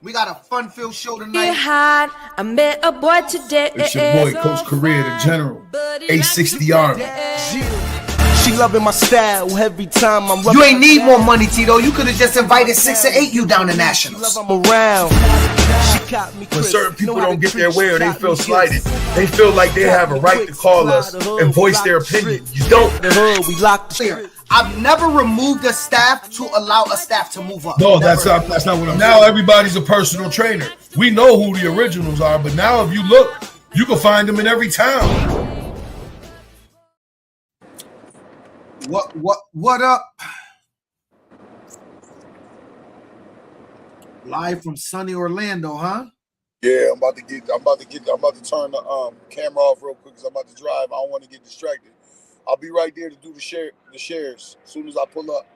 We got a fun-filled show tonight. I met a boy today. It's your boy, Coach Career, the General. 860 Army. She loving my style every time I'm. You ain't need more money, Tito. You could have just invited 6 or 8 you down to Nationals. I'm around. When certain people don't get their way or they feel slighted, they feel like they have a right to call us and voice their opinion. You don't. The hood, we locked Clear. I've never removed a staff to allow a staff to move up. No, that's not what I'm saying. Now everybody's a personal trainer. We know who the originals are, but now if you look, you can find them in every town. What up? Live from sunny Orlando, huh? Yeah, I'm about to turn the camera off real quick because I'm about to drive. I don't want to get distracted. I'll be right there to do the shares as soon as I pull up.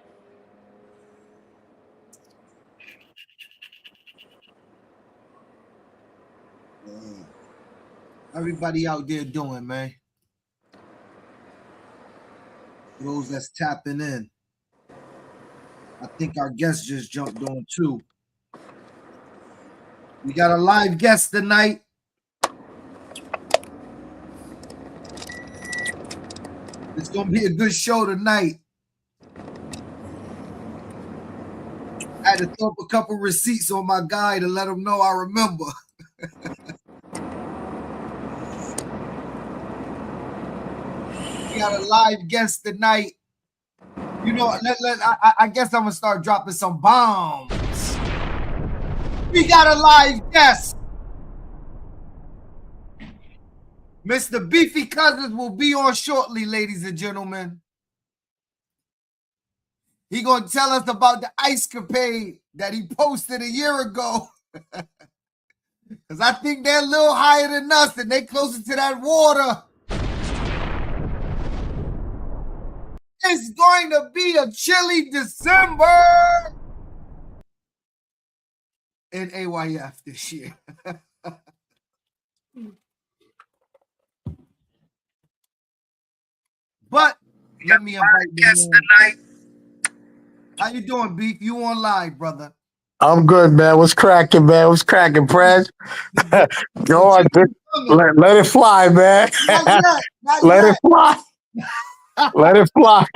Everybody out there doing, man. For those that's tapping in. I think our guest just jumped on too. We got a live guest tonight. It's gonna be a good show tonight. I had to throw up a couple receipts on my guy to let him know I remember. We got a live guest tonight. You know, I guess I'm gonna start dropping some bombs. We got a live guest. Mr. Beefy Cousins will be on shortly, ladies and gentlemen. He gonna tell us about the ice capade that he posted a year ago. Because I think they're a little higher than us and they closer to that water. It's going to be a chilly December in AYF this year. But let me invite guest tonight. How you doing, Beef? You on live, brother? I'm good, man. What's cracking, man? What's cracking, Prez? Go on, let it fly, man. Let it fly. Let it fly.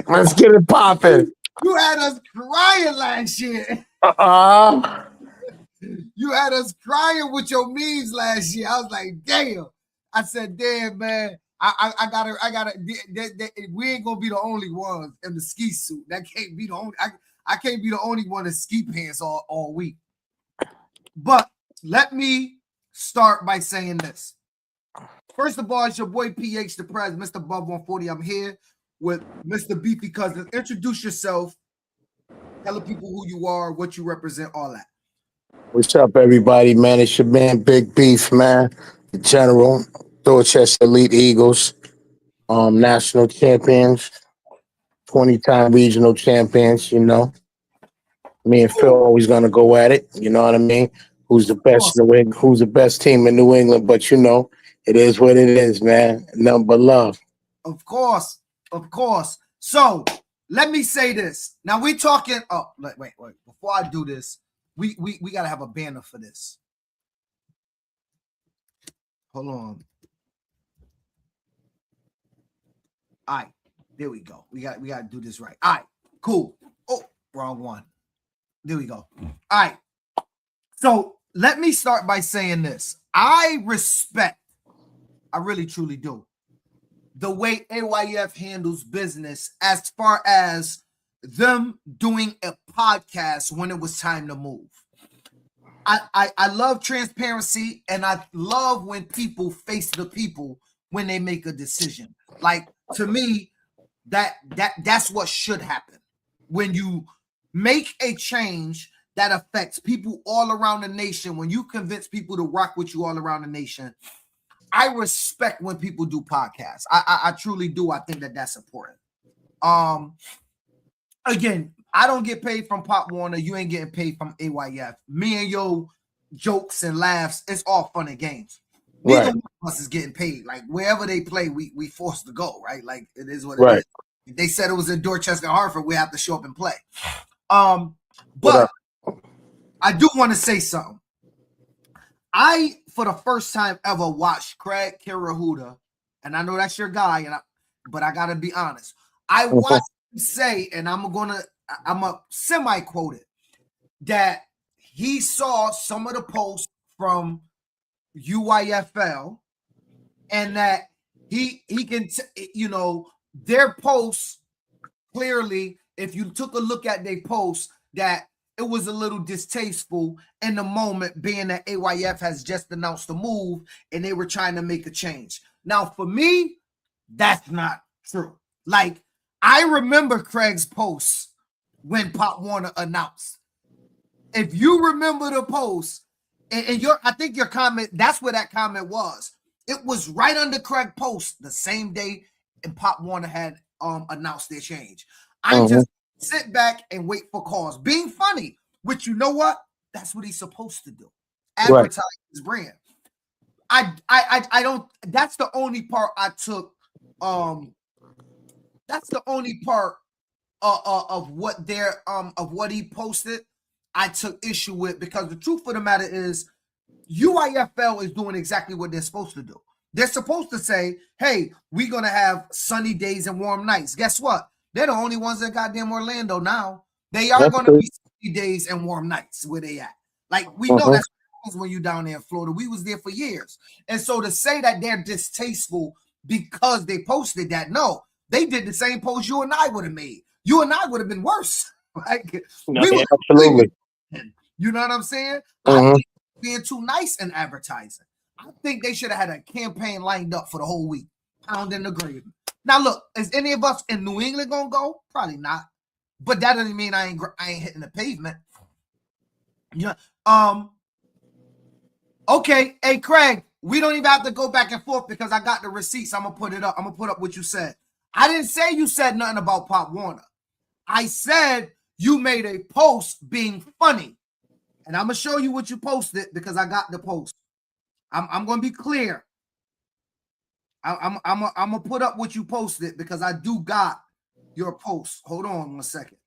Let's get it popping. You had us crying last year. You had us crying with your memes last year. I was like, damn. I said, damn, man. I gotta. We ain't gonna be the only ones in the ski suit. That can't be the only. I can't be the only one in ski pants all week. But let me start by saying this. First of all, it's your boy PH the Prez, Mr. Bub 140. I'm here with Mr. Beefy Cousins. Introduce yourself. Tell the people who you are, what you represent, all that. What's up, everybody, man? It's your man, Big Beef, man. The General, Dorchester Elite Eagles, national champions, 20-time regional champions, you know. Me and Phil always gonna go at it, you know what I mean? Who's the best in New England? Who's the best team in New England? But you know, it is what it is, man. Nothing but love. Of course. So let me say this. Now we talking. Oh, wait. Before I do this, we gotta have a banner for this. Hold on. All right, there we go. We gotta do this right. All right, cool. Oh, wrong one. There we go. All right. So let me start by saying this. I really truly do, the way AYF handles business as far as them doing a podcast when it was time to move. I love transparency, and I love when people face the people when they make a decision. Like, to me, that's what should happen. When you make a change that affects people all around the nation, when you convince people to rock with you all around the nation, I respect when people do podcasts. I truly do. I think that's important. Again, I don't get paid from Pop Warner. You ain't getting paid from AYF. Me and yo jokes and laughs, it's all fun and games. Neither one of us is getting paid. Like, wherever they play, we forced to go, right? Like, it is what it is. If they said it was in Dorchester, Hartford, we have to show up and play. But I do want to say something. I, for the first time ever, watched Craig Karahuda, and I know that's your guy, but I gotta be honest. I watched him say, and I'm a semi-quote it, that he saw some of the posts from UYFL, and that he can, their posts clearly, if you took a look at their posts, that it was a little distasteful in the moment, being that AYF has just announced the move and they were trying to make a change. Now, for me, that's not true. Like, I remember Craig's posts when Pop Warner announced. If you remember the post, and I think your comment, that's where that comment was. It was right under Craig's post the same day and Pop Warner had announced their change. I just sit back and wait for calls. Being funny, which, you know what? That's what he's supposed to do. Advertise his brand. I don't, that's the only part I took. That's the only part of what he posted I took issue with, because the truth of the matter is UIFL is doing exactly what they're supposed to do. They're supposed to say, hey, we're going to have sunny days and warm nights. Guess what? They're the only ones that goddamn Orlando now. They are going to be sunny days and warm nights where they at. Like, we know that's when you down there in Florida. We was there for years. And so to say that they're distasteful because they posted that, no, they did the same post you and I would have made. You and I would have been worse. Like, absolutely. You know what I'm saying? I think being too nice in advertising. I think they should have had a campaign lined up for the whole week, pounding the gravy. Now, look, is any of us in New England gonna go? Probably not. But that doesn't mean I ain't hitting the pavement. Yeah. Okay. Hey, Craig, we don't even have to go back and forth because I got the receipts. I'm gonna put it up. I'm gonna put up what you said. I didn't say you said nothing about Pop Warner. I said you made a post being funny, and I'm gonna show you what you posted because I got the post. I'm gonna be clear. I'm gonna put up what you posted because I do got your post. Hold on 1 second.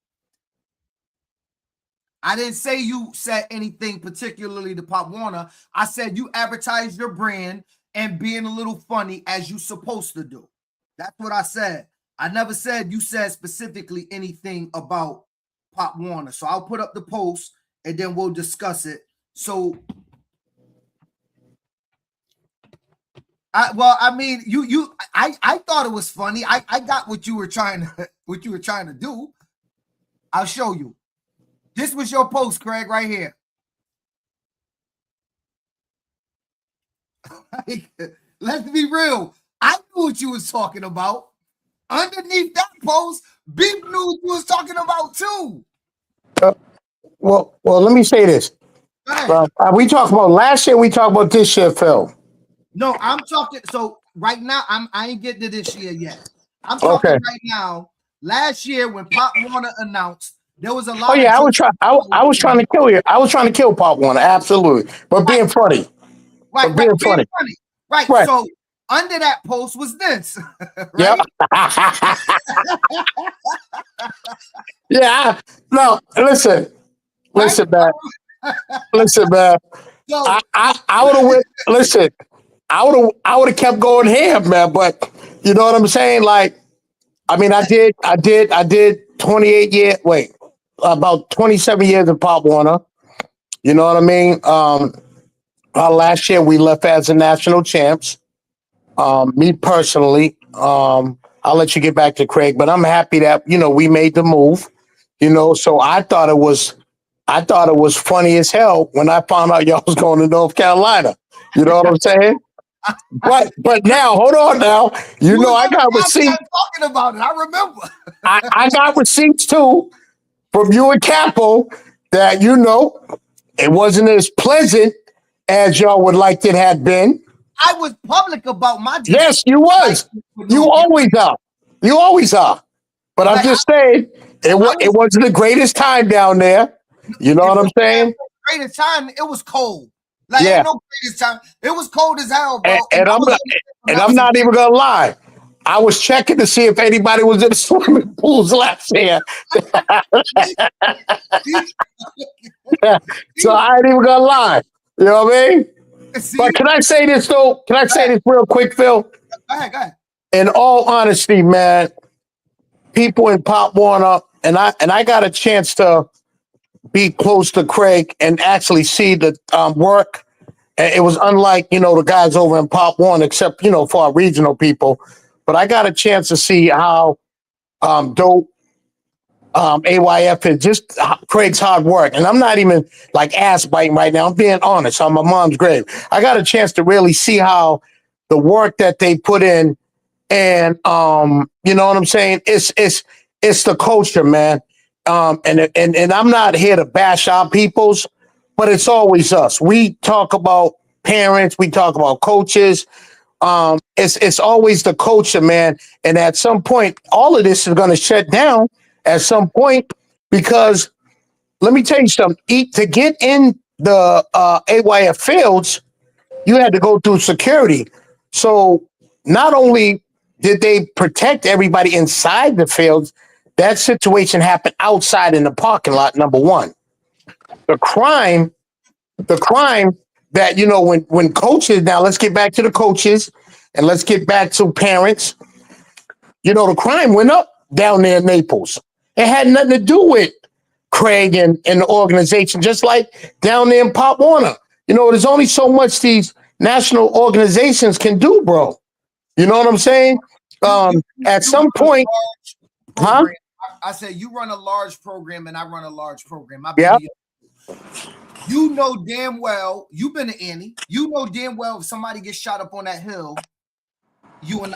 I didn't say you said anything particularly to Pop Warner. I said you advertise your brand and being a little funny as you supposed to do. That's what I said. I never said you said specifically anything about Pop Warner. So I'll put up the post and then we'll discuss it. So I thought it was funny. I got what you were trying to do. I'll show you. This was your post, Craig, right here. Let's be real. I knew what you was talking about. Underneath that post, Big knew what you was talking about too. Well, let me say this. We talked about last year. We talked about this year, Phil. No, I'm talking. So right now, I ain't getting to this year yet. I'm talking right now. Last year, when Pop Warner announced, there was a lot. Oh yeah, I was trying to kill you. I was trying to kill Pop Warner, absolutely. But being funny, being funny. Right. So under that post was this. Right? Yep. Yeah. No, listen, man. Listen, man. I would have went. Listen. I would have kept going ham, man. But you know what I'm saying? Like, I mean, I did 28 years. Wait, about 27 years of Pop Warner. You know what I mean? Last year we left as the national champs. Me personally, I'll let you get back to Craig, but I'm happy that we made the move. So I thought it was funny as hell when I found out y'all was going to North Carolina. You know what I'm saying? But now, hold on now. I got receipts. Talking about it, I remember. I got receipts too from you and Capo that it wasn't as pleasant as y'all would like it had been. I was public about my. Yes, you was. You always are. You always are. But I'm just saying, it wasn't the greatest time down there. You know what I'm saying? Greatest time. It was cold. Like, ain't no greatest time. It was cold as hell, bro. And I'm not even gonna lie. I was checking to see if anybody was in the swimming pools last year. So I ain't even gonna lie. You know what I mean? See? But can I say this though? Can I say this real quick, Phil? Go ahead. In all honesty, man, people in Pop Warner, and I got a chance to be close to Craig and actually see the work. And it was unlike, the guys over in Pop One, except, for our regional people. But I got a chance to see how dope AYF is, just Craig's hard work. And I'm not even like ass biting right now. I'm being honest on my mom's grave. I got a chance to really see how the work that they put in, and you know what I'm saying? It's the culture, man. And I'm not here to bash our peoples, but it's always us. We talk about parents, we talk about coaches. It's always the culture, man. And at some point, all of this is going to shut down at some point, because let me tell you something. To get in the AYF fields, you had to go through security. So not only did they protect everybody inside the fields, that situation happened outside in the parking lot. Number one, the crime that, when coaches, now let's get back to the coaches and let's get back to parents. The crime went up down there in Naples. It had nothing to do with Craig and the organization, just like down there in Pop Warner. There's only so much these national organizations can do, bro. You know what I'm saying? At some point, huh? I said you run a large program and I run a large program. Yeah. You know damn well, you've been to Annie. You know damn well if somebody gets shot up on that hill,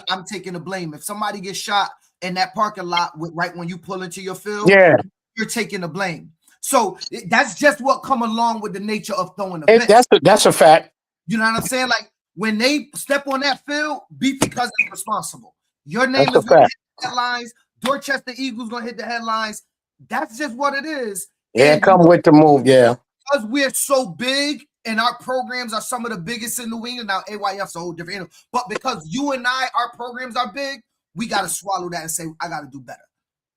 I'm taking the blame. If somebody gets shot in that parking lot right when you pull into your field, yeah, you're taking the blame. So that's just what come along with the nature of throwing events. That's a fact. You know what I'm saying? Like when they step on that field, beat because it's responsible. Your name is going to hit the headlines. Dorchester Eagles going to hit the headlines. That's just what it is. Yeah, come with the move, yeah. Because we're so big and our programs are some of the biggest in New England. Now, AYF's a whole different animal. But because you and our programs are big, we got to swallow that and say, I got to do better.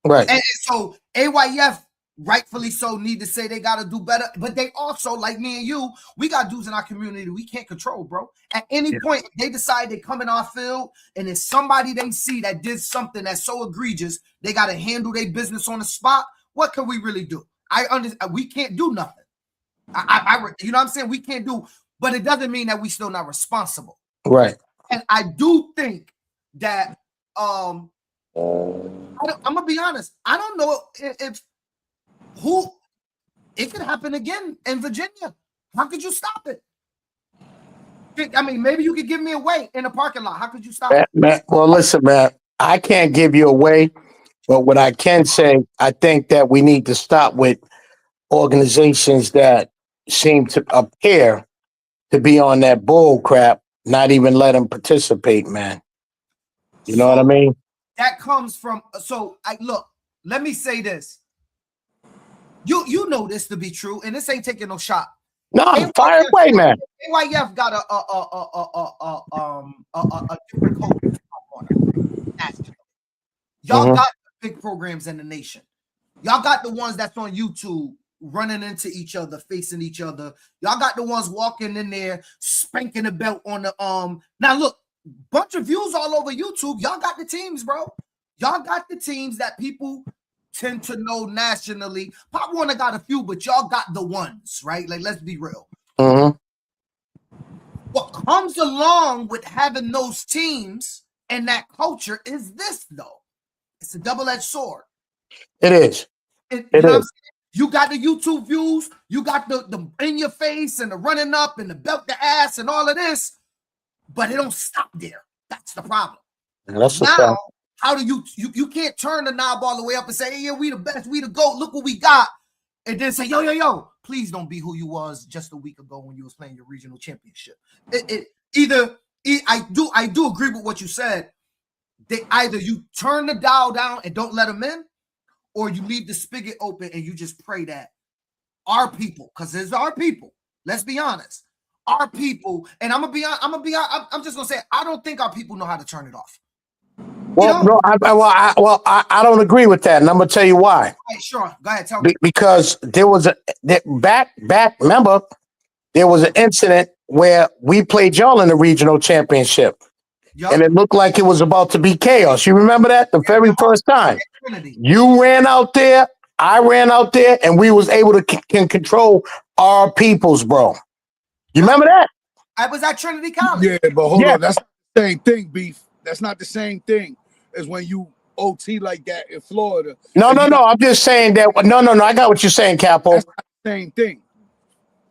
Right. And so AYF, rightfully so, need to say they got to do better. But they also, like me and you, we got dudes in our community we can't control, bro. At any point, they decide they come in our field, and if somebody they see that did something that's so egregious, they got to handle their business on the spot. What can we really do? I understand. We can't do nothing. You know what I'm saying? We can't do, but it doesn't mean that we still not responsible. Right. And I do think that I'm gonna be honest. I don't know if it could happen again in Virginia. How could you stop it? I mean, maybe you could give me away in a parking lot. How could you stop it? Well, listen, man, I can't give you away, but what I can say, I think that we need to stop with organizations that seem to appear to be on that bull crap, not even let them participate, man. You know what I mean? That comes from, let me say this. You know this to be true, and this ain't taking no shot. No, fire away, man. AYF got a different coach. Y'all got the big programs in the nation. Y'all got the ones that's on YouTube running into each other, facing each other. Y'all got the ones walking in there, spanking the belt on the Now look, bunch of views all over YouTube. Y'all got the teams, bro. Y'all got the teams that people tend to know nationally. Pop Warner got a few, but y'all got the ones, right? Like, let's be real. What comes along with having those teams and that culture is this, though. It's a double-edged sword. It is. It is. You got the YouTube views, you got the in your face and the running up and the belt the ass and all of this, but it don't stop there. That's the problem. That's now, how do you can't turn the knob all the way up and say, hey, yeah, we the best, we the GOAT, look what we got, and then say, yo, please don't be who you was just a week ago when you was playing your regional championship. I do agree with what you said. Either you turn the dial down and don't let them in, or you leave the spigot open and you just pray that our people, because it's our people. Let's be honest, our people. And I'm just gonna say, I don't think our people know how to turn it off. Well, no, I don't agree with that, and I'm gonna tell you why. Right, sure. Go ahead, tell me. Because there was back. Remember, there was an incident where we played y'all in the regional championship, and it looked like it was about to be chaos. You remember that the very first time you ran out there, I ran out there, and we was able to can control our peoples, bro. You remember that? I was at Trinity College. Yeah, but hold on, that's not the same thing, Beef. That's not the same thing as when you OT like that in Florida. No. I'm just saying that. No. I got what you're saying, Capo. That's not the same thing.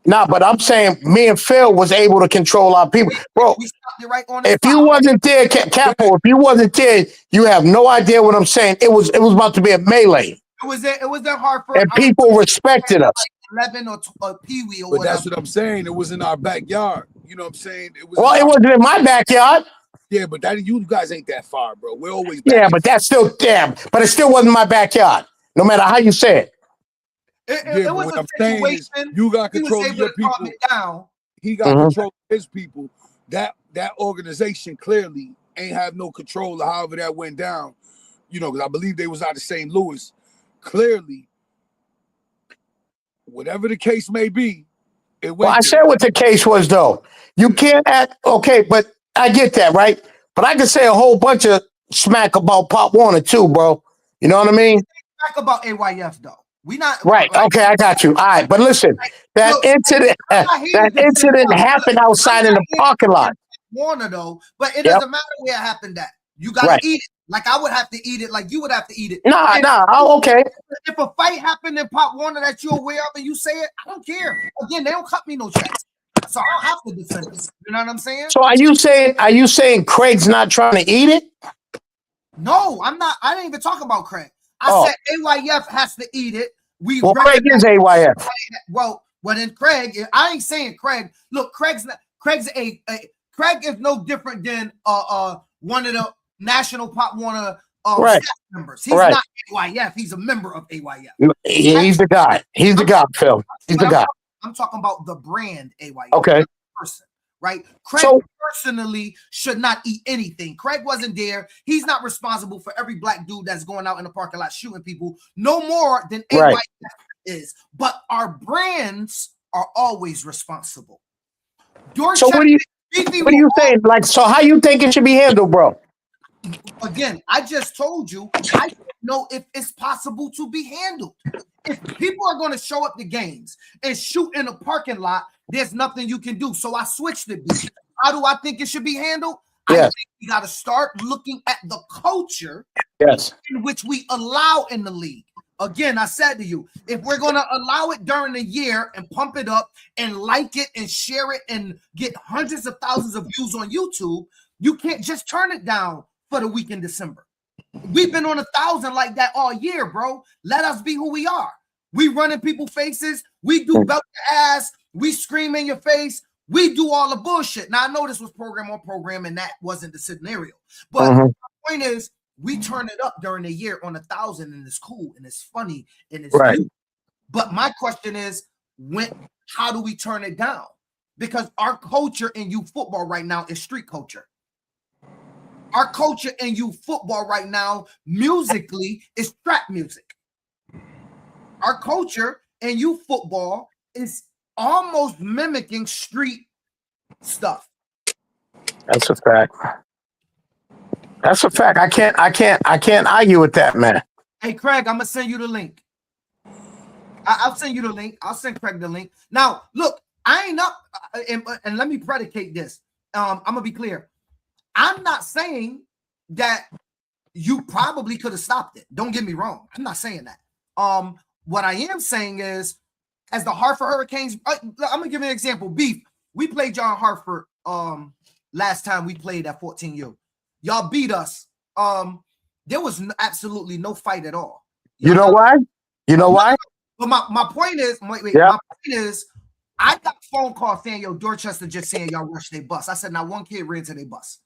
Nah, but I'm saying me and Phil was able to control our people, bro. We stopped you right on the If spot. you wasn't there, Capo, if you wasn't there, you have no idea what I'm saying. It was about to be a melee. It was in Hartford, and people respected us. 11 or Pee Wee or But whatever. that's what I'm saying. It was in our backyard. You know what I'm saying? It wasn't in my backyard. Yeah, but you guys ain't that far, bro. We're always back. Yeah, but that's still but it still wasn't my backyard. No matter how you say it. It was a situation. You got control of your people. Down. He got control of his people. That organization clearly ain't have no control of however that went down. You know, because I believe they was out of St. Louis. Clearly, whatever the case may be, it went. Well, I said what the case was, though. You can't act okay, but I get that, right? But I can say a whole bunch of smack about Pop Warner too, bro. You know what I mean? Smack about AYF though. We not right. Okay, I got you. All right, but listen, that incident happened outside in the parking lot. Warner though, but it doesn't matter where it happened at. You gotta eat it. Like I would have to eat it, like you would have to eat it. Nah. Okay. If a fight happened in Pop Warner that you're aware of and you say it, I don't care. Again, they don't cut me no checks. So I don't have to defend it. You know what I'm saying? So are you saying Craig's not trying to eat it? No, I'm not. I didn't even talk about Craig. I said AYF has to eat it. Craig is AYF. Well, then Craig, I ain't saying Craig. Look, Craig is no different than one of the National Pop Warner staff members. He's not AYF. He's a member of AYF. He's the guy. He's the guy, Phil. He's the guy. I'm talking about the brand AYF. Okay. Person, right? Craig personally should not eat anything. Craig wasn't there. He's not responsible for every black dude that's going out in the parking lot shooting people no more than AYF is. But our brands are always responsible. So what are you saying? Like, so how you think it should be handled, bro? Again, I just told you, I don't know if it's possible to be handled. If people are going to show up to games and shoot in a parking lot, there's nothing you can do. So I switched it. How do I think it should be handled? I think we got to start looking at the culture in which we allow in the league. Again, I said to you, if we're going to allow it during the year and pump it up and like it and share it and get hundreds of thousands of views on YouTube, you can't just turn it down for the week in December. We've been on 1,000 like that all year, bro. Let us be who we are. We run in people's faces. We do belt your ass. We scream in your face. We do all the bullshit. Now, I know this was program on program, and that wasn't the scenario. But my point is, we turn it up during the year on 1,000, and it's cool, and it's funny, and it's cute. But my question is, how do we turn it down? Because our culture in youth football right now is street culture. Our culture in youth football right now, musically, is trap music. Our culture in youth football is almost mimicking street stuff. That's a fact. That's a fact. I can't argue with that, man. Hey, Craig, I'm gonna send you the link. I'll send you the link. I'll send Craig the link. Now, look, I ain't up, and let me predicate this. I'm gonna be clear. I'm not saying that you probably could have stopped it. Don't get me wrong. I'm not saying that. What I am saying is, as the Hartford Hurricanes, I'm gonna give you an example. Beef, we played John Hartford last time we played at 14U. Y'all beat us. There was absolutely no fight at all. You know why? You know why? But my point is, my point is, I got a phone call saying, yo, Dorchester just saying y'all rushed their bus. I said, now one kid ran to their bus.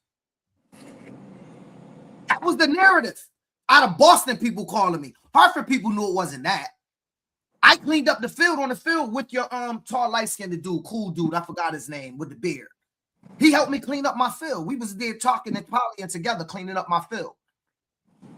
That was the narrative. Out of Boston, people calling me. Hartford people knew it wasn't that. I cleaned up the field on the field with your tall, light-skinned dude, cool dude. I forgot his name, with the beard. He helped me clean up my field. We was there talking and partying together, cleaning up my field.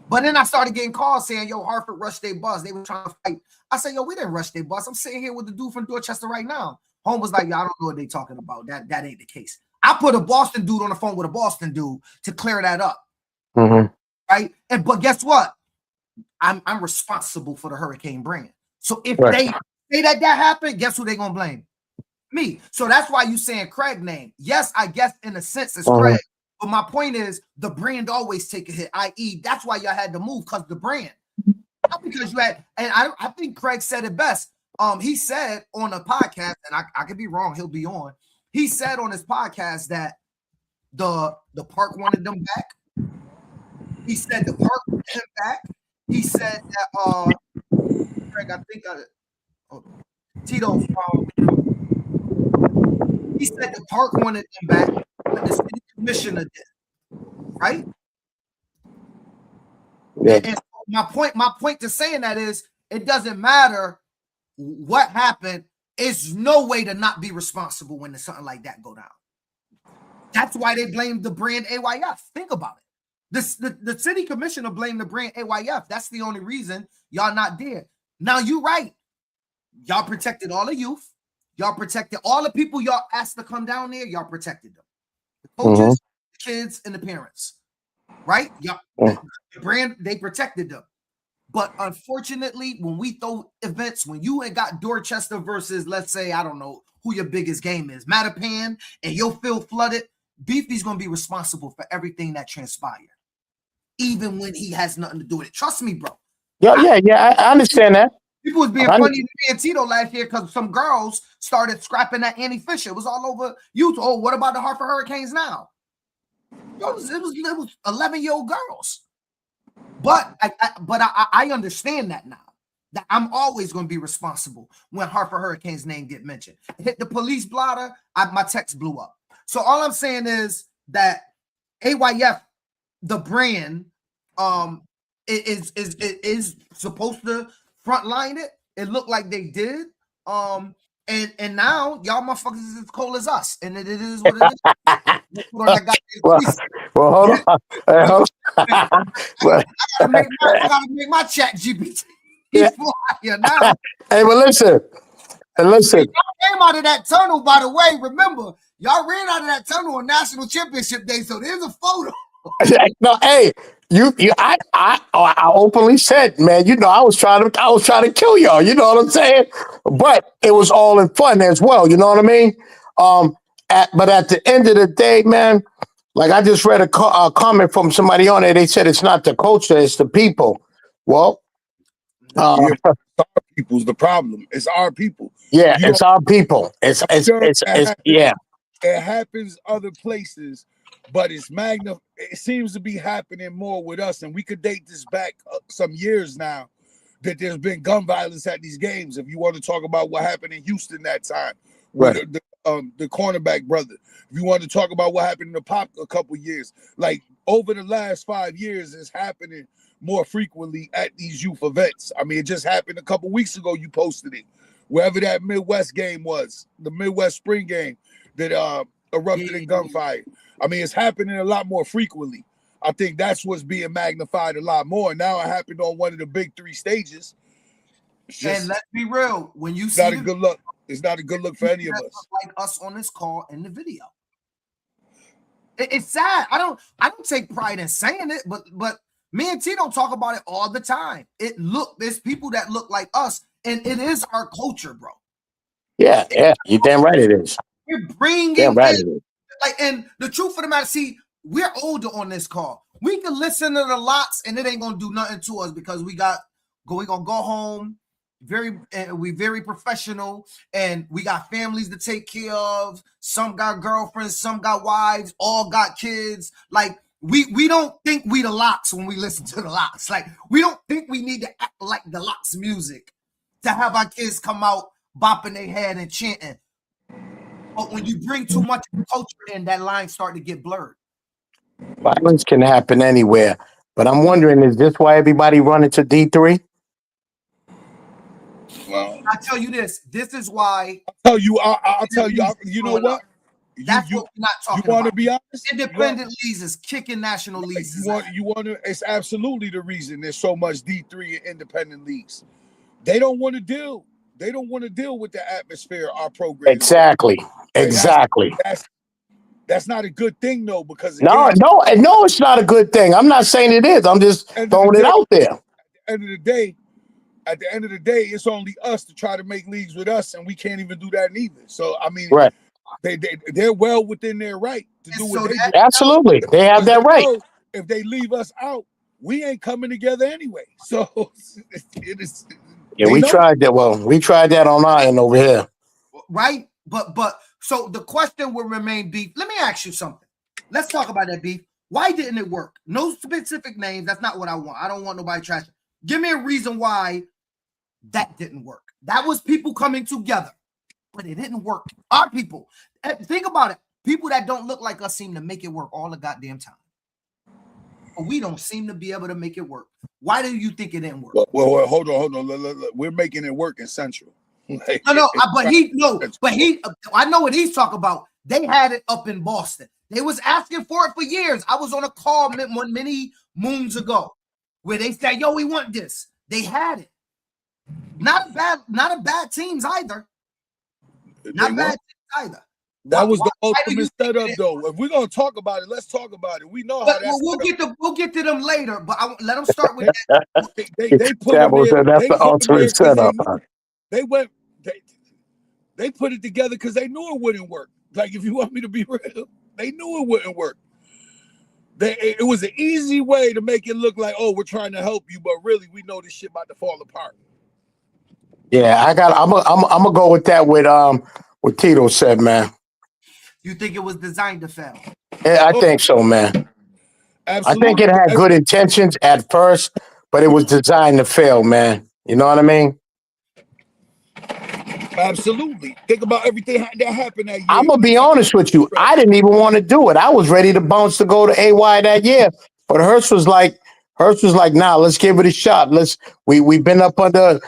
But then I started getting calls saying, yo, Hartford rushed their bus. They were trying to fight. I said, yo, we didn't rush their bus. I'm sitting here with the dude from Dorchester right now. Home was like, yo, I don't know what they talking about. That ain't the case. I put a Boston dude on the phone with a Boston dude to clear that up. Right? But guess what? I'm responsible for the Hurricane brand. So if they say that happened, guess who they gonna blame? Me. So that's why you saying Craig name. Yes, I guess in a sense it's Craig. But my point is the brand always take a hit, i.e. that's why y'all had to move, because the brand. Not because you had, and I think Craig said it best. He said on a podcast, and I could be wrong, he'll be on. He said on his podcast that the park wanted them back. He said the park wanted him back. He said that Craig, I think Tito he said the park wanted them back, but the city commissioner did. Right? Yeah. And my point to saying that is it doesn't matter what happened. It's no way to not be responsible when something like that go down. That's why they blamed the brand AYF. Think about it. The city commissioner blamed the brand AYF. That's the only reason y'all not there. Now you're right. Y'all protected all the youth. Y'all protected all the people y'all asked to come down there. Y'all protected them. The coaches, the kids, and the parents. Right? Y'all, the brand, they protected them. But unfortunately, when we throw events, when you ain't got Dorchester versus, let's say, I don't know who your biggest game is, Mattapan, and your field flooded, Beefy's going to be responsible for everything that transpired, even when he has nothing to do with it. Trust me, bro. I understand that. People was being funny to me and Tito last year because some girls started scrapping at Annie Fisher. It was all over YouTube. Oh, what about the Hartford Hurricanes now? It was 11-year-old girls. But I understand that now. That I'm always going to be responsible when Hartford Hurricanes name get mentioned. Hit the police blotter, my text blew up. So all I'm saying is that AYF, the brand, is supposed to frontline it. It looked like they did. And now y'all motherfuckers is as cold as us, and it is what it is. Well, hold on. I gotta make my chat GPT. Now. Hey, but listen. Y'all came out of that tunnel, by the way. Remember, y'all ran out of that tunnel on National Championship Day, so there's a photo. No, hey, I openly said, man, you know, I was trying to kill y'all. You know what I'm saying? But it was all in fun as well. You know what I mean? But at the end of the day, man, like I just read a comment from somebody on it. They said it's not the culture, it's the people. Well, our people's the problem. It's our people. Yeah, it's our people. It's yeah. It happens other places, but it seems to be happening more with us, and we could date this back some years now. That there's been gun violence at these games. If you want to talk about what happened in Houston that time, with the cornerback brother. If you want to talk about what happened in the Pop a couple years, like over the last 5 years, it's happening more frequently at these youth events. I mean, it just happened a couple weeks ago. You posted it, wherever that Midwest game was, the Midwest Spring game that erupted in gunfire. I mean, it's happening a lot more frequently. I think that's what's being magnified a lot more. Now it happened on one of the big 3 stages. And let's be real, when you see not a good look. It's not a good look for any of us. Like us on this call in the video. It's sad. I don't take pride in saying it, but me and T don't talk about it all the time. There's people that look like us, and it is our culture, bro. Yeah, you're damn right it is. We're bringing damn right it is. Like, and the truth of the matter, see, we're older on this call. We can listen to the lots, and it ain't gonna do nothing to us because we gonna go home. We very professional, and we got families to take care of. Some got girlfriends, some got wives, all got kids. Like we don't think we the Locks when we listen to the Locks. Like we don't think we need to act like the Locks music to have our kids come out bopping their head and chanting. But when you bring too much culture in, that line start to get blurred. Violence can happen anywhere, but I'm wondering, is this why everybody running to D3? Well, I tell you this. This is why. I'll tell you. You know what? That's what we're not talking you want to about. be honest? Independent leagues is kicking national leagues. You want to. It's absolutely the reason there's so much D3 in independent leagues. They don't want to deal. They don't want to deal with the atmosphere our program. Exactly. Exactly. That's not a good thing though, because No, it's not a good thing. I'm not saying it is. I'm just throwing it out there. At the end of the day, it's only us to try to make leagues with us, and we can't even do that neither. So I mean, right. They're well within their right to do what they do. Absolutely, they have that right. If they leave us out, we ain't coming together anyway. So it is. Yeah, we tried that. Well, we tried that on our end over here. Right, but so the question will remain, Beef. Let me ask you something. Let's talk about that, Beef. Why didn't it work? No specific names. That's not what I want. I don't want nobody trashing. Give me a reason why that didn't work. That was people coming together, but it didn't work. Our people. Think about it. People that don't look like us seem to make it work all the goddamn time. But we don't seem to be able to make it work. Why do you think it didn't work? Well, hold on. We're making it work in Central. I know what he's talking about. They had it up in Boston. They was asking for it for years. I was on a call many moons ago where they said, "Yo, we want this." They had it. Not a bad teams either. Not bad teams either. That was the ultimate setup, though. If we're gonna talk about it, let's talk about it. We know how that's. We'll get to them later, but let them start with that. They put that's the ultimate setup. They put it together because they knew it wouldn't work. Like, if you want me to be real, they knew it wouldn't work. It was an easy way to make it look like, oh, we're trying to help you, but really, we know this shit about to fall apart. Yeah, I'm gonna go with that. With what Tito said, man. You think it was designed to fail? Yeah, I think so, man. Absolutely. I think it had good intentions at first, but it was designed to fail, man. You know what I mean? Absolutely. Think about everything that happened that year. I'm gonna be honest with you. I didn't even want to do it. I was ready to bounce to go to AY that year, but Hurst was like, nah, let's give it a shot. We've been up under,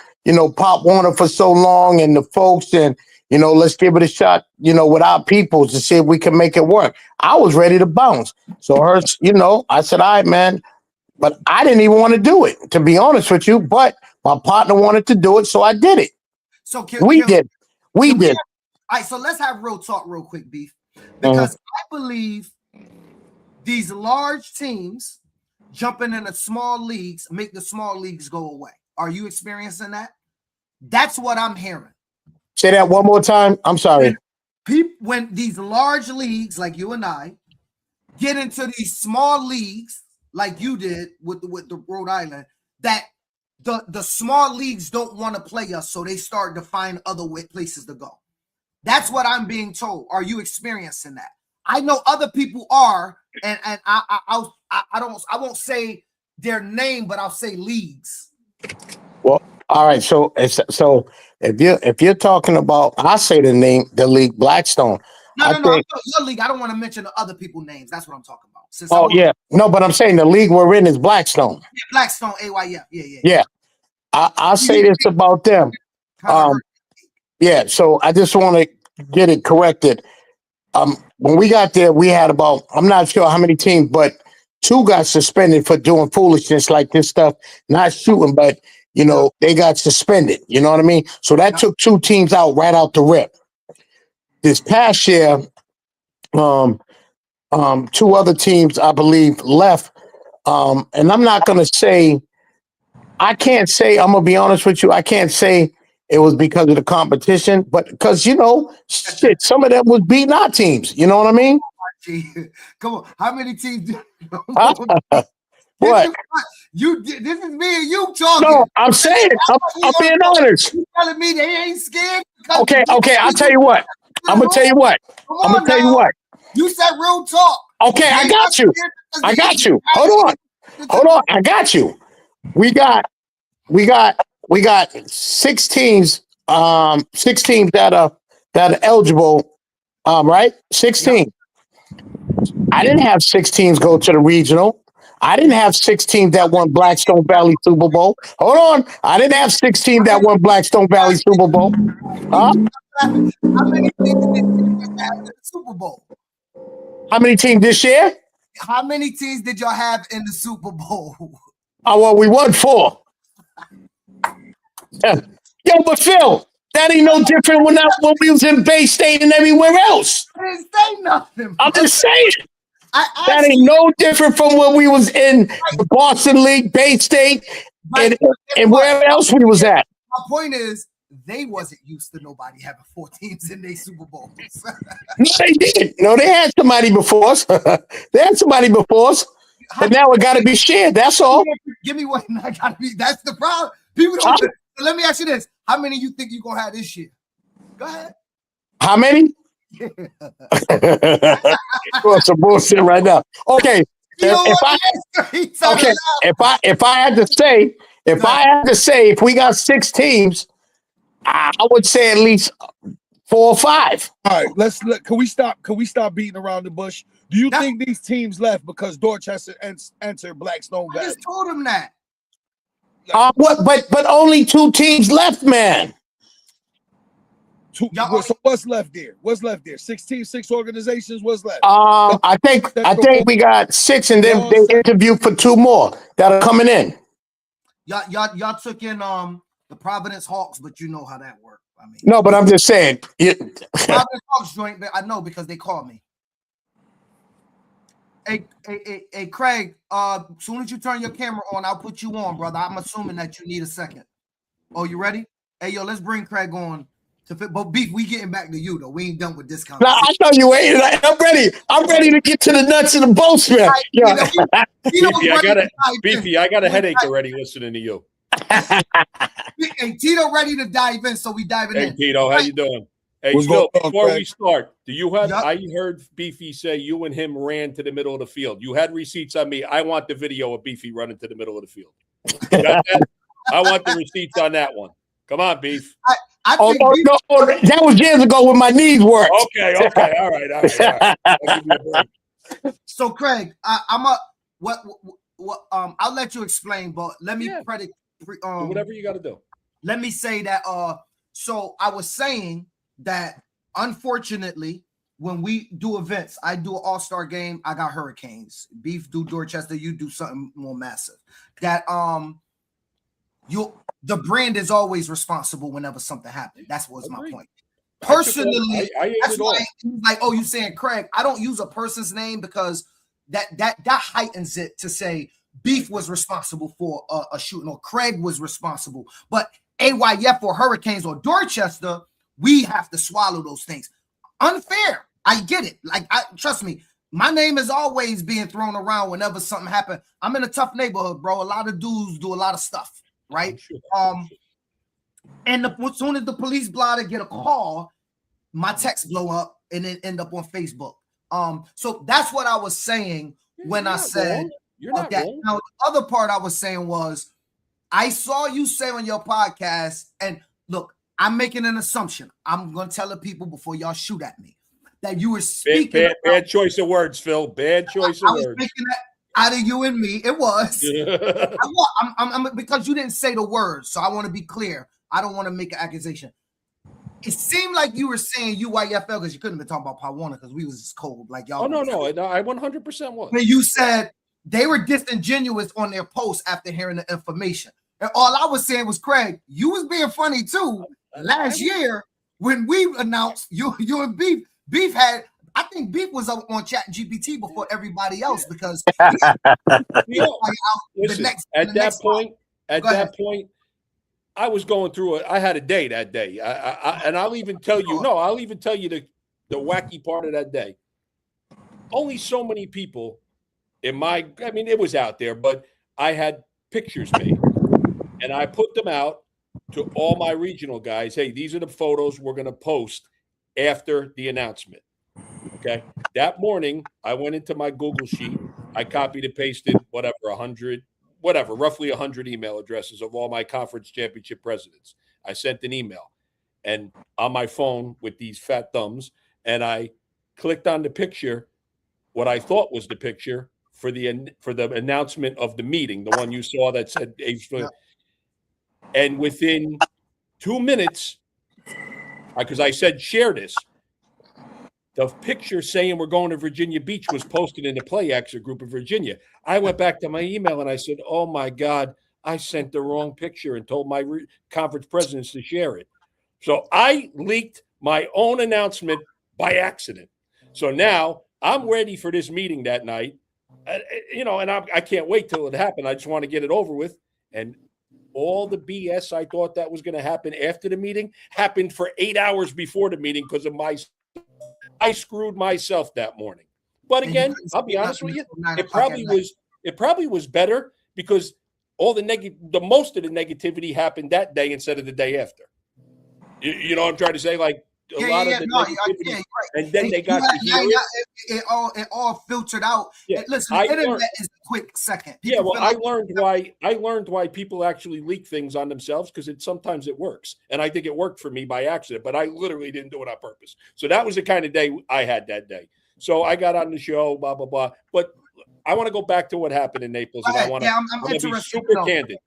Pop Warner for so long and the folks, and let's give it a shot, with our people to see if we can make it work. I was ready to bounce. So Hurst, I said, all right, man. But I didn't even want to do it, to be honest with you. But my partner wanted to do it, so I did it. So we did. All right, so let's have real talk real quick, Beef. Because I believe these large teams jumping into small leagues make the small leagues go away. Are you experiencing that? That's what I'm hearing. Say that one more time. I'm sorry. When these large leagues, like you and I, get into these small leagues, like you did with the Rhode Island, that the small leagues don't want to play us, so they start to find other places to go. That's what I'm being told. Are you experiencing that? I know other people are, and I won't say their name, but I'll say leagues. Well, all right. So if you're talking about, I say the league Blackstone. No, your league. I don't want to mention the other people's names. That's what I'm talking about. No, but I'm saying the league we're in is Blackstone. Yeah, Blackstone, AYF. Yeah. I'll say this about them. Yeah, so I just want to get it corrected. When we got there, we had about, I'm not sure how many teams, but 2 got suspended for doing foolishness like this stuff, not shooting, but, they got suspended. You know what I mean? So that took 2 teams out right out the rip. This past year, 2 other teams, I believe, left. And I'm not going to say, I'm going to be honest with you, I can't say it was because of the competition, but because, some of them was beating our teams. You know what I mean? Come on. How many teams? What? This is me and you talking. No, I'm saying, I'm being honest. You telling me they ain't scared? Okay, I'll tell you what. I'm going to tell you what. You said real talk. Okay, I got you. Hold on. I got you. We got 6 teams, 6 teams that are eligible, right? 16. I didn't have 6 teams go to the regional. I didn't have 6 teams that won Blackstone Valley Super Bowl. Hold on. I didn't have 6 teams that won Blackstone Valley Super Bowl. Huh? How many teams did you have in the Super Bowl? How many teams this year? How many teams did y'all have in the Super Bowl? Oh, well, we won 4. Yeah. Yo, but Phil, that ain't no different when we was in Bay State and everywhere else. I didn't say nothing. I'm just saying. I That ain't no different from when we was in the Boston League, Bay State, and wherever else we was at. My point is, they wasn't used to nobody having 4 teams in their Super Bowls. No, they did. No, they had somebody before us. They had somebody before us. But now it got to be shared. That's all. Give me one. I gotta be. That's the problem. People don't. So let me ask you this: how many you think you gonna have this year? Go ahead. How many? Some bullshit right now. Okay. If I had to say, if we got 6 teams, I would say at least 4 or 5. All right, let's look. Can we stop beating around the bush? Do you think these teams left because Dorchester entered Blackstone Valley? I just told him that. But only 2 teams left, man. So what's left there? What's left there? 6 teams, 6 organizations. What's left? I think we got 6, and then they interviewed for 2 more that are coming in. Y'all took in the Providence Hawks, but you know how that worked. I mean, no, but I'm just saying. Providence Hawks joint. I know because they called me. Hey, Craig. As soon as you turn your camera on, I'll put you on, brother. I'm assuming that you need a second. Oh, you ready? Hey, yo, let's bring Craig on. But Beef, we getting back to you though. We ain't done with this conversation. No, I know you ain't. I'm ready. I'm ready to get to the nuts and the bolts, man. Beefy, I got a headache already listening to you. Hey, Tito ready to dive in, so we diving in. Hey, Tito, how you doing? Hey, Phil, before we start, do you have? I heard Beefy say you and him ran to the middle of the field. You had receipts on me. I want the video of Beefy running to the middle of the field. You got that? I want the receipts on that one. Come on, Beef. No, that was years ago when my knees worked. Okay, all right. I'll give you a break. So, Craig, I'll let you explain, but let me whatever you got to do. Let me say that. So I was saying that unfortunately, when we do events, I do an all-star game. I got Hurricanes. Beef do Dorchester. You do something more massive. That the brand is always responsible whenever something happens. That's what's my point. Personally, that's why he's like, oh, you saying Craig? I don't use a person's name because that heightens it to say Beef was responsible for a shooting or Craig was responsible. But AYF or Hurricanes or Dorchester, we have to swallow those things. Unfair. I get it. Like, trust me, my name is always being thrown around whenever something happens. I'm in a tough neighborhood, bro. A lot of dudes do a lot of stuff. Right. And as soon as the police blotter get a call, my text blow up and then end up on Facebook. So that's what I was saying when I said that. Now, the other part I was saying was I saw you say on your podcast, and look, I'm making an assumption. I'm gonna tell the people before y'all shoot at me that you were speaking. Bad choice of words, Phil. Bad choice of words. Out of you and me, it was. I'm because you didn't say the words, so I want to be clear. I don't want to make an accusation. It seemed like you were saying UYFL because you couldn't have been talking about Pawana because we was just cold like y'all. Oh no, I 100% was. When you said they were disingenuous on their post after hearing the information, and all I was saying was, Craig, you was being funny too. Last year when we announced you and Beef had. I think Beef was up on Chat GPT before everybody else because at that point, I was going through it. I had a day that day. And I'll even tell you, the wacky part of that day. Only so many people it was out there, but I had pictures made and I put them out to all my regional guys. Hey, these are the photos we're going to post after the announcement. Okay. That morning, I went into my Google sheet. I copied and pasted roughly 100 email addresses of all my conference championship presidents. I sent an email and on my phone with these fat thumbs, and I clicked on the picture, what I thought was the picture for the announcement of the meeting, the one you saw that said, and within 2 minutes, because I said share this. The picture saying we're going to Virginia Beach was posted in the Play Exit group of Virginia. I went back to my email and I said, oh my God, I sent the wrong picture and told my conference presidents to share it. So I leaked my own announcement by accident. So now I'm ready for this meeting that night. And I can't wait till it happened. I just want to get it over with. And all the BS I thought that was going to happen after the meeting happened for 8 hours before the meeting because of I screwed myself that morning. But again, I'll be honest with you, it probably was better because all the most of the negativity happened that day instead of the day after. You know what I'm trying to say? Like a lot of the negativity, right. And then they got to hear it all filtered out. Yeah. Listen, the internet is a quick second. People I learned why people actually leak things on themselves because sometimes it works. And I think it worked for me by accident, but I literally didn't do it on purpose. So that was the kind of day I had that day. So I got on the show, blah, blah, blah. But I want to go back to what happened in Naples, and I want to be super candid.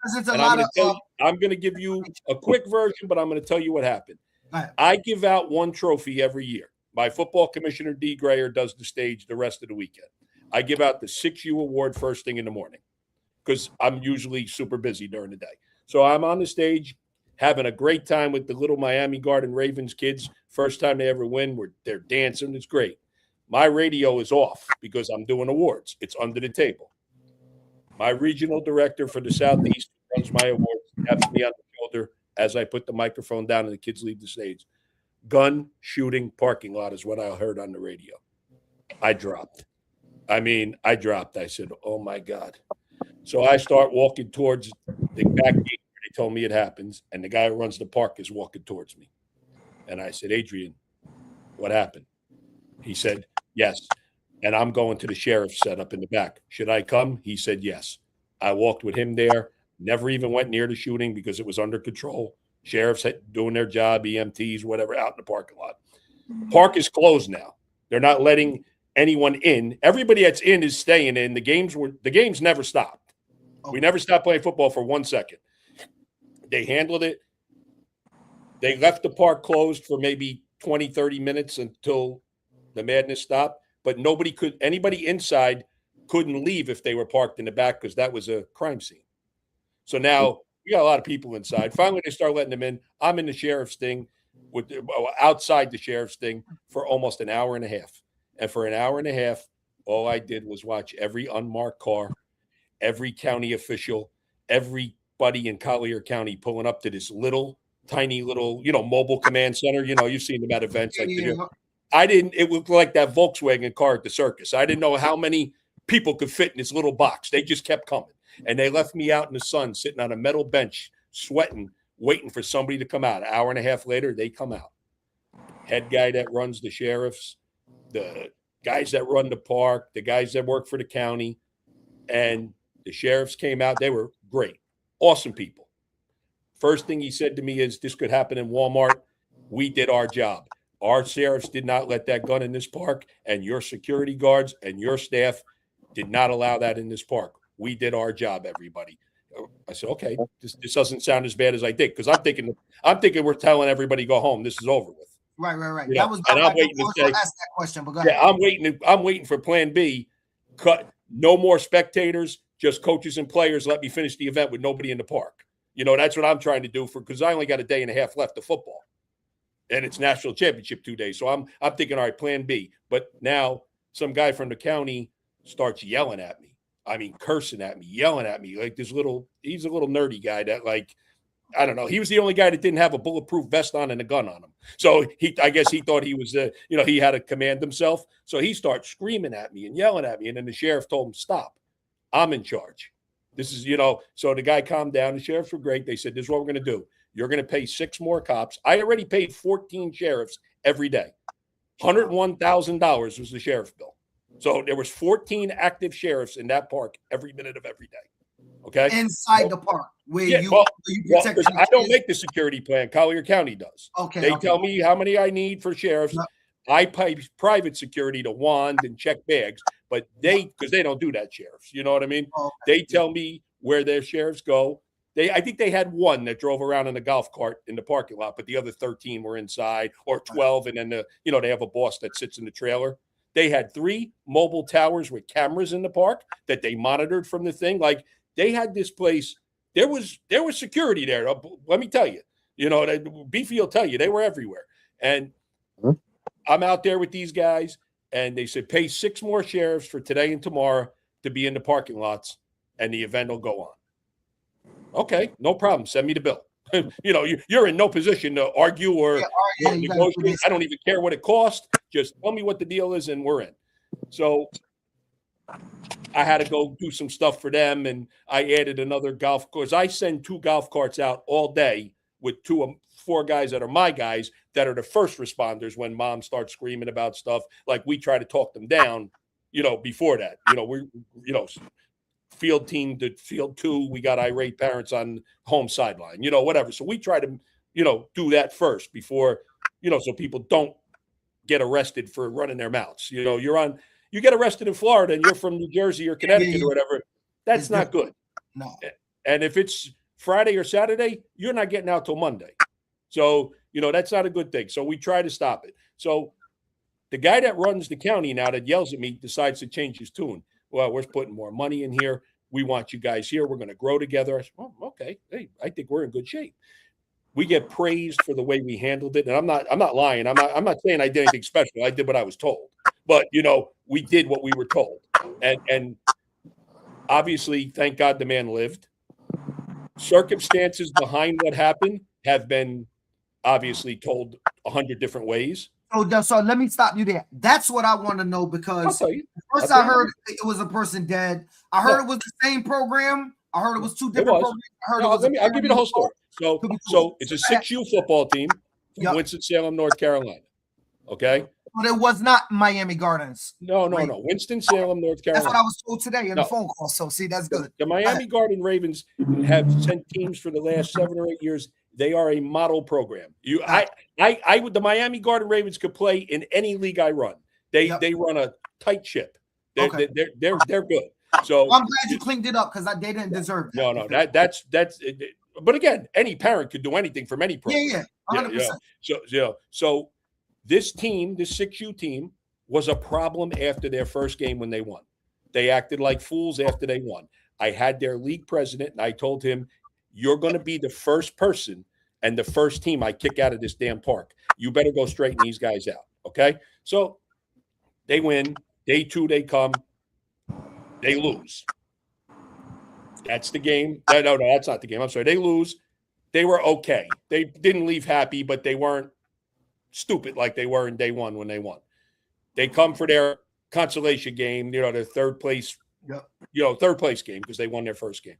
I'm going to give you a quick version, but I'm going to tell you what happened. I give out one trophy every year. My football commissioner, D. Grayer, does the stage the rest of the weekend. I give out the 6U award first thing in the morning because I'm usually super busy during the day. So I'm on the stage having a great time with the little Miami Garden Ravens kids. First time they ever win. They're dancing. It's great. My radio is off because I'm doing awards. It's under the table. My regional director for the Southeast runs my awards, taps me on the shoulder as I put the microphone down and the kids leave the stage. Gun shooting parking lot is what I heard on the radio. I dropped. I said, oh, my God. So I start walking towards the back gate where they told me it happens, and the guy who runs the park is walking towards me. And I said, Adrian, what happened? He said, yes. And I'm going to the sheriff's setup in the back. Should I come? He said, yes. I walked with him there. Never even went near the shooting because it was under control. Sheriffs doing their job, EMTs, whatever, out in the parking lot. The park is closed now. They're not letting anyone in. Everybody that's in is staying in. The games never stopped. We never stopped playing football for 1 second. They handled it. They left the park closed for maybe 20, 30 minutes until the madness stopped. But anybody inside couldn't leave if they were parked in the back because that was a crime scene. So now we got a lot of people inside. Finally, they start letting them in. I'm in the sheriff's thing outside the sheriff's thing for almost an hour and a half. And for an hour and a half, all I did was watch every unmarked car, every county official, everybody in Collier County pulling up to this tiny little, mobile command center. You've seen them at events like that. It looked like that Volkswagen car at the circus. I didn't know how many people could fit in this little box. They just kept coming. And they left me out in the sun, sitting on a metal bench, sweating, waiting for somebody to come out. An hour and a half later, they come out. Head guy that runs the sheriffs, the guys that run the park, the guys that work for the county, and the sheriffs came out. They were great, awesome people. First thing he said to me is, this could happen in Walmart. We did our job. Our sheriffs did not let that gun in this park, and your security guards and your staff did not allow that in this park. We did our job, everybody. I said, okay, this doesn't sound as bad as I think, because I'm thinking we're telling everybody go home. This is over with. Right. Yeah. I'm waiting to say, ask that question, but go ahead. Yeah, I'm waiting for plan B. Cut. No more spectators, just coaches and players. Let me finish the event with nobody in the park. That's what I'm trying to do because I only got a day and a half left of football, and it's national championship 2 days. So I'm thinking, all right, plan B. But now some guy from the county starts yelling at me. Cursing at me, yelling at me. Like he's a little nerdy guy that, like, I don't know. He was the only guy that didn't have a bulletproof vest on and a gun on him. So I guess he thought he was, he had to command himself. So he starts screaming at me and yelling at me. And then the sheriff told him, stop. I'm in charge. This is, so the guy calmed down. The sheriffs were great. They said, this is what we're going to do. You're going to pay 6 more cops. I already paid 14 sheriffs every day. $101,000 was the sheriff's bill. So there was 14 active sheriffs in that park every minute of every day. Okay. Inside the park where you protect. I don't make the security plan. Collier County does. Okay. They tell me how many I need for sheriffs. Yep. I pay private security to wand and check bags, but because they don't do that, sheriffs. You know what I mean? Okay. They tell me where their sheriffs go. I think they had one that drove around in a golf cart in the parking lot, but the other 13 were inside, or 12, and then they have a boss that sits in the trailer. They had 3 mobile towers with cameras in the park that they monitored from the thing. Like, they had this place. There was security there. Let me tell you. Beefy will tell you they were everywhere. And I'm out there with these guys, and they said pay 6 more sheriffs for today and tomorrow to be in the parking lots, and the event will go on. Okay, no problem. Send me the bill. You're in no position to argue or negotiate. I don't even care what it costs. Just tell me what the deal is, and we're in. So I had to go do some stuff for them, and I added another golf course. I send 2 golf carts out all day with 4 guys that are my guys that are the first responders when mom starts screaming about stuff. Like, we try to talk them down, before that. Field team to field 2, we got irate parents on home sideline, whatever. So we try to, do that first before, so people don't get arrested for running their mouths. You get arrested in Florida and you're from New Jersey or Connecticut or whatever. That's not good. No. And if it's Friday or Saturday, you're not getting out till Monday. So, that's not a good thing. So we try to stop it. So the guy that runs the county now that yells at me decides to change his tune. Well, we're putting more money in here. We want you guys here. We're going to grow together. I said, oh, okay. Hey, I think we're in good shape. We get praised for the way we handled it. And I'm not lying. I'm not saying I did anything special. I did what I was told. But, we did what we were told. And obviously, thank God the man lived. Circumstances behind what happened have been obviously told 100 different ways. So let me stop you there. That's what I want to know, because first I heard it was a person dead. I heard it was the same program. I heard it was 2 different programs. I'll give you the whole story. So it's a 6U football team from Winston-Salem, North Carolina. Okay? But it was not Miami Gardens. No. Winston-Salem, North Carolina. That's what I was told today in the phone call. So see, that's good. The Miami Garden Ravens have sent teams for the last 7 or 8 years. They are a model program. The Miami Garden Ravens could play in any league I run. They run a tight ship. They're good. So I'm glad you cleaned it up, because they didn't deserve that. No, that's. But again, any parent could do anything from any program. 100%. So this team, this 6U team, was a problem after their first game when they won. They acted like fools after they won. I had their league president, and I told him, you're going to be the first person and the first team I kick out of this damn park. You better go straighten these guys out, okay? So they win. Day 2, they come. They lose. That's the game. No, that's not the game. I'm sorry. They lose. They were okay. They didn't leave happy, but they weren't stupid like they were in day 1 when they won. They come for their consolation game, their third place game, because they won their first game.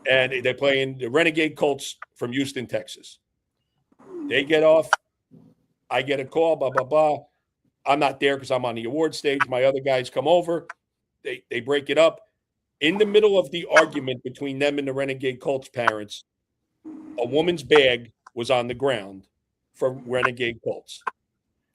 And they're playing the Renegade Colts from Houston, Texas. They get off. I get a call, blah, blah, blah. I'm not there because I'm on the award stage. My other guys come over. They break it up. In the middle of the argument between them and the Renegade Colts parents, a woman's bag was on the ground from Renegade Colts.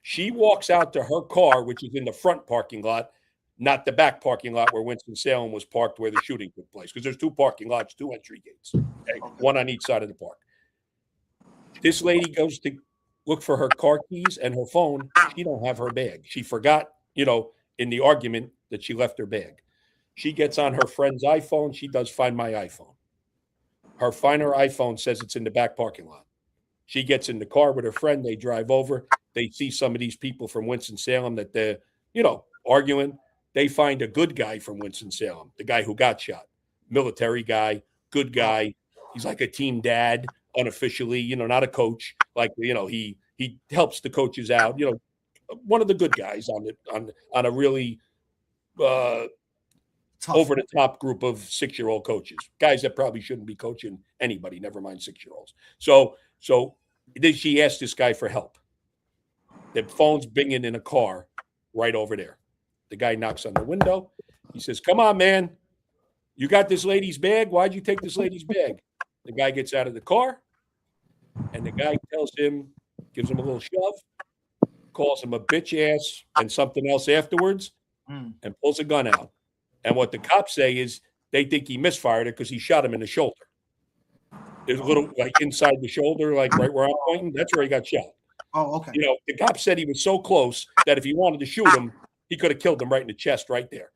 She walks out to her car, which is in the front parking lot, not the back parking lot where Winston-Salem was parked where the shooting took place, because there's 2 parking lots, 2 entry gates, okay? One on each side of the park. This lady goes to look for her car keys and her phone. She don't have her bag. She forgot, in the argument that she left her bag. She gets on her friend's iPhone. She does Find My iPhone. Her Find Her iPhone says it's in the back parking lot. She gets in the car with her friend. They drive over. They see some of these people from Winston-Salem that they're, arguing. They find a good guy from Winston-Salem, the guy who got shot. Military guy, good guy. He's like a team dad, unofficially, not a coach. Like, he helps the coaches out. One of the good guys on a really over the top group of 6-year-old coaches, guys that probably shouldn't be coaching anybody, never mind 6-year-olds. So then she asked this guy for help. The phone's binging in a car right over there. The guy knocks on the window. He says, come on, man. You got this lady's bag? Why'd you take this lady's bag? The guy gets out of the car, and the guy tells him, gives him a little shove, calls him a bitch ass and something else afterwards, and pulls a gun out. And what the cops say is they think he misfired it because he shot him in the shoulder. There's a little like inside the shoulder, like right where I'm pointing. That's where he got shot. Oh, okay. You know, the cop said he was so close that if he wanted to shoot him, he could have killed him right in the chest, right there.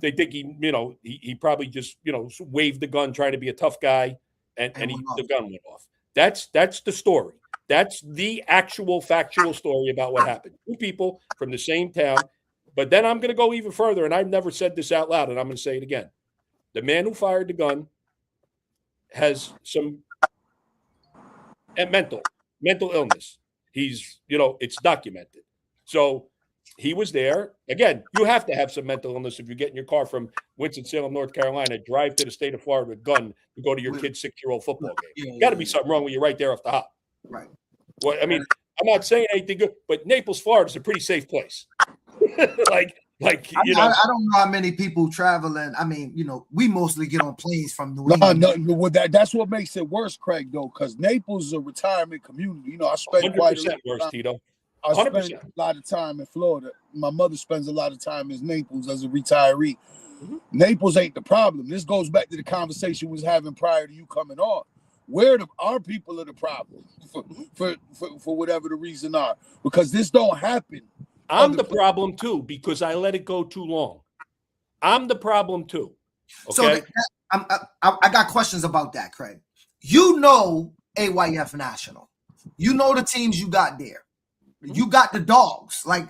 They think he probably just waved the gun, trying to be a tough guy, and the gun went off. That's the story. That's the actual factual story about what happened. Two people from the same town. But then I'm going to go even further, and I've never said this out loud, and I'm going to say it again. The man who fired the gun has some mental illness. He's, it's documented. So he was there. Again, you have to have some mental illness if you get in your car from Winston-Salem, North Carolina, drive to the state of Florida with a gun to go to your kid's 6-year-old football game. Got to be something wrong with you right there off the hop. Right. Well, I mean, I'm not saying anything good, but Naples, Florida is a pretty safe place. I don't know how many people traveling. I mean, we mostly get on planes from New England. No, that's what makes it worse, Craig, though, because Naples is a retirement community. I spend quite a lot worse, Tito. I spend a lot of time in Florida. My mother spends a lot of time in Naples as a retiree. Mm-hmm. Naples ain't the problem. This goes back to the conversation we was having prior to you coming on. Our people are the problem for whatever the reason are, because this don't happen. I'm the problem too, because I let it go too long. I'm the problem too. Okay? So I got questions about that, Craig. AYF National. The teams you got there. You got the dogs. I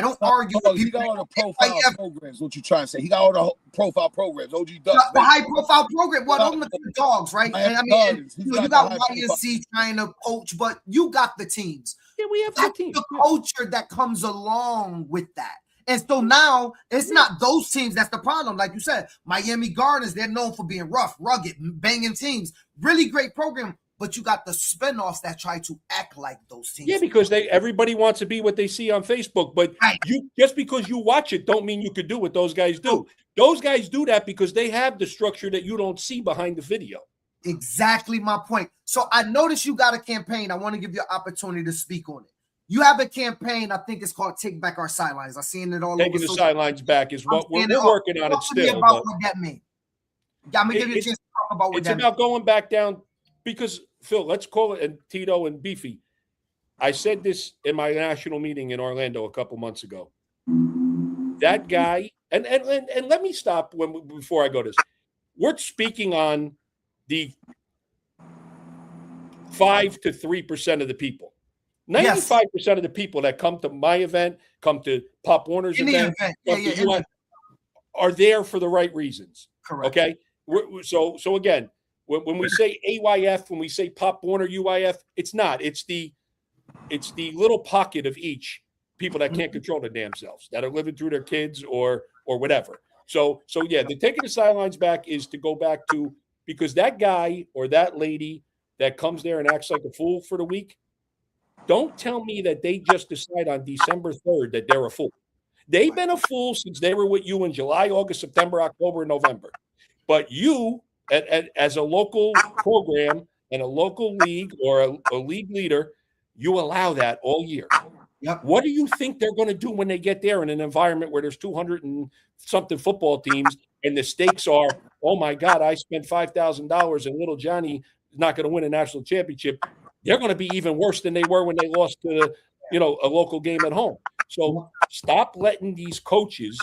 don't argue. He got all the profile programs. What you trying to say? He got all the profile programs. OG does. The high profile program. Well, those are the dogs, right? And I mean, you got YSC trying to poach, but you got the teams. Yeah, we have the teams. The culture that comes along with that. And so now it's not those teams that's the problem. Like you said, Miami Gardens, they're known for being rough, rugged, banging teams. Really great program. But you got the spinoffs that try to act like those teams. Yeah, because everybody wants to be what they see on Facebook. But you just because you watch it don't mean you could do what those guys do. Those guys do that because they have the structure that you don't see behind the video. Exactly my point. So I noticed you got a campaign. I want to give you an opportunity to speak on it. You have a campaign, I think it's called Take Back Our Sidelines. I've seen it all over. Taking the sidelines back is what we're working on. It still. About what that means. I'm going to give you a chance to talk about what that means. It's about going back down because, Phil, let's call it, and Tito and Beefy, I said this in my national meeting in Orlando a couple months ago. That guy, and let me stop before I go to this. We're speaking on the 5 to 3% of the people. 95% of the people that come to my event, come to Pop Warner's event, are there for the right reasons. Correct. Okay. So again, when we say AYF, when we say Pop Warner UIF, it's not. It's the little pocket of each people that can't control their damn selves, that are living through their kids or whatever. So yeah, the taking the sidelines back is to go back to, because that guy or that lady that comes there and acts like a fool for the week, don't tell me that they just decide on December 3rd that they're a fool. They've been a fool since they were with you in July, August, September, October, and November. But you, as a local program and a local league or a league leader, you allow that all year. Yep. What do you think they're going to do when they get there in an environment where there's 200 and something football teams and the stakes are, oh my God, I spent $5,000 and little Johnny is not going to win a national championship? They're going to be even worse than they were when they lost to, a local game at home. So stop letting these coaches,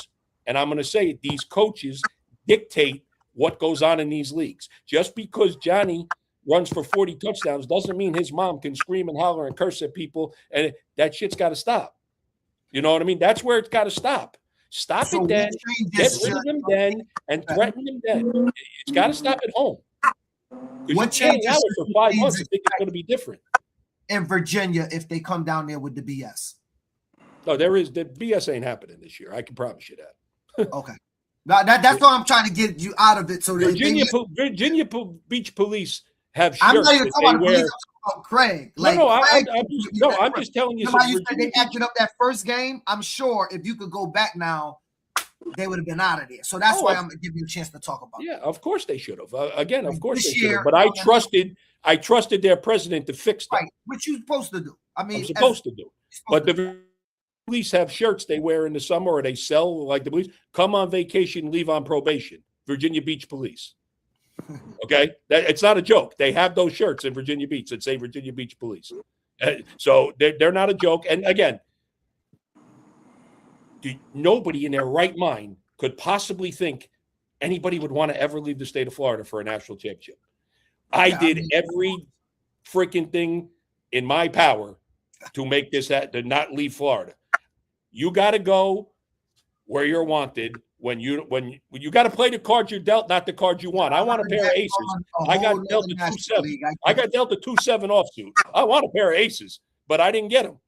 and I'm going to say it, these coaches dictate what goes on in these leagues. Just because Johnny runs for 40 touchdowns doesn't mean his mom can scream and holler and curse at people, and that shit's got to stop. You know what I mean? That's where it's got to stop. Stop it then, get rid of them then, and threaten them then. It's got to stop at home. What changes out for 5 months? I think it's going to be different in Virginia if they come down there with the BS. No, the BS ain't happening this year. I can promise you that. Okay, that's why I'm trying to get you out of it. So Virginia Beach Police have shirts. I'm not even talking about police. I'm Craig. I'm just telling you. Somebody said they acted up that first game. I'm sure if you could go back now, they would have been out of there. So that's why I'm giving you a chance to talk about it. Yeah, of course they should have. Again, of course they should have. But I trusted their president to fix that. Right, which you're supposed to do. I mean, I'm supposed to do. But the police have shirts they wear in the summer or they sell like the police. Come on vacation, leave on probation. Virginia Beach Police. Okay, it's not a joke. They have those shirts in Virginia Beach that say Virginia Beach Police. So they're not a joke. And again, nobody in their right mind could possibly think anybody would want to ever leave the state of Florida for a national championship. I did every freaking thing in my power to make this to not leave Florida. You got to go where you're wanted. When you got to play the cards you're dealt, not the cards you want. I want a pair of aces. I got dealt a 2-7. I got dealt a 2-7 offsuit. I want a pair of aces, but I didn't get them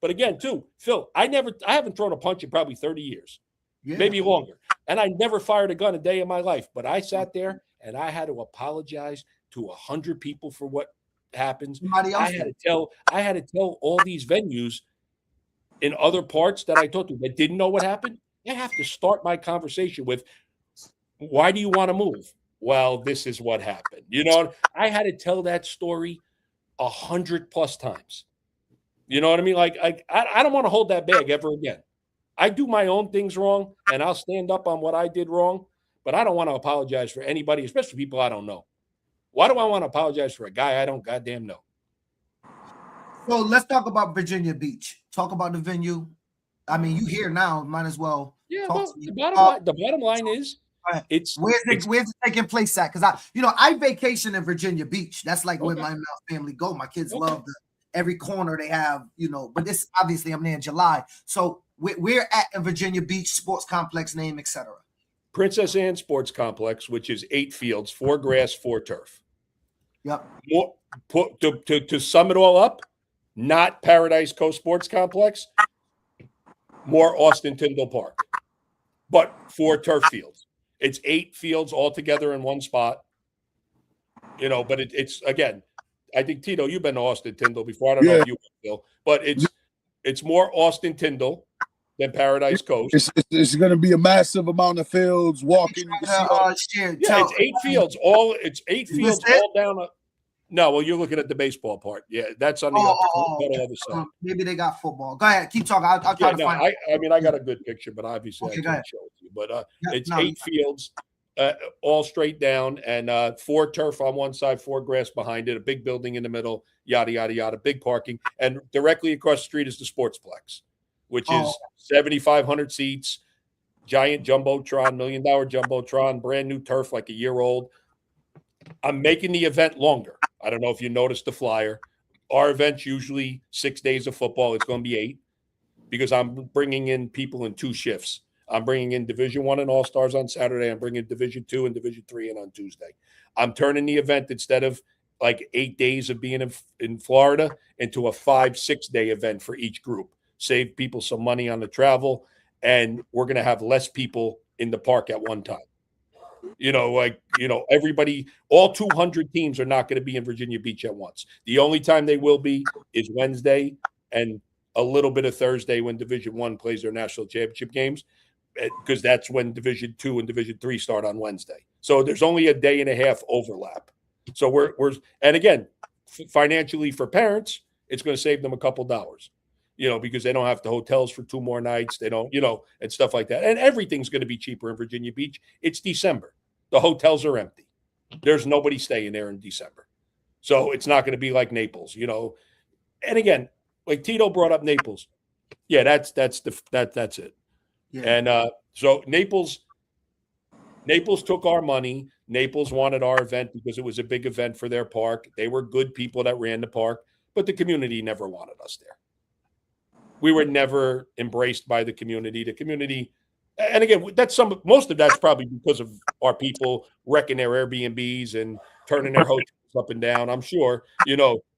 but again, too, Phil, I haven't thrown a punch in probably 30 years, maybe longer, and I never fired a gun a day in my life. But I sat there and I had to apologize to 100 people for what happens. I had to tell all these venues in other parts that I talked to that didn't know what happened. I have to start my conversation with, why do you want to move? Well, this is what happened. You know, I had to tell that story 100+ times. You know what I mean? Like, I don't want to hold that bag ever again. I do my own things wrong, and I'll stand up on what I did wrong, but I don't want to apologize for anybody, especially people I don't know. Why do I want to apologize for a guy I don't goddamn know? So let's talk about Virginia Beach. Talk about the venue. I mean, you here now, might as well. Yeah, well, the bottom line is where's it taking place at? Because I vacation in Virginia Beach. That's like where my family go. My kids love every corner they have, but this obviously I'm there in July. So we're at in Virginia Beach Sports Complex, name, etc. Princess Anne Sports Complex, which is 8 fields, 4 grass, 4 turf. Yep. To sum it all up, not Paradise Coast Sports Complex, more Austin Tyndall Park, but 4 turf fields. It's 8 fields all together in one spot, but it's again, I think, Tito, you've been to Austin Tyndall before. I don't know if you will, but it's more Austin Tyndall than Paradise Coast. It's going to be a massive amount of fields walking. It's 8 fields. It's 8 fields all down. No, well, you're looking at the baseball part. Yeah, that's on the other side. Maybe they got football. Go ahead, keep talking. I'll try to find. I got a good picture, but obviously I can't show it to you. But it's 8 fields, all straight down, and 4 turf on one side, 4 grass behind it, a big building in the middle, yada yada yada, big parking, and directly across the street is the Sportsplex, which is 7,500 seats, giant jumbotron, $1 million jumbotron, brand new turf, like a year old. I'm making the event longer. I don't know if you noticed the flyer. Our event's usually 6 days of football. It's going to be 8 because I'm bringing in people in 2 shifts. I'm bringing in Division I and All-Stars on Saturday. I'm bringing Division II and Division III in on Tuesday. I'm turning the event, instead of like 8 days of being in Florida, into a 5-6 day event for each group. Save people some money on the travel, and we're going to have less people in the park at one time. Everybody, all 200 teams are not going to be in Virginia Beach at once. The only time they will be is Wednesday and a little bit of Thursday when Division I plays their national championship games, because that's when Division II and Division III start on Wednesday. So there's only a day and a half overlap. So we're and again, financially for parents, it's going to save them a couple dollars. Because they don't have to hotels for 2 more nights. They don't, and stuff like that. And everything's going to be cheaper in Virginia Beach. It's December. The hotels are empty. There's nobody staying there in December. So it's not going to be like Naples, And again, like Tito brought up Naples. Yeah, that's it. Yeah. And so Naples took our money. Naples wanted our event because it was a big event for their park. They were good people that ran the park, but the community never wanted us there. We were never embraced by the community. The community, and again, most of that's probably because of our people wrecking their Airbnbs and turning their hotels up and down. I'm sure,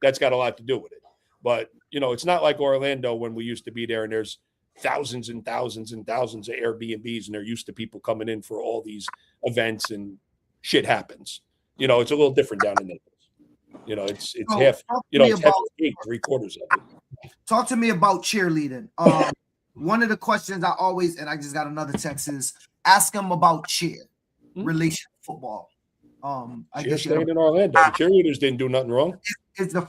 that's got a lot to do with it. But, it's not like Orlando when we used to be there and there's thousands and thousands and thousands of Airbnbs and they're used to people coming in for all these events and shit happens. It's a little different down in Naples. It's half, it's half 8, 3/4 of it. Talk to me about cheerleading. One of the questions I always, and I just got another text, is ask them about cheer relation to football. I guess staying in Orlando. The cheerleaders didn't do nothing wrong. It's the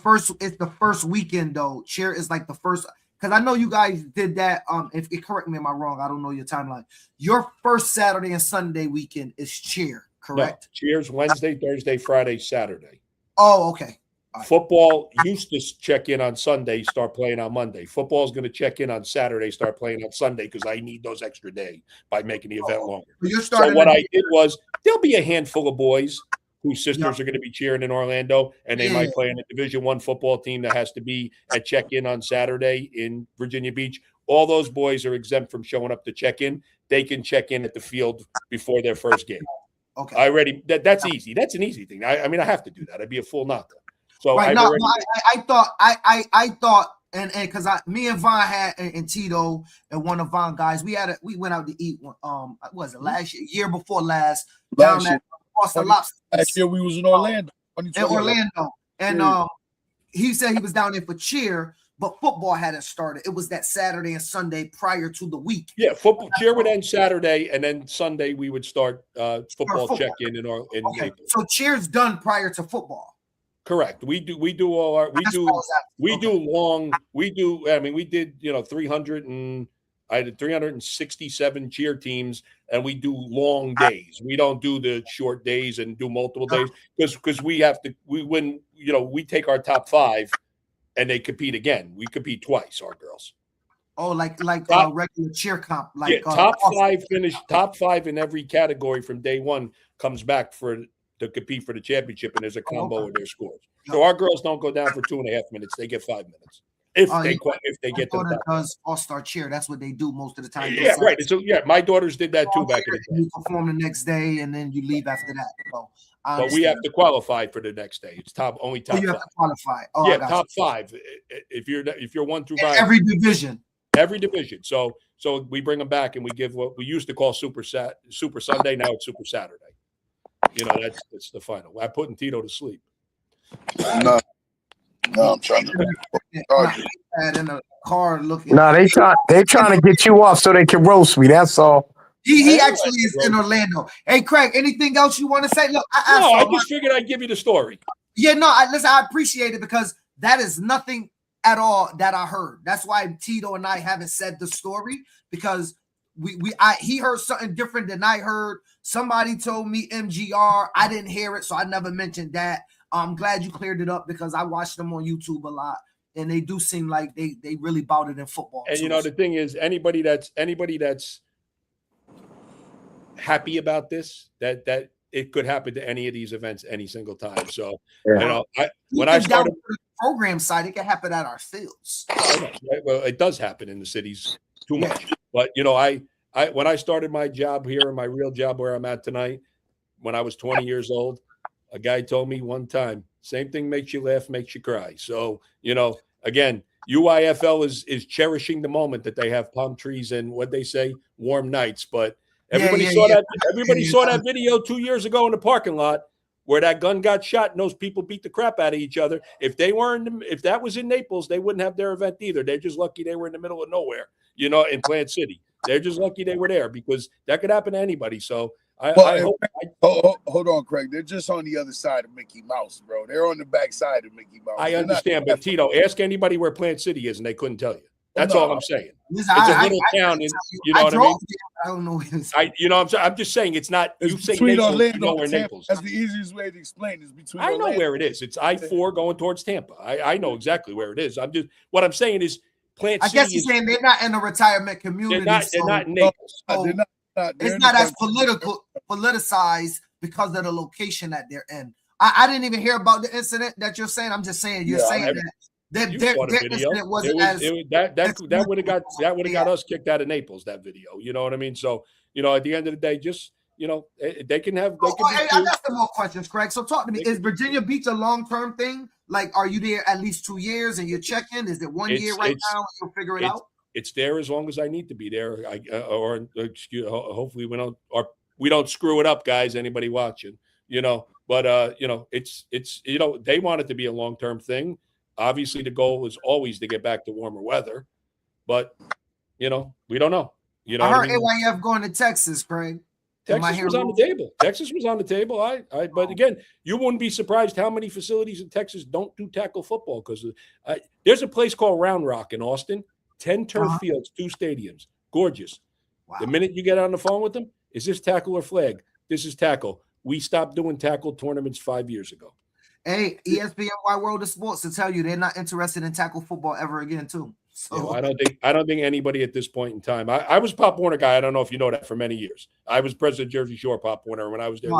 first weekend though. Cheer is like the first, because I know you guys did that. If correct me if I'm wrong, I don't know your timeline. Your first Saturday and Sunday weekend is cheer. correct? No, cheers Wednesday, Thursday, Friday, Saturday. Oh, okay. Right. Football used to check in on Sunday, start playing on Monday. Football is going to check in on Saturday, start playing on Sunday because I need those extra days by making the event longer. So what I did was there'll be a handful of boys whose sisters are going to be cheering in Orlando, and they might play in a Division I football team that has to be at check-in on Saturday in Virginia Beach. All those boys are exempt from showing up to check-in. They can check in at the field before their first game. Okay. That's easy. That's an easy thing. I mean, I have to do that. I'd be a full knocker. So right. I thought, and because me and Von had and Tito and one of Von guys, we went out to eat. Was it last year before last down at Austin Lobster. Last year we was in Orlando. And he said he was down there for cheer, but football hadn't started. It was that Saturday and Sunday prior to the week. Yeah, football cheer would end Saturday, and then Sunday we would start football check-in in Naples. So cheer's done prior to football. Correct. We did 367 cheer teams, and we do long days. We don't do the short days and do multiple days because we take our top 5 and they compete again. We compete twice, our girls. Oh, like regular cheer comp. Top 5 in every category from day one comes back to compete for the championship, and there's a combo of their scores. So our girls don't go down for 2.5 minutes; they get 5 minutes if they get to the top. Does all-star cheer? That's what they do most of the time. Yeah, right. So my daughters did that too back in the day. You perform the next day, and then you leave after that. So, but we have to qualify for the next day. It's only top 5. You have to qualify. Top 5. If you're 1 through 5, every division. So we bring them back and we give what we used to call Super Sunday. Now it's Super Saturday. That's the final. I'm putting Tito to sleep. No, I'm trying to. In a car looking. No, they trying to get you off so they can roast me. That's all. He actually is in Orlando. Hey, Craig, anything else you want to say? Look, I just figured I'd give you the story. Yeah, no, listen, I appreciate it because that is nothing at all that I heard. That's why Tito and I haven't said the story because he heard something different than I heard. Somebody told me MGR. I didn't hear it, so I never mentioned that. I'm glad you cleared it up because I watched them on YouTube a lot, and they do seem like they really bought it in football. And the thing is, anybody that's happy about this, that it could happen to any of these events any single time. So when I started the program side, it can happen at our fields. Well, it does happen in the cities too much. But when I started my job here, my real job where I'm at tonight, when I was 20 years old, a guy told me one time, same thing makes you laugh, makes you cry. So, again, UIFL is cherishing the moment that they have palm trees and what they say, warm nights. But everybody saw that video 2 years ago in the parking lot where that gun got shot and those people beat the crap out of each other. If that was in Naples, they wouldn't have their event either. They're just lucky they were in the middle of nowhere, in Plant City. They're just lucky they were there because that could happen to anybody. So hold on, Craig. They're just on the other side of Mickey Mouse, bro. They're on the back side of Mickey Mouse. I understand, but Tito, ask anybody where Plant City is, and they couldn't tell you. That's all I'm saying. It's a little town, you know what I mean? I don't know. I'm just saying it's not. It's you say between Naples, Orlando you know where and Tampa. Naples. That's the easiest way to explain. It's between. I know where it is. It's I-4 going towards Tampa. I know exactly where it is. What I'm saying is Plant City. I guess you're saying they're not in a retirement community. They're not in Naples. It's not as politicized because of the location that they're in. I didn't even hear about the incident that you're saying. I'm just saying you're saying that their incident wasn't that would have got us kicked out of Naples. That video, you know what I mean? So at the end of the day, just they can have. I got some more questions, Craig. So talk to me. Is Virginia Beach a long-term thing? Like, are you there at least 2 years and you're checking? Is it 1 year right now? And you'll figure it out. It's there as long as I need to be there. Hopefully we don't screw it up, guys. Anybody watching, But it's they want it to be a long-term thing. Obviously, the goal is always to get back to warmer weather, but we don't know. I heard AYF going to Texas, Craig. Texas was on the table. Texas was on the table. But again, you wouldn't be surprised how many facilities in Texas don't do tackle football because there's a place called Round Rock in Austin, 10 turf fields, 2 stadiums, gorgeous. Wow. The minute you get on the phone with them, is this tackle or flag? This is tackle. we stopped doing tackle tournaments 5 years ago. Hey, ESPN Wide World of Sports to tell you they're not interested in tackle football ever again, too. So I don't think anybody at this point in time. I was Pop Warner guy. I don't know if you know that, for many years. I was president of Jersey Shore Pop Warner when I was there.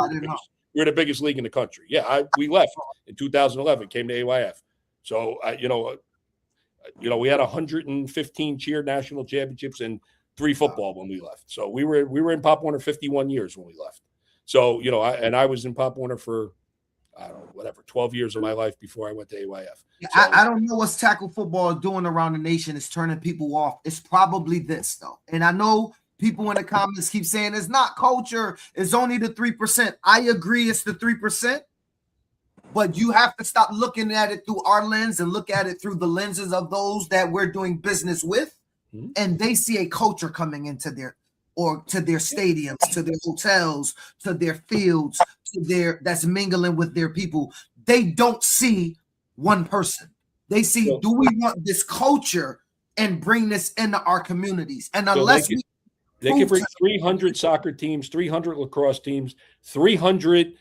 We're the biggest league in the country. Yeah, we left in 2011, came to AYF. So we had 115 cheer national championships and 3 football when we left. So we were in Pop Warner 51 years when we left. So I was in Pop Warner for 12 years of my life before I went to AYF. So, I don't know what's tackle football doing around the nation. It's turning people off. It's probably this, though. And I know people in the comments keep saying it's not culture. It's only the 3%. I agree it's the 3%. But you have to stop looking at it through our lens and look at it through the lenses of those that we're doing business with. Mm-hmm. And they see a culture coming into their stadiums, to their hotels, to their fields, that's mingling with their people. They don't see one person. They see, do we want this culture and bring this into our communities? And unless they can bring 300 soccer teams, 300 lacrosse teams, 300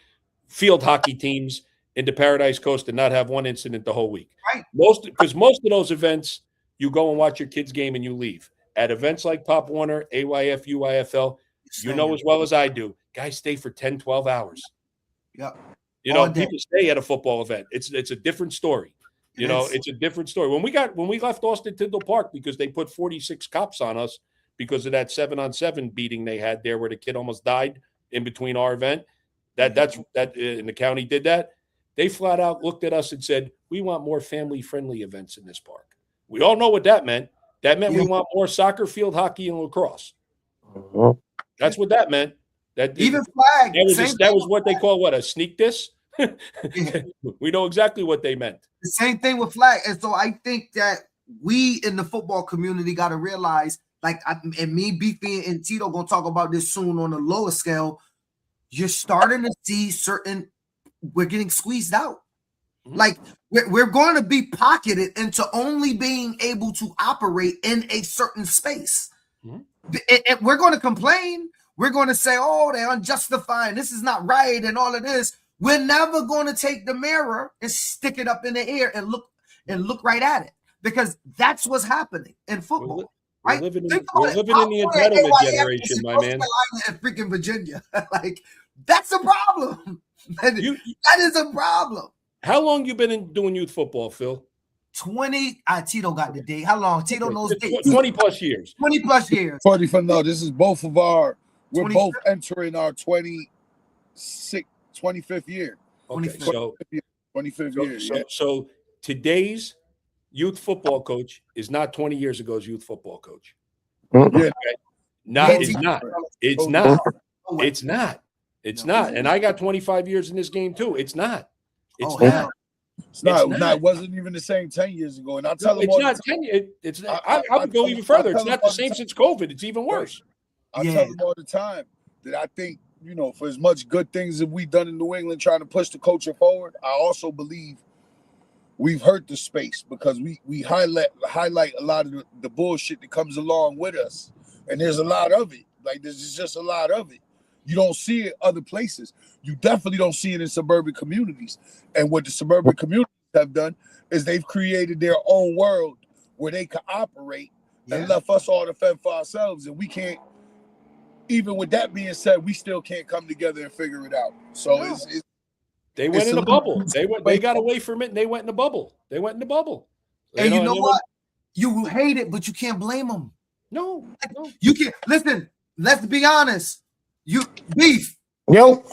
field hockey teams into Paradise Coast and not have one incident the whole week. Right. Because most of those events, you go and watch your kid's game and you leave. At events like Pop Warner, AYF, UIFL, you know as well as I do, guys stay for 10, 12 hours. Yep. People stay at a football event. It's a different story. It's a different story. When we left Austin Tyndall Park because they put 46 cops on us because of that 7-on-7 beating they had there where the kid almost died in between our event, and the county did that. They flat out looked at us and said, we want more family-friendly events in this park. We all know what that meant. That meant we want more soccer, field hockey, and lacrosse. That's what that meant. Even flag. That was what they call a sneak diss. We know exactly what they meant. The same thing with flag. And so I think that we in the football community got to realize, and me, Beefy, and Tito going to talk about this soon on a lower scale, you're starting to see we're getting squeezed out. Like we're going to be pocketed into only being able to operate in a certain space. And we're going to complain. We're going to say, oh, they're unjustified. This is not right. And all of this. We're never going to take the mirror and stick it up in the air and look right at it, because that's what's happening in football. We're living in the entitlement generation, my man. And freaking Virginia. That's a problem. That is a problem. How long you been doing youth football, Phil? 20. Tito got the date. How long? Tito knows dates. 20 plus years. 20 plus years. This is both of our. We're both entering our 25th year. Okay, so 25th year. So today's youth football coach is not 20 years ago's youth football coach. Yeah. Okay? It's not. It's not. And I got 25 years in this game too. It's not. It's not. It's not. It wasn't even the same 10 years ago. And I tell them, it's not 10. I would go even further. It's not the same since COVID. It's even worse. I tell them all the time that I think, for as much good things that we've done in New England trying to push the culture forward, I also believe we've hurt the space because we highlight a lot of the bullshit that comes along with us. And there's a lot of it. There's just a lot of it. You don't see it other places. You definitely don't see it in suburban communities. And what the suburban communities have done is they've created their own world where they can operate and left us all to fend for ourselves. And we can't, even with that being said, we still can't come together and figure it out. So they went in the bubble. They got away from it and they went in the bubble. And you know what? You hate it, but you can't blame them. No. You can't. Listen, let's be honest. You Beef. Yo.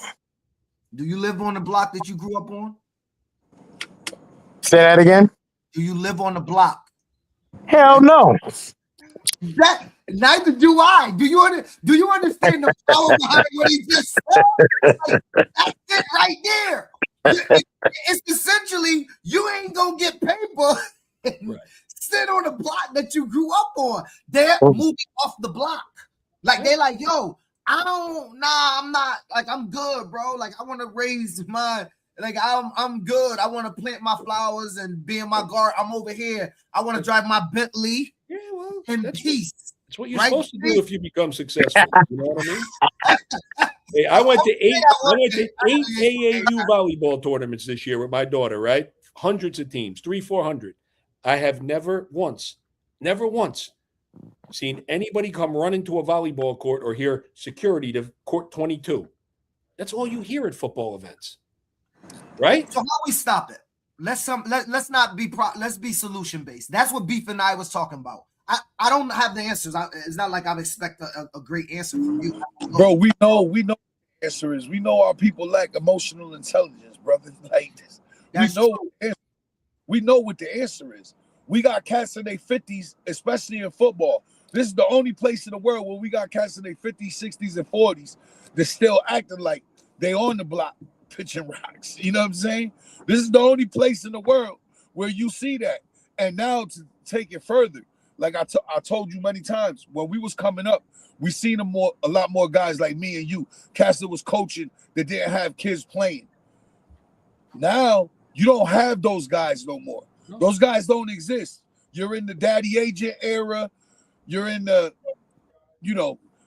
Do you live on the block that you grew up on? Say that again. Do you live on the block? Hell no. Neither do I. Do you understand the power behind what he just said? That's it right there. It's essentially you ain't gonna get paper and sit on the block that you grew up on. They're moving off the block. They're like, yo, I'm not, I'm good, bro. I want to raise my, I'm good. I want to plant my flowers and be in my garden. I'm over here. I want to drive my Bentley in peace. That's what you're supposed to do if you become successful. You know what I mean? Hey, I went to eight AAU volleyball tournaments this year with my daughter, right? Hundreds of teams, 400. I have never once seen anybody come run into a volleyball court or hear security to court 22. That's all you hear at football events, right? So how we stop it? Let's not be let's be solution based. That's what Beef and I was talking about. I don't have the answers. It's not like I expect a great answer from you, bro. We know the answer is. We know our people lack emotional intelligence, brother. Like this, we know what the answer is. We got cats in their 50s, especially in football. This is the only place in the world where we got cats in their 50s, 60s, and 40s that's still acting like they on the block pitching rocks. You know what I'm saying? This is the only place in the world where you see that. And now to take it further, like I told you many times, when we was coming up, we seen a lot more guys like me and you. Cats that was coaching that didn't have kids playing. Now you don't have those guys no more. Those guys don't exist. You're in the daddy agent era. You're in the,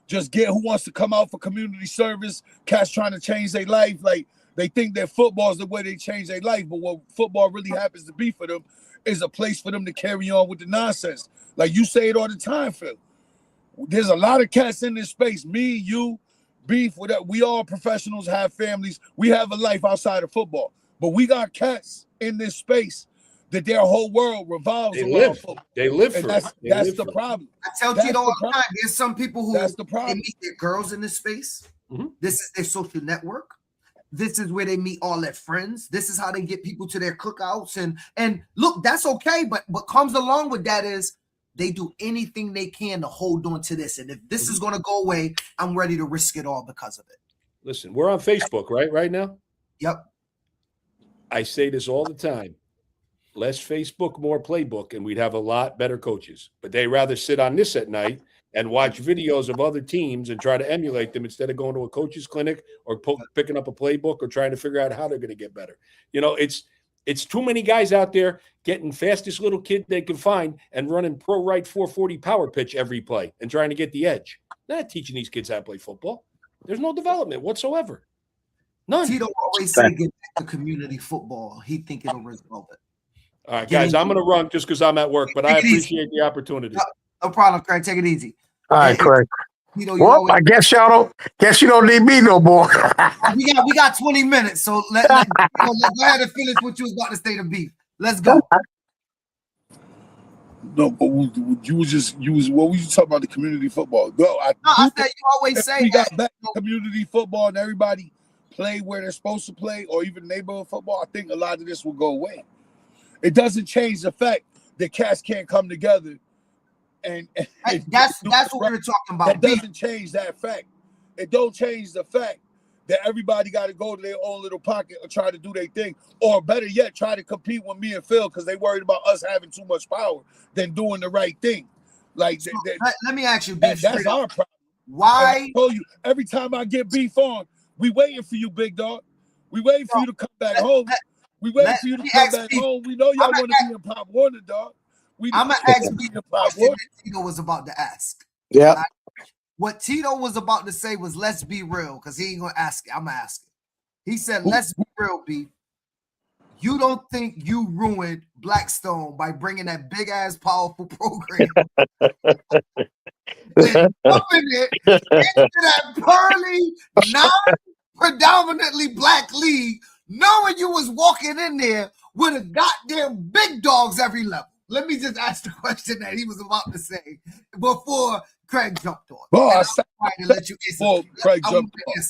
just get who wants to come out for community service. Cats trying to change their life. Like they think that football is the way they change their life. But what football really happens to be for them is a place for them to carry on with the nonsense. Like you say it all the time, Phil. There's a lot of cats in this space. Me, you, Beef, whatever. We all professionals, have families. We have a life outside of football. But we got cats in this space that their whole world revolves around football. They live for it. That's the problem. I tell you all the time, there's some people who that's the problem. They meet their girls in this space. Mm-hmm. This is their social network. This is where they meet all their friends. This is how they get people to their cookouts. And look, that's okay. But what comes along with that is they do anything they can to hold on to this. And if this is going to go away, I'm ready to risk it all because of it. Listen, we're on Facebook, right now? Yep. I say this all the time. Less Facebook, more playbook, and we'd have a lot better coaches. But they rather sit on this at night and watch videos of other teams and try to emulate them instead of going to a coach's clinic or picking up a playbook or trying to figure out how they're going to get better. It's too many guys out there getting fastest little kid they can find and running pro right 440 power pitch every play and trying to get the edge. They're not teaching these kids how to play football. There's no development whatsoever. None. Tito always say get back to community football. He think it'll resolve it. All right, guys, I'm going to run just because I'm at work, but I appreciate the opportunity. No problem, Craig. Take it easy. All right, Craig. Well, I guess you don't need me no more. we got 20 minutes, so let's go ahead and finish what you was about to say to Beef. Let's go. No, but what were you talking about the community football? I said you always say we got back to community football and everybody play where they're supposed to play, or even neighborhood football. I think a lot of this will go away. It doesn't change the fact that cats can't come together, and that's what we were talking about. That doesn't change that fact. It don't change the fact that everybody got to go to their own little pocket or try to do their thing, or better yet, try to compete with me and Phil because they worried about us having too much power than doing the right thing. Like, so, let me ask you, Beef. That's our problem. Why? I told you every time I get Beef on, we waiting for you, big dog. We waiting for you to come back home. We waiting for you to come back home. We know y'all want to be in Pop Warner, dog. I'm gonna ask Beef the question that Tito was about to ask. Yeah. What Tito was about to say was, let's be real, because he ain't gonna ask it. I'm gonna ask it. He said, let's be real, Beef. You don't think you ruined Blackstone by bringing that big ass powerful program pumping it into that pearly, non-predominantly black league, knowing you was walking in there with a goddamn big dogs every level? Let me just ask the question that he was about to say before Craig jumped on. Craig jumped on.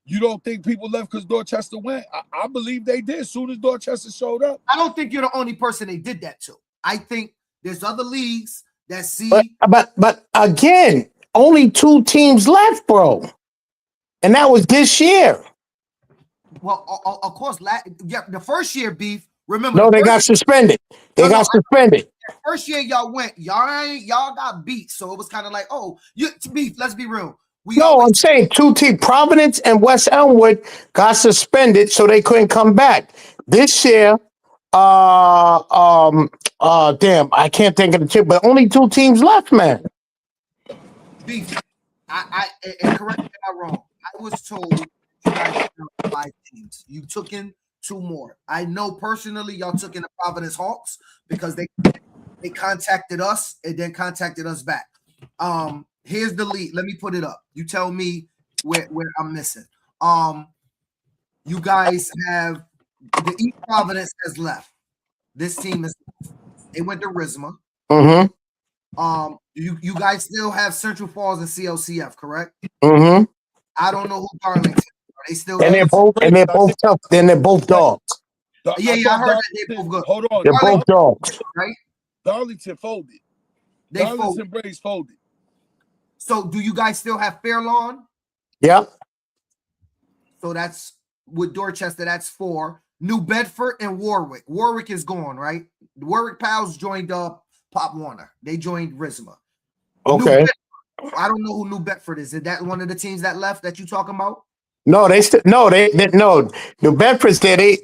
You don't think people left because Dorchester went? I believe they did as soon as Dorchester showed up. I don't think you're the only person they did that to. I think there's other leagues that see. But again, only 2 teams left, bro. And that was this year. Well, of course, the first year, Beef. Remember? No, they got suspended. They got suspended. First year y'all went, y'all got beat, so it was kind of like, Beef. Let's be real. I'm saying 2 teams, Providence and West Elmwood, got suspended, so they couldn't come back. This year, damn, I can't think of the team, but only 2 teams left, man. Beef. And correct me if I'm wrong. I was told you guys have 5 teams. You took in 2 more. I know personally y'all took in the Providence Hawks because they contacted us and then contacted us back. Here's the lead. Let me put it up. You tell me where I'm missing. You guys have the East Providence has left. This team is they went to RISMA. Mm-hmm. You guys still have Central Falls and CLCF, correct? Mm-hmm. I don't know who Darlington is. Are they still And they're both tough. Then they're both dogs. Yeah, I heard that they both good. Hold on. They're both dogs. Right? Darlington folded. Darlington Braves folded. So do you guys still have Fairlawn? Yep. So that's with Dorchester, that's 4. New Bedford and Warwick. Warwick is gone, right? Warwick Pals joined Pop Warner. They joined RISMA. Okay. I don't know who New Bedford is. Is that one of the teams that left that you talking about? No, they no. New Bedford's there. It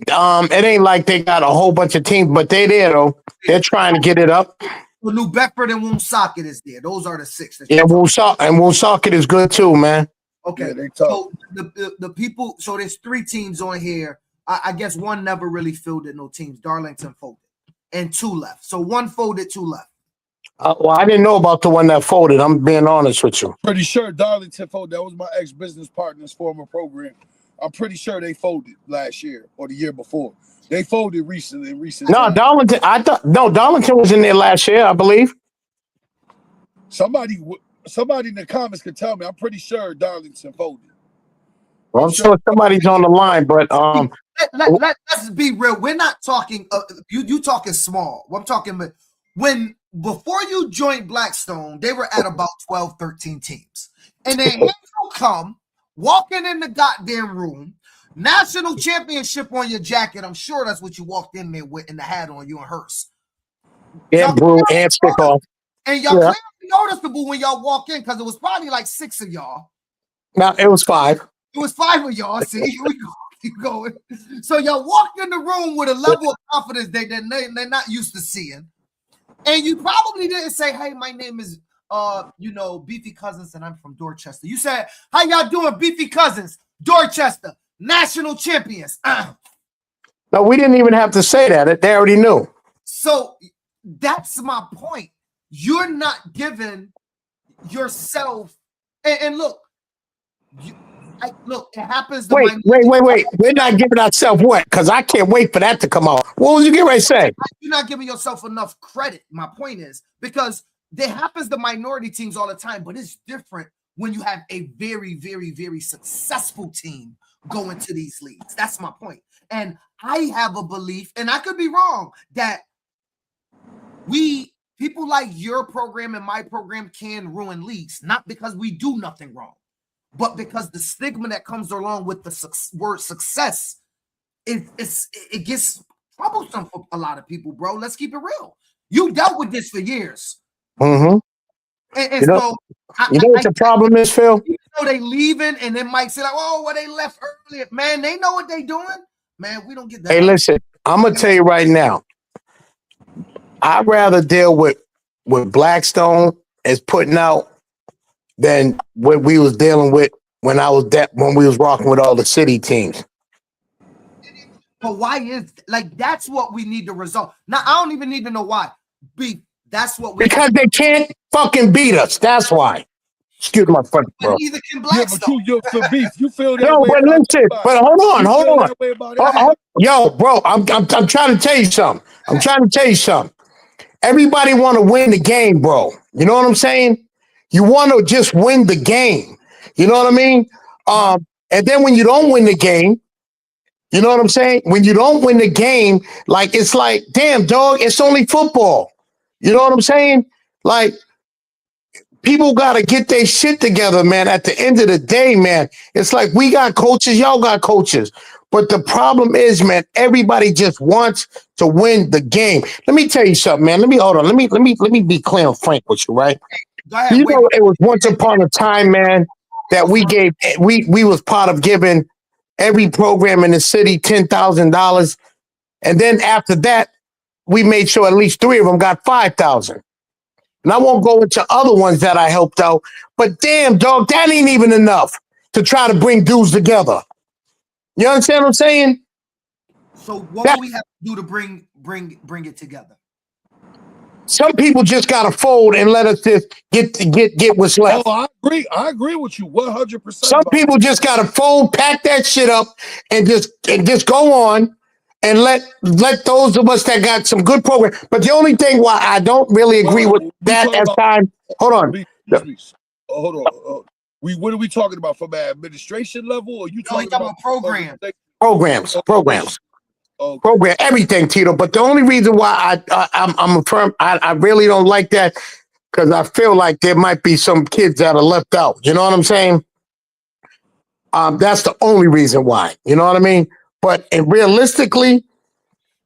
ain't like they got a whole bunch of teams, but they there though. They're trying to get it up. Well, New Bedford and Woonsocket is there. Those are the 6. Yeah, Woonsocket is good too, man. Okay, yeah, so the people. So there's 3 teams on here. I guess one never really filled it. No teams. Darlington folded, and 2 left. So 1 folded, 2 left. Well, I didn't know about the one that folded. I'm being honest with you. Pretty sure Darlington folded. That was my ex-business partner's former program. I'm pretty sure they folded last year or the year before. They folded recently. No, Darlington. Darlington was in there last year, I believe. Somebody in the comments could tell me. I'm pretty sure Darlington folded. Well, I'm sure somebody's on the line, but let's be real. We're not talking. You talking small. I'm talking when before you joined Blackstone, they were at about 12, 13 teams, and then here you come walking in the goddamn room, national championship on your jacket. I'm sure that's what you walked in there with, and the hat on you and Hearst. Yeah, brew and stick off. And y'all clearly noticeable when y'all walk in because it was probably like 6 of y'all. No, it was 5. It was 5 of y'all. See, here we go. Keep going. So y'all walked in the room with a level of confidence they're not used to seeing. And you probably didn't say, hey, my name is Beefy Cousins, and I'm from Dorchester. You said, how y'all doing, Beefy Cousins, Dorchester, national champions. No, we didn't even have to say that. They already knew. So that's my point. You're not giving yourself and look, it happens. Wait. We're not giving ourselves what? Because I can't wait for that to come out. What was you getting ready to say? You're not giving yourself enough credit. My point is because there happens to minority teams all the time, but it's different when you have a very, very, very successful team going to these leagues. That's my point. And I have a belief, and I could be wrong, that people like your program and my program can ruin leagues, not because we do nothing wrong, but because the stigma that comes along with the word success, it gets troublesome for a lot of people, bro. Let's keep it real. You dealt with this for years. Mm-hmm. And so what the problem is, Phil? You know they leaving, and then Mike said, like, oh, well, they left earlier. Man, they know what they doing. Man, we don't get that. Hey, listen, I'm gonna tell you right now. I'd rather deal with Blackstone as putting out than what we was dealing with when we was rocking with all the city teams. But why is that's what we need to resolve? Now I don't even need to know why. That's what we because they can't fucking beat us. That's why. Excuse my French, bro. Neither can Blackstone. You feel that no, way. But listen, but hold on. Yo, bro, I'm trying to tell you something. Everybody want to win the game, bro. You know what I'm saying? You want to just win the game. You know what I mean? And then when you don't win the game, you know what I'm saying? When you don't win the game, it's like, damn, dog, it's only football. You know what I'm saying? Like, people got to get their shit together, man. At the end of the day, man, it's like we got coaches, y'all got coaches. But the problem is, man, everybody just wants to win the game. Let me tell you something, man. Let me be clear and frank with you, right? Go ahead, it was once upon a time, man, that we was part of giving every program in the city $10,000. And then after that, we made sure at least 3 of them got $5,000. And I won't go into other ones that I helped out, but damn, dog, that ain't even enough. to try to bring dudes together. You understand what I'm saying? So what do we have to do to bring it together? Some people just gotta fold and let us just get what's left. Oh, I agree with you 100%. Some people just gotta fold, pack that shit up, and just go on and let those of us that got some good program. But the only thing why I don't really agree with that at time. Hold on. Hold on. What are we talking about from an administration level, or you talking about programs? Programs. Okay. Program everything, Tito. But the only reason why I'm a firm, I really don't like that because I feel like there might be some kids that are left out. You know what I'm saying? That's the only reason why. You know what I mean? But realistically,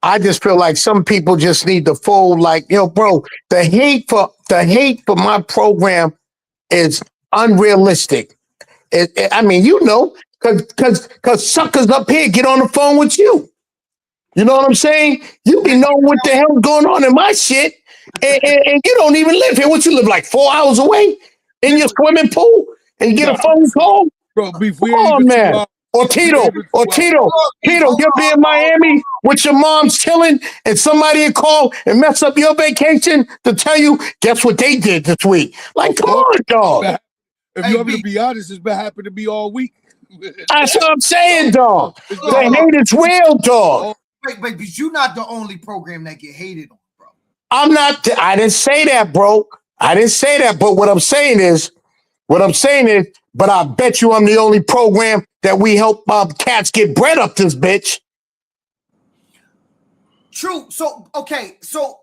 I just feel like some people just need to fold. Like, bro, the hate for my program is unrealistic. I mean, because suckers up here get on the phone with you. You know what I'm saying? You be knowing what the hell's going on in my shit, and you don't even live here. What, you live like 4 hours away in your swimming pool, and you get a phone call? Bro, come on, man. Or Tito, you'll be in Miami with your mom's chilling, and somebody will call and mess up your vacation to tell you, guess what they did this week? Like, come on, dog. If you want me to be honest, it's been happening to me all week. That's what I'm saying, dog. The hate is real, dog. Wait, but you're not the only program that get hated on, bro. I didn't say that, bro. I didn't say that. But what I'm saying is, but I bet you I'm the only program that we help cats get bread up this bitch. True. So, okay. So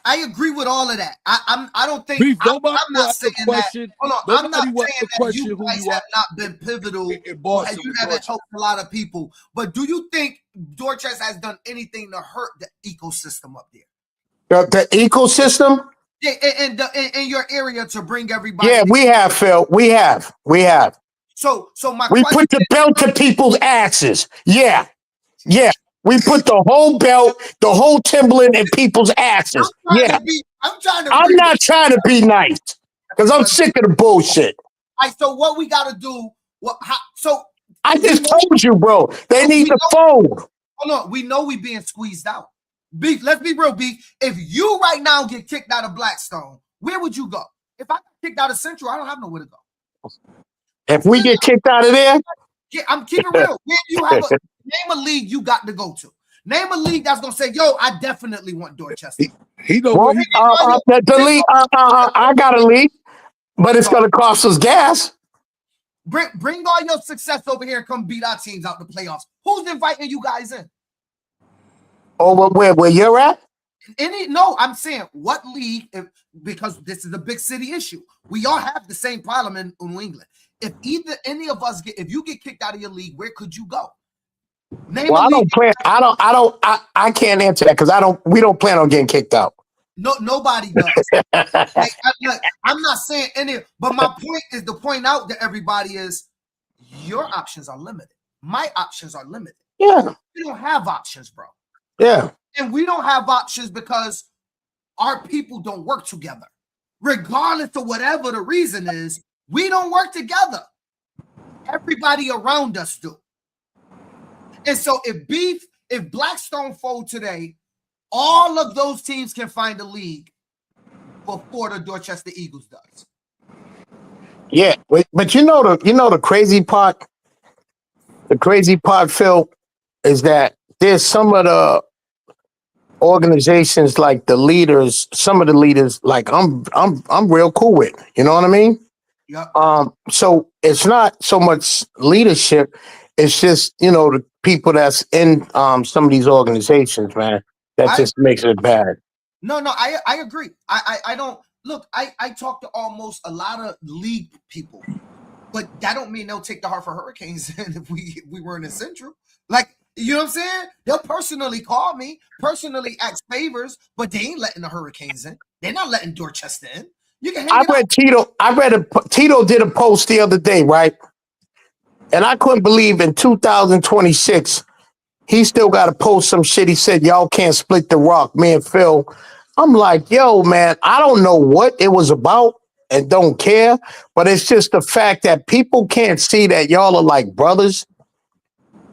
I agree with all of that. I don't think I'm not saying that. Hold on. I'm not saying that you guys have not been pivotal. You haven't helped a lot of people. But do you think Dorchester has done anything to hurt the ecosystem up there? The ecosystem? Yeah, in your area to bring everybody. Yeah, we have, Phil. We have. So we put the belt to people's asses. Yeah. We put the whole belt, the whole Timberland in people's asses. I'm not trying to be nice because I'm sick of the bullshit. All right, so what we got to do? I just told you, bro. They need to fold. Hold on. We know we being squeezed out. Beef, let's be real, Beef. If you right now get kicked out of Blackstone, where would you go? If I got kicked out of Central, I don't have nowhere to go. If we get kicked out of there? Yeah, I'm keeping real. Where you have name a league you got to go to. Name a league that's gonna say, "Yo, I definitely want Dorchester." The league. I got a league, but it's gonna cost us gas. Bring all your success over here and come beat our teams out the playoffs. Who's inviting you guys in? Oh, where you're at? No, I'm saying what league? Because this is a big city issue. We all have the same problem in New England. If any of us if you get kicked out of your league, where could you go? I don't plan. I can't answer that because we don't plan on getting kicked out. No, nobody does. I'm not saying any, but my point is to point out to everybody is your options are limited. My options are limited. Yeah. We don't have options, bro. Yeah. And we don't have options because our people don't work together. Regardless of whatever the reason is, we don't work together. Everybody around us do. And so if Blackstone fold today, all of those teams can find a league before the Dorchester Eagles does. Yeah, but you know the crazy part? The crazy part, Phil, is that there's some of the organizations like the leaders, some of the leaders, like I'm real cool with. You know what I mean? Yeah. So it's not so much leadership, it's just, the people that's in some of these organizations, man, that just makes it bad. No, I agree. I don't look, I talk to almost a lot of league people, but that don't mean they'll take the Hartford Hurricanes if we were in the Central. Like, you know what I'm saying? They'll personally call me, personally ask favors, but they ain't letting the Hurricanes in. They're not letting Dorchester in. You can Tito did a post the other day, right? And I couldn't believe in 2026, he still got to post some shit. He said, y'all can't split the rock, me and Phil. I'm like, yo, man, I don't know what it was about. and don't care, but it's just the fact that people can't see that y'all are like brothers,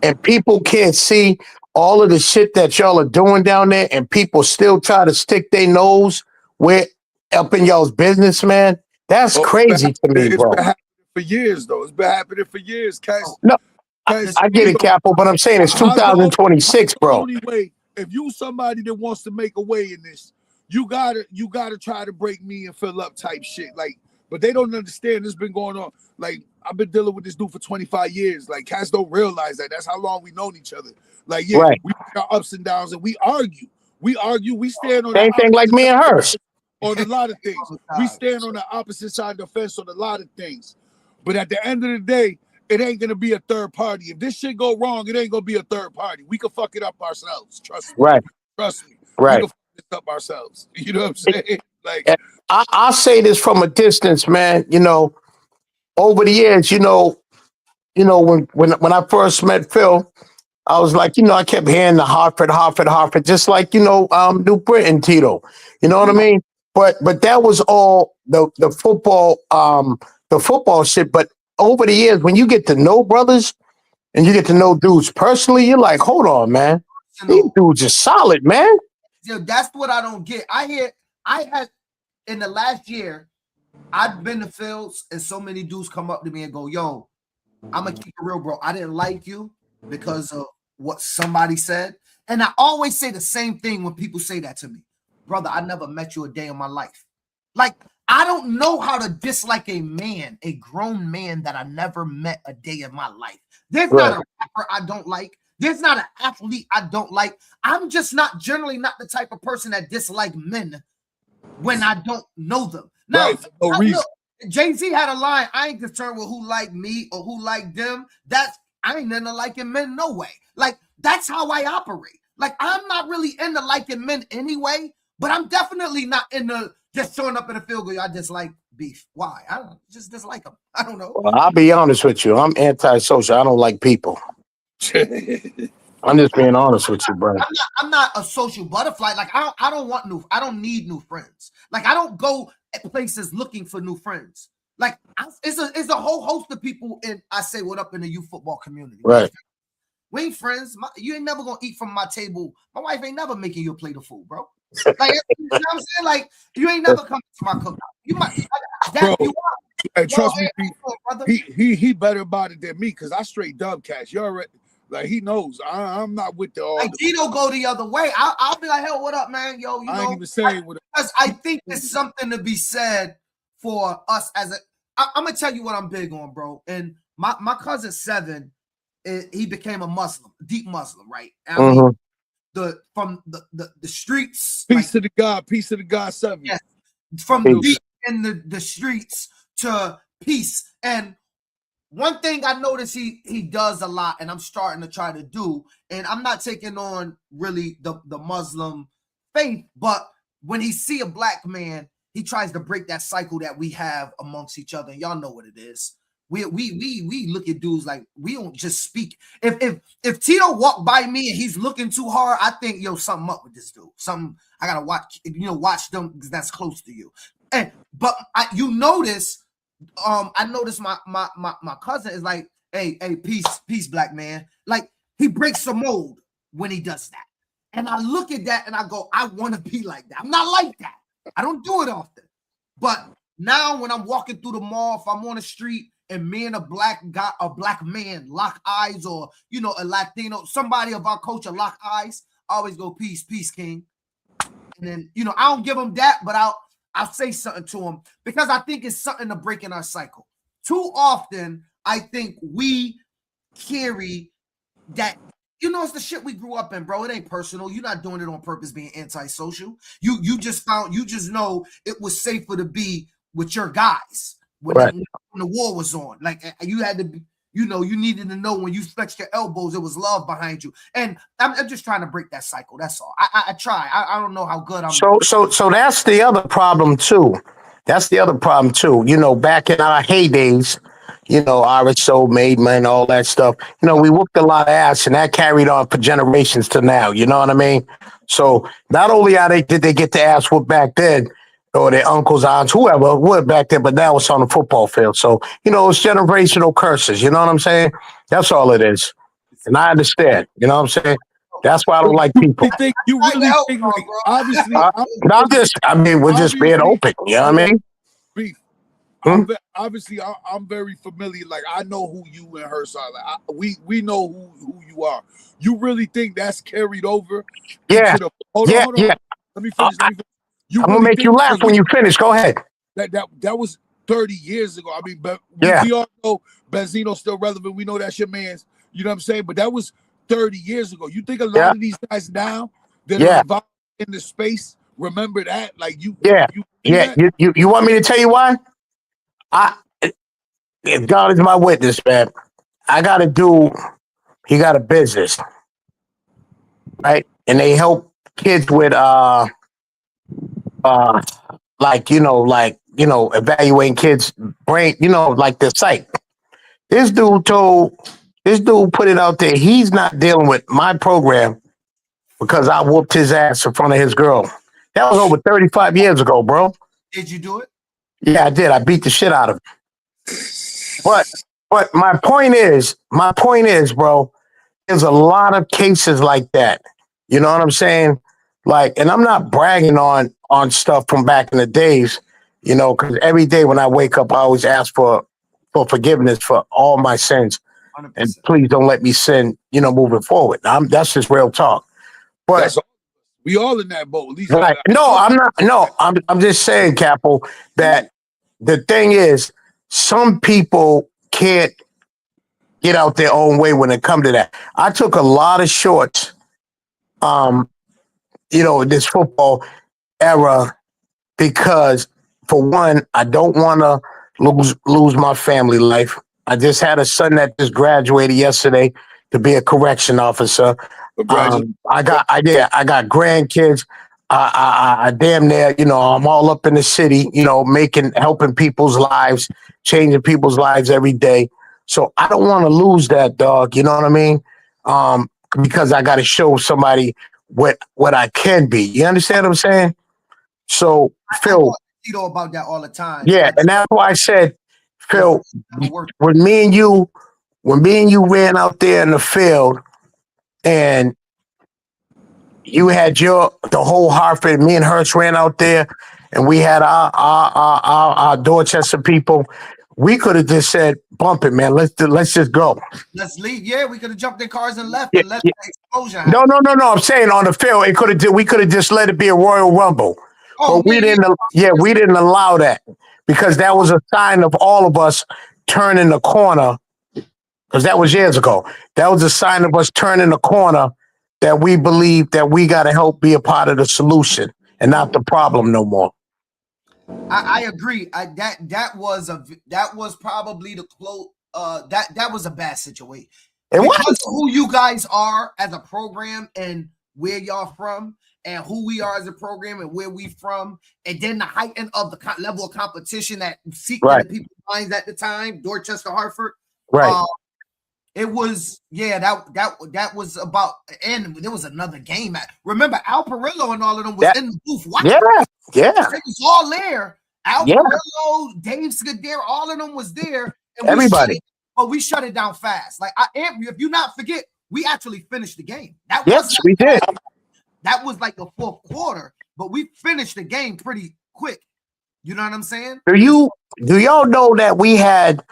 and people can't see all of the shit that y'all are doing down there, and people still try to stick their nose where up in y'all's business, man. That's crazy to me, bro. It's been happening for years, though. It's been happening for years, Cass. No, I get it, Capo, but I'm saying it's 2026, bro. Only way, if you somebody that wants to make a way in this, you gotta try to break me and fill up type shit. Like, but they don't understand this been going on. Like, I've been dealing with this dude for 25 years. Like, cats don't realize that. That's how long we known each other. Like, yeah, right. We got ups and downs, and we argue. We stand on same thing like me and hers. On a lot of things. We stand on the opposite side of the fence on a lot of things. But at the end of the day, it ain't gonna be a third party. If this shit go wrong, it ain't gonna be a third party. We can fuck it up ourselves. Trust me. Right. Trust me. Right. We can fuck it up ourselves. You know what I'm saying? Like, I'll say this from a distance, man. You know, over the years, you know, when I first met Phil, I was like, I kept hearing the Hartford, just like, New Britain, Tito. You know what I mean? But that was all the football shit. But over the years, when you get to know brothers and you get to know dudes personally, you're like, hold on, man. These dudes are solid, man. Yeah, that's what I don't get. I had in the last year, I've been to Phil's and so many dudes come up to me and go, yo, I'm gonna keep it real, bro. I didn't like you because of what somebody said. And I always say the same thing when people say that to me. Brother, I never met you a day in my life. Like, I don't know how to dislike a man, a grown man that I never met a day in my life. There's not a rapper I don't like. There's not an athlete I don't like. I'm just generally not the type of person that dislike men when I don't know them. Now, Jay-Z had a line, I ain't concerned with who like me or who like them. I ain't into liking men no way. Like, that's how I operate. Like, I'm not really into liking men anyway, but I'm definitely not into just showing up in a field goal. I dislike beef. Why? I don't just dislike them. I don't know. Well, I'll be honest with you. I'm antisocial. I don't like people. I'm just being honest with you, bro. I'm not a social butterfly. Like, I don't need new friends. Like, I don't go at places looking for new friends. Like, it's a whole host of people I say what up in the youth football community. Right. We ain't friends. You ain't never gonna eat from my table. My wife ain't never making you a plate of food, bro. Like, you know what I'm saying? Like, you ain't never come to my cookout. You might, bro. Hey, trust me, he better about it than me because I straight dub cash. You already like he knows. I'm not with the all. Like, Tito go the other way. I'll be like, hell, what up, man? Yo, I ain't even saying what. Because I think there's something to be said for us as I'm gonna tell you what I'm big on, bro. And my cousin Seven, he became a Muslim, deep Muslim, right? I mean, from the streets. Peace to the God, Seven. Yes, from deep in the streets to peace. And one thing I notice he does a lot, and I'm starting to try to do, and I'm not taking on really the Muslim faith, but when he see a black man, he tries to break that cycle that we have amongst each other. And y'all know what it is. We look at dudes like we don't just speak. If Tito walked by me and he's looking too hard, I think something up with this dude. Something I gotta watch them because that's close to you. But you notice, I noticed my cousin is like, hey, peace, black man. Like, he breaks the mold when he does that. And I look at that and I go, I want to be like that. I'm not like that. I don't do it often. But now when I'm walking through the mall, if I'm on the street and me and a black man lock eyes, or a Latino, somebody of our culture lock eyes, I always go, peace, king. And then I don't give him that, but I'll say something to him because I think it's something to break in our cycle. Too often, I think we carry that. It's the shit we grew up in, bro. It ain't personal. You're not doing it on purpose, being antisocial. You just know it was safer to be with your guys when the war was on. Like, you had to be, you needed to know when you flexed your elbows, it was love behind you. And I'm just trying to break that cycle. That's all. I try. I don't know how good I'm. So that's the other problem too. Back in our heydays, Irish Soul, Made Man, all that stuff. We whooped a lot of ass, and that carried on for generations to now. You know what I mean? So not only did they get the ass whooped back then, or their uncles, aunts, whoever would back there, but now it's on the football field. So, you know, it's generational curses. You know what I'm saying? That's all it is. And I understand. You know what I'm saying? That's why I don't like people. You really think like obviously I mean, we're just being open. You know what I mean? Beef. Obviously, I'm very familiar. Like I know who you and her are. Like we know who you are. You really think that's carried over? Yeah. Hold on. Let me finish. I'm gonna make you laugh when you finish. Go ahead. That was 30 years ago. I mean, we all know Benzino's still relevant. We know that's your man's. You know what I'm saying? But that was 30 years ago. You think a lot of these guys now that are involved in the space remember that? Like you want me to tell you why? If God is my witness, man, he got a business, right? And they help kids with evaluating kids' brain, like the psych. This dude put it out there. He's not dealing with my program because I whooped his ass in front of his girl. That was over 35 years ago, bro. Did you do it? Yeah, I did. I beat the shit out of him. But my point is, bro, there's a lot of cases like that. You know what I'm saying? Like, and I'm not bragging on stuff from back in the days, because every day when I wake up, I always ask for forgiveness for all my sins. 100%. And please don't let me sin, moving forward. That's just real talk. But we all in that boat. At least right. No, I'm not. No, I'm just saying, Capo, that the thing is, some people can't get out their own way when it comes to that. I took a lot of shorts, this football era, because for one, I don't want to lose my family life. I just had a son that just graduated yesterday to be a correction officer. I got grandkids. I damn near, I'm all up in the city, helping people's lives, changing people's lives every day. So I don't want to lose that, dog. You know what I mean? Because I got to show somebody what I can be. You understand what I'm saying? So Phil, about that all the time. Yeah, and that's why I said, Phil, when me and you ran out there in the field, and you had the whole Hartford, me and Hurst ran out there, and we had our Dorchester people. We could have just said, "Bump it, man. Let's just go. Let's leave." Yeah, we could have jumped in cars and left and let the explosion happen. No. I'm saying on the field, we could have just let it be a Royal Rumble. But we didn't allow that, because that was a sign of all of us turning the corner. Because that was years ago. That was a sign of us turning the corner, that we believe that we got to help be a part of the solution and not the problem no more. I agree. That was probably the close. That was a bad situation. Because of who you guys are as a program and where y'all from, and who we are as a program and where we from, and then the heighten of the level of competition that seeked in people's minds at the time, Dorchester, Hartford. Right. It was, that was about, and there was another game. Remember, Al Perillo and all of them was in the booth watching. Yeah. It was all there. Al Perillo, Dave Scudero, all of them was there. And everybody. We shut it down fast. Like, if you not forget, we actually finished the game. We did. That was like the fourth quarter, but we finished the game pretty quick. You know what I'm saying? Do y'all know that we had,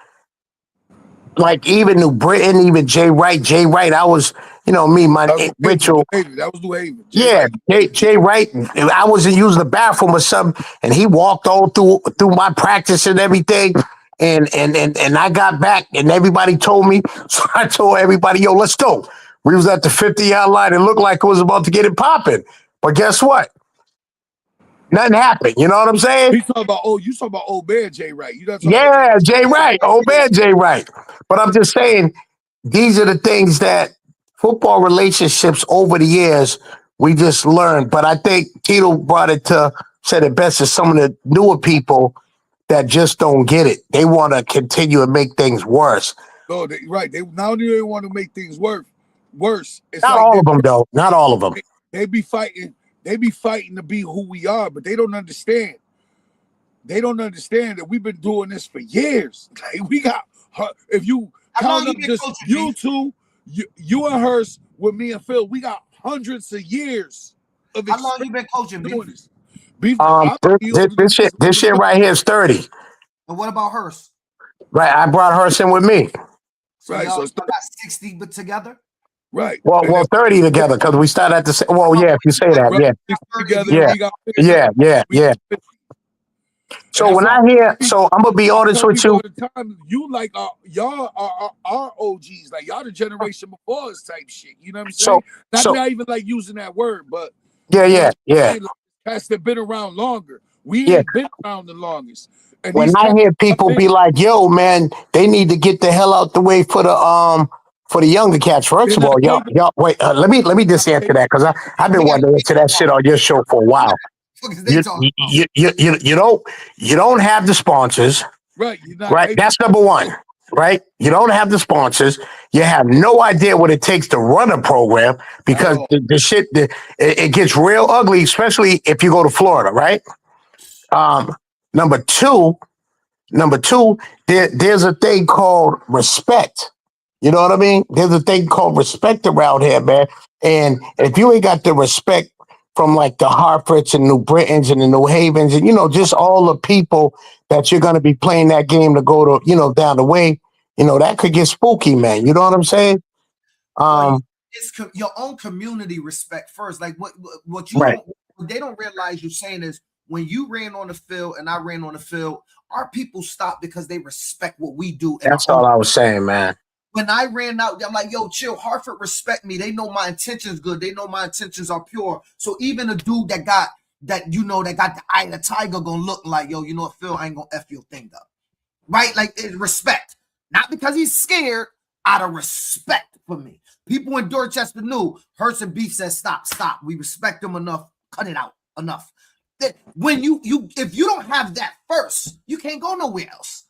like, even New Britain, even Jay Wright? I was, Mitchell. That was New Haven. Jay Wright. I wasn't using the bathroom or something, and he walked all through my practice and everything. And I got back, and everybody told me. So I told everybody, "Yo, let's go." We was at the 50-yard line. It looked like it was about to get it popping, but guess what? Nothing happened. You know what I'm saying? You talking about old man Jay Wright? Jay Wright, old man Jay Wright. But I'm just saying, these are the things that football relationships over the years we just learned. But I think Tito said it best, as some of the newer people that just don't get it. They want to continue and make things worse. No, They not only want to make things worse. It's not all of them, though. Not all of them. They be fighting to be who we are, but they don't understand. they don't understand that we've been doing this for years. Like we got, if you count up just you two, you and Hurst with me and Phil, we got hundreds of years of experience. How long you been coaching, Beef? Beef, this shit right here is 30. And what about Hurst? Right, I brought Hurst in with me. So right, so it's got 60 but together. Right. Well, 30 together because we started at the same. Well, yeah, if you say that, yeah. So when I hear, so I'm gonna be honest with you. You like y'all are our OGs, like y'all the generation before us type shit. You know what I'm saying? Not even like using that word, but yeah. Cats that been around longer. We ain't been around the longest. And when I hear people be like, "Yo, man, they need to get the hell out the way for the younger cats." First of all, y'all wait. Let me just answer that because I've been wanting to answer that shit on your show for a while. You don't have the sponsors, right? Right. That's number one. Right. You don't have the sponsors. You have no idea what it takes to run a program because the shit it gets real ugly, especially if you go to Florida. Right. Number two, there's a thing called respect. You know what I mean? There's a thing called respect around here, man. And if you ain't got the respect from like the Hartfords and New Britons and the New Havens and, just all the people that you're going to be playing that game to go to, down the way, that could get spooky, man. You know what I'm saying? It's your own community respect first. Like what you right. What they don't realize you're saying is when you ran on the field and I ran on the field, our people stopped because they respect what we do. That's all I was saying, man. When I ran out, I'm like, yo, chill. Hartford respect me. They know my intentions good. They know my intentions are pure. So even a dude that got the eye of the tiger gonna look like, yo, you know what, Phil, I ain't gonna F your thing up. Right? Like respect. Not because he's scared, out of respect for me. People in Dorchester knew Hurst and Beef said, stop. We respect them enough. Cut it out. Enough. When if you don't have that first, you can't go nowhere else.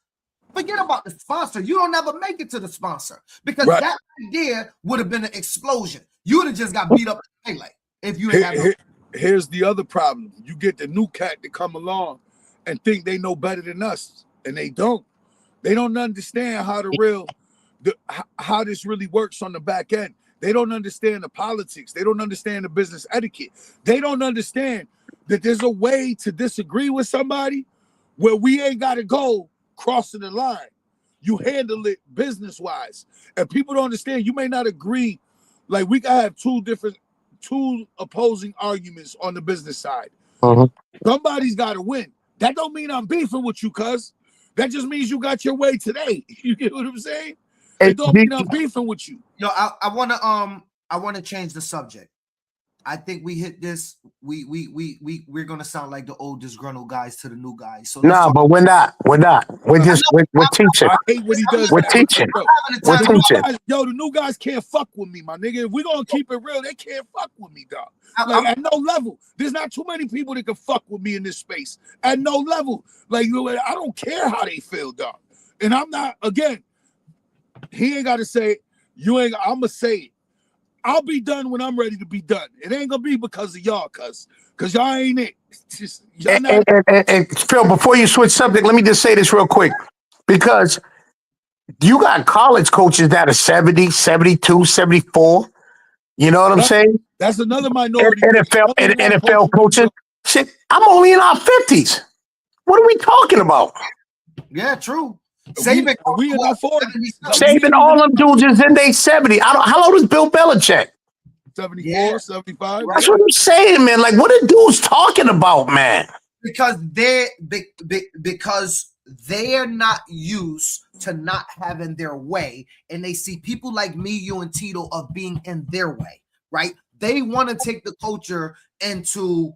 Forget about the sponsor. You don't ever make it to the sponsor because that idea would have been an explosion. You would have just got beat up in daylight if you didn't have. Here's the other problem. You get the new cat to come along and think they know better than us, and they don't. They don't understand how this really works on the back end. They don't understand the politics. They don't understand the business etiquette. They don't understand that there's a way to disagree with somebody where we ain't got to go crossing the line. You handle it business-wise. And people don't understand, you may not agree. Like we can have two opposing arguments on the business side. Somebody's got to win. That don't mean I'm beefing with you, cuz. That just means you got your way today. You get what I'm saying? It don't mean I'm beefing with you. Yo, I wanna change the subject. I think we hit this. We're gonna sound like the old disgruntled guys to the new guys. So no, but we're not. We're teaching. I hate what he does. We're teaching. We're teaching. The new guys can't fuck with me, my nigga. If we're gonna keep it real, they can't fuck with me, dog. Like at no level. There's not too many people that can fuck with me in this space. At no level. Like I don't care how they feel, dog. And I'm not, again, he ain't gotta say it. You ain't, I'ma say it. I'll be done when I'm ready to be done. It ain't gonna be because of y'all, cuz y'all ain't it. Just, y'all not. And Phil, before you switch subject, let me just say this real quick. Because you got college coaches that are 70, 72, 74. You know what I'm saying? That's another minority. NFL coaches. Shit, I'm only in our 50s. What are we talking about? Yeah, true. Saban, we in our 40s. Saban, all them dudes is in their 70s. How old is Bill Belichick? 74, 75. That's what I'm saying, man. Like, what are dudes talking about, man? Because they're not used to not having their way, and they see people like me, you, and Tito of being in their way, right? They want to take the culture into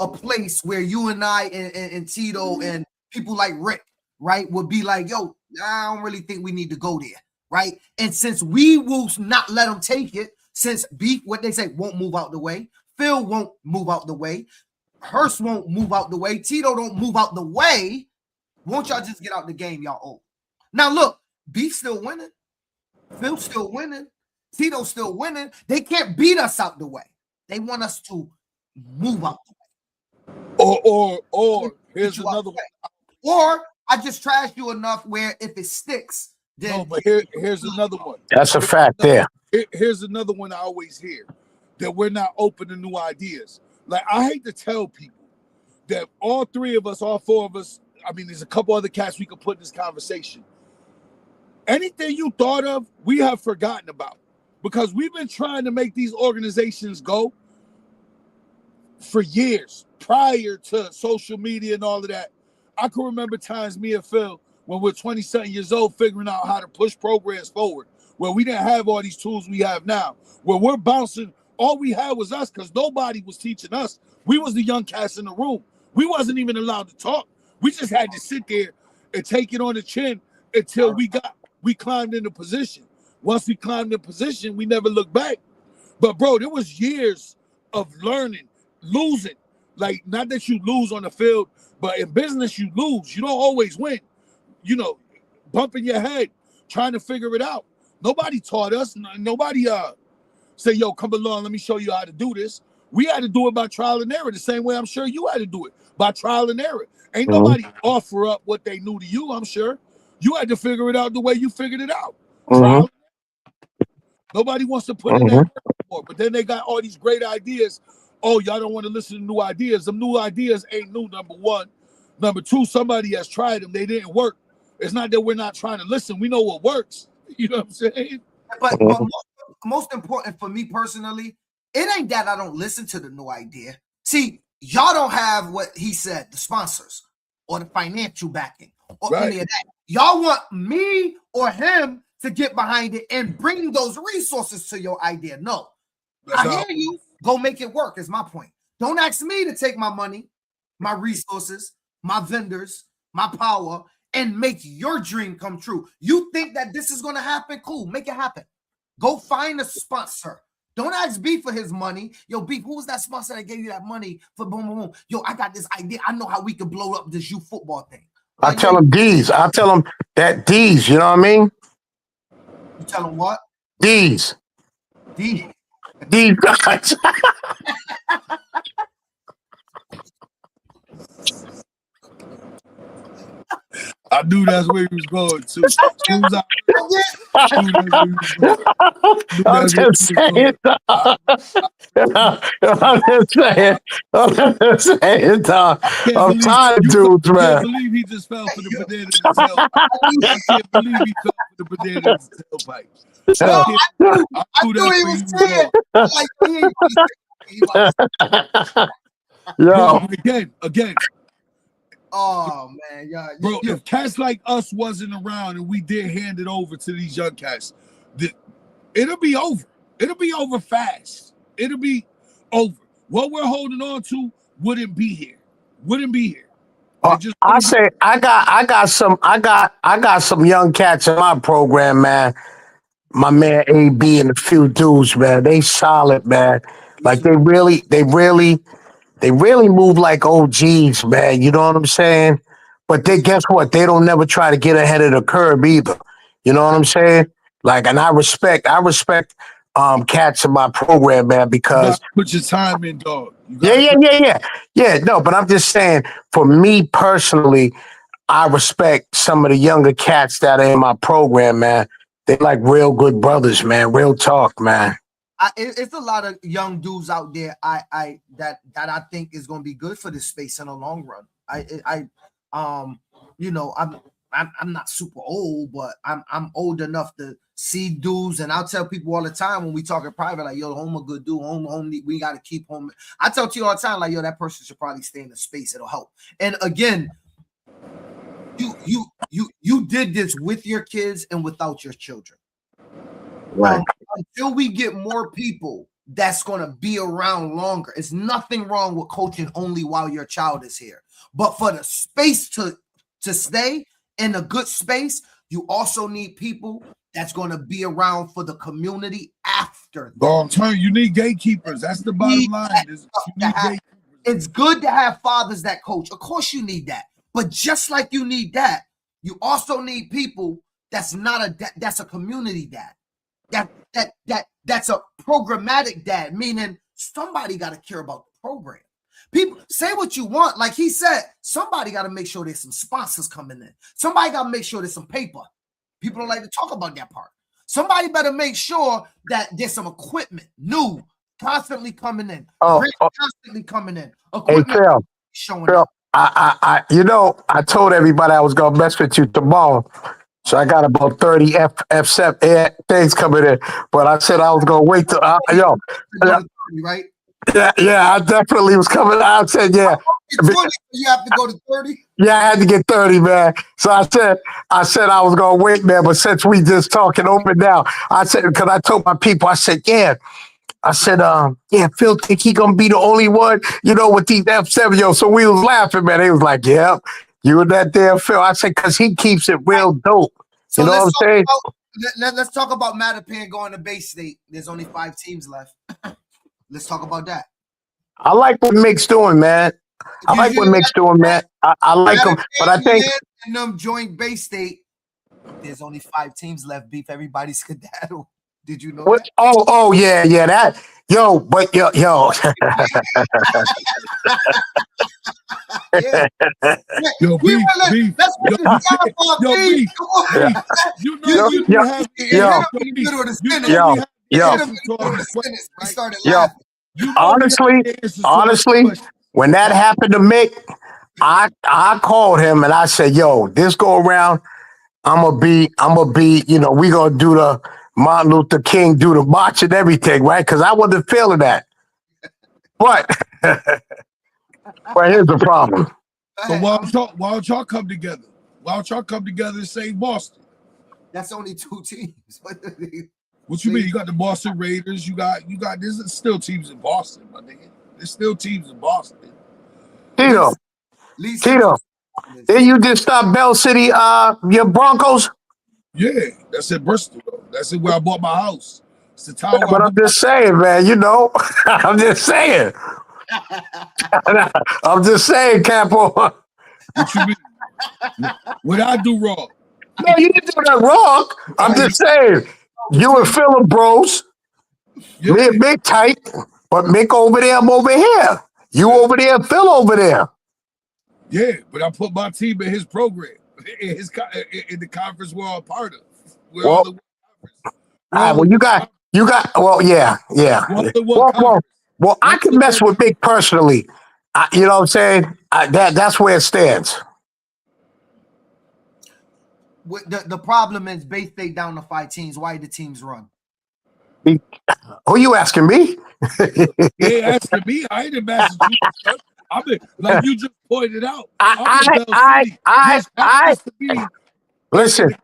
a place where you and I and Tito and people like Rick, right, would be like, yo, I don't really think we need to go there, right? And since we will not let them take it, since Beef, what they say, won't move out the way, Phil won't move out the way, Hurst won't move out the way, Tito don't move out the way, won't y'all just get out the game, y'all old? Now look, Beef still winning, Phil still winning, Tito still winning. They can't beat us out the way. They want us to move out the way. Or Here's another one. Or I just trash you enough where if it sticks, then no. But here's another one. That's a fact there. Here's another one I always hear, that we're not open to new ideas. Like, I hate to tell people that all three of us, all four of us, I mean, there's a couple other cats we could put in this conversation. Anything you thought of, we have forgotten about, because we've been trying to make these organizations go for years prior to social media and all of that. I can remember times me and Phil, when we're 20-something years old, figuring out how to push programs forward, where we didn't have all these tools we have now, where we're bouncing. All we had was us, because nobody was teaching us. We was the young cats in the room. We wasn't even allowed to talk. We just had to sit there and take it on the chin until we climbed into position. Once we climbed in position, we never looked back. But bro, there was years of learning, losing. Like, not that you lose on the field, but in business you lose. You don't always win. You know, bumping your head, trying to figure it out. Nobody taught us. Nobody say, yo, come along, let me show you how to do this. We had to do it by trial and error, the same way I'm sure you had to do it, by trial and error. Ain't nobody offer up what they knew to you, I'm sure. You had to figure it out the way you figured it out. Trial. Nobody wants to put in that work for, but then they got all these great ideas. Oh, y'all don't want to listen to new ideas. Them new ideas ain't new, number one. Number two, somebody has tried them. They didn't work. It's not that we're not trying to listen. We know what works. You know what I'm saying? But most important for me personally, it ain't that I don't listen to the new idea. See, y'all don't have what he said, the sponsors or the financial backing or any of that. Y'all want me or him to get behind it and bring those resources to your idea. No, I hear you. Go make it work is my point. Don't ask me to take my money, my resources, my vendors, my power, and make your dream come true. You think that this is going to happen? Cool, make it happen. Go find a sponsor. Don't ask B for his money. Yo, B, who was that sponsor that gave you that money for boom, boom, boom? Yo, I got this idea. I know how we could blow up this youth football thing. I tell him D's. I tell him that D's, you know what I mean? You tell him what? D's. D's. D's guys. I knew that's where he was going to. I'm just saying, dog. I'm tired, dudes, man. I can't believe he just fell for the banana in his tailpipe. I can't believe he fell for the banana in his tailpipe. I knew he was saying. Yo, again. Oh man, yeah, bro. If cats like us wasn't around and we did hand it over to these young cats, it'll be over. It'll be over fast. It'll be over. What we're holding on to wouldn't be here. I say I got some young cats in my program, man. My man AB and a few dudes, man. They solid, man. Like they really move like OGs, man. You know what I'm saying? But guess what? They don't never try to get ahead of the curve either. You know what I'm saying? Like, and I respect cats in my program, man, because put your time in, dog. Yeah. No, but I'm just saying, for me personally, I respect some of the younger cats that are in my program, man. They like real good brothers, man. Real talk, man. It's a lot of young dudes out there that I think is going to be good for this space in the long run. I'm not super old, but I'm old enough to see dudes, and I'll tell people all the time when we talk in private, like, yo, home a good dude, home we got to keep home. I tell you all the time, like, yo, that person should probably stay in the space. It'll help. And again, you did this with your kids and without your children. Right. Until we get more people that's going to be around longer. It's nothing wrong with coaching only while your child is here. But for the space to stay in a good space, you also need people that's going to be around for the community after. Long term, you need gatekeepers. That's the bottom line. It's good to have fathers that coach. Of course you need that. But just like you need that, you also need people that's a community dad. That's a programmatic dad, meaning somebody got to care about the program. People say what you want. Like he said, somebody got to make sure there's some sponsors coming in. Somebody got to make sure there's some paper. People don't like to talk about that part. Somebody better make sure that there's some equipment, new, constantly coming in. Constantly coming in. Equipment hey, Phil, showing up. I told everybody I was gonna mess with you tomorrow. So I got about 30 F7 things coming in, but I said I was gonna wait till right? Yeah, I definitely was coming. I said, yeah. 20, you have to go to 30. Yeah, I had to get 30, man. So I said I was gonna wait, man. But since we just talking over now, I said because I told my people, I said, yeah. I said, Phil think he gonna be the only one, with these F7, yo. So we was laughing, man. He was like, yeah, you and that damn Phil. I said, because he keeps it real dope. So you know what I'm saying? Let's talk about Mattapan going to Bay State. There's only 5 teams left. Let's talk about that. I like what Mick's doing, man. I like what Mick's doing, man. I like him, but I think and them joined Bay State. There's only 5 teams left. Beef, everybody skedaddle. Did you know that? Oh yeah, that. Yo. Yo, beef. That's what this guy about, beef. He started laughing. Honestly, when that happened to Mick, I called him and I said, yo, this go around, I'm gonna be, we gonna do the Martin Luther King, do the march and everything, right? Because I wasn't feeling that. But here's the problem. So why don't y'all come together? Why don't y'all come together and save Boston? That's only 2 teams. What you mean? You got the Boston Raiders. You got. There's still teams in Boston, my nigga. There's still teams in Boston. Tito, did you just stop Bell City, your Broncos? Yeah, that's in Bristol, though. That's where I bought my house. It's the tower. But I'm just saying, man, I'm just saying. I'm just saying, Capo. What you mean? What I do wrong? No, you didn't do that wrong. I'm just saying. You and Phil are bros. Yeah. Me and Mick tight, but Mick over there, I'm over here. You over there, Phil over there. Yeah, but I put my team in his program, in the conference we're all part of. Well, you got. Well, yeah. Well, I can mess with Mick personally. You know what I'm saying? That's where it stands. The problem is Bay State down to 5 teams. Why the teams run? Who you asking me? Yeah, asking me. I ain't in Massachusetts. I mean, like you just pointed out. Listen.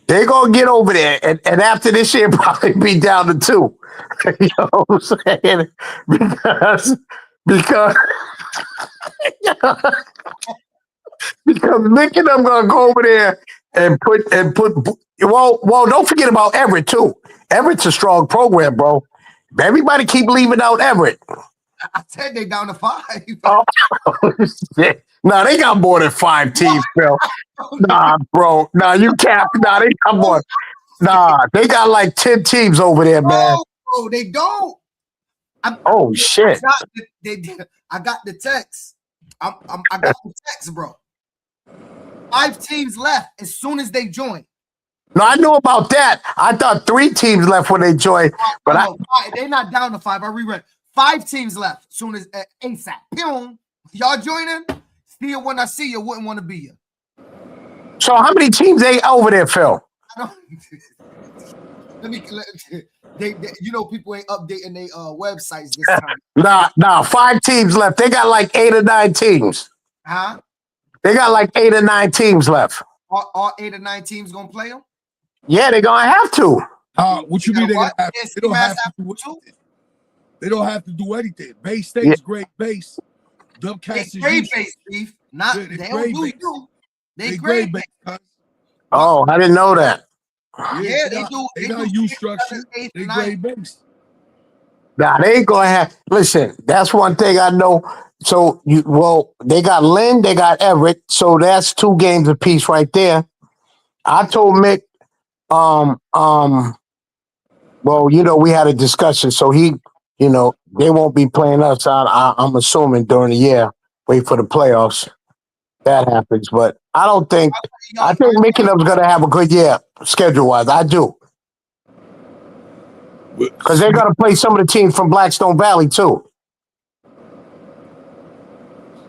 They gonna get over there, and after this year, probably be down to 2. You know what I'm saying? Because Mick and them gonna go over there and put. Well, don't forget about Everett too. Everett's a strong program, bro. Everybody keep leaving out Everett. I said they down to 5. Oh, shit. Nah, they got more than 5 teams, Phil. Nah, bro. Nah, you can't. Nah, they got more. Nah, they got like 10 teams over there, man. Oh, they don't. Shit. I got the text. I got the text, bro. 5 teams left as soon as they join. No, I knew about that. I thought 3 teams left when they joined, but they're not down to 5. I reread 5 teams left as soon as ASAP. Boom. Y'all joining? Still, when I see you, wouldn't want to be you. So how many teams they over there, Phil? People ain't updating their websites this time. Nah, 5 teams left. They got like 8 or 9 teams. Huh? They got like 8 or 9 teams left. All 8 or 9 teams gonna play them? Yeah, they're gonna have to. What you mean they gonna have? They don't have to do anything. They don't have to do anything. Bay State's great base. Them cats is great base, beef. Not they don't do you. They great base. Oh, I didn't know that. Yeah, they do. They got U structure. They great base. Nah, they ain't gonna have. Listen, that's one thing I know. So they got Lynn, they got Everett. So that's 2 games apiece right there. I told Mick, we had a discussion. So he, they won't be playing us out. I'm assuming during the year. Wait for the playoffs. That happens, but I don't think. I think Mickey's gonna have a good year schedule wise. I do, because they're gonna play some of the teams from Blackstone Valley too.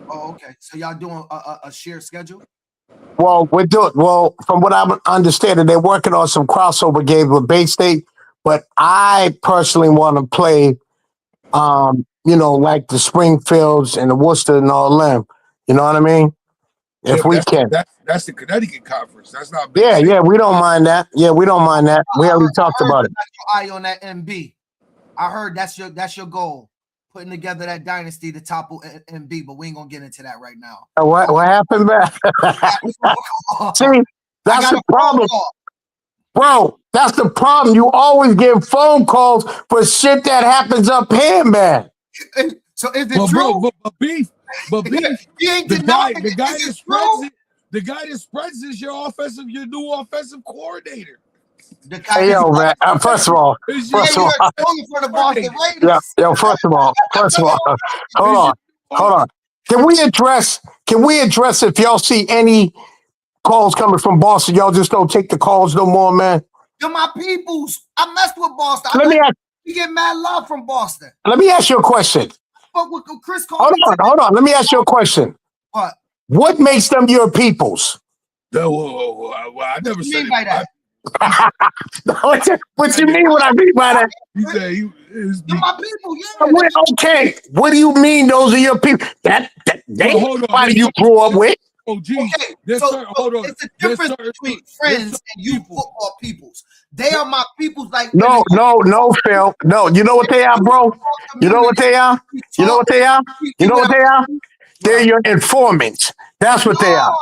Oh, okay. So y'all doing a shared schedule? Well, we're doing well. From what I'm understanding, they're working on some crossover games with Bay State. But I personally want to play, like the Springfields and the Worcester and all them. You know what I mean? If we can. That's the Connecticut Conference. That's not Bay State. Yeah, we don't mind that. Yeah, we don't mind that. We already talked about it. Your eye on that MB. I heard that's your goal. Putting together that dynasty to topple MB, but we ain't gonna get into that right now. What happened, man? See, that's the problem. Bro, that's the problem. You always get phone calls for shit that happens up here, man. So is it true? But beef, the guy that spreads is your new offensive coordinator. Hey, yo, man. First of all, first of all, hold on. Can we address if y'all see any calls coming from Boston? Y'all just don't take the calls no more, man. You're my peoples. I messed with Boston. You get mad love from Boston. Let me ask you a question. But with Chris hold on. Let me ask you a question. What makes them your peoples? I never said by that. What you mean? What I mean by that? You're my people, yeah. Okay. What do you mean? Those are your people? That anybody you grew up with? Oh, geez. Okay. Hold on. It's a difference between friends and you football peoples. They are my peoples. Like no, Phil. No, you know what they are, bro? You know what they are? You know what they are? You know what they are? They're your informants. That's what they are.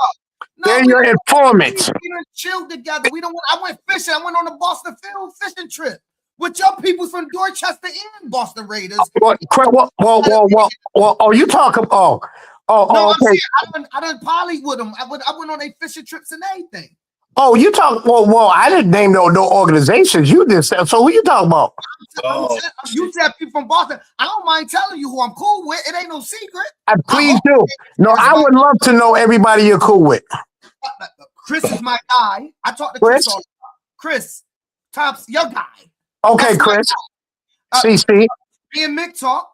They're your informants. We done chilled together. I went fishing. I went on the Boston Field fishing trip with your people from Dorchester and Boston Raiders. Well, you talking? No, okay. I done poly with them. I went on their fishing trips and everything. Oh, you talk? Well, I didn't name no organizations. You did. So who you talking about? You said people from Boston. I don't mind telling you who I'm cool with. It ain't no secret. Please do. No, I would love to know everybody you're cool with. Chris is my guy. I talk to Chris all the time. Chris, Tops, your guy. Okay, Chris. CC. Me and Mick talk.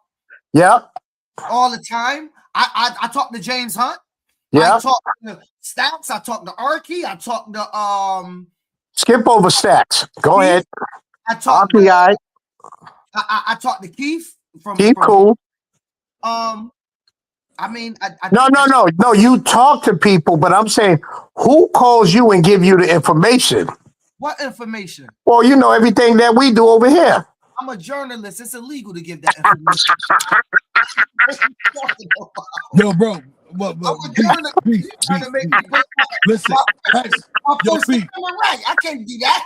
Yeah. All the time. I talk to James Hunt. Yeah. I talk to Stacks. I talk to Arky. I talk to Skip over Stacks. Go Keith. ahead. I talk to I talk to Keith from cool. I mean, No. You talk to people, but I'm saying, who calls you and give you the information? What information? Well, you know everything that we do over here. I'm a journalist. It's illegal to give that information. Yo, bro. Listen, I can't do that.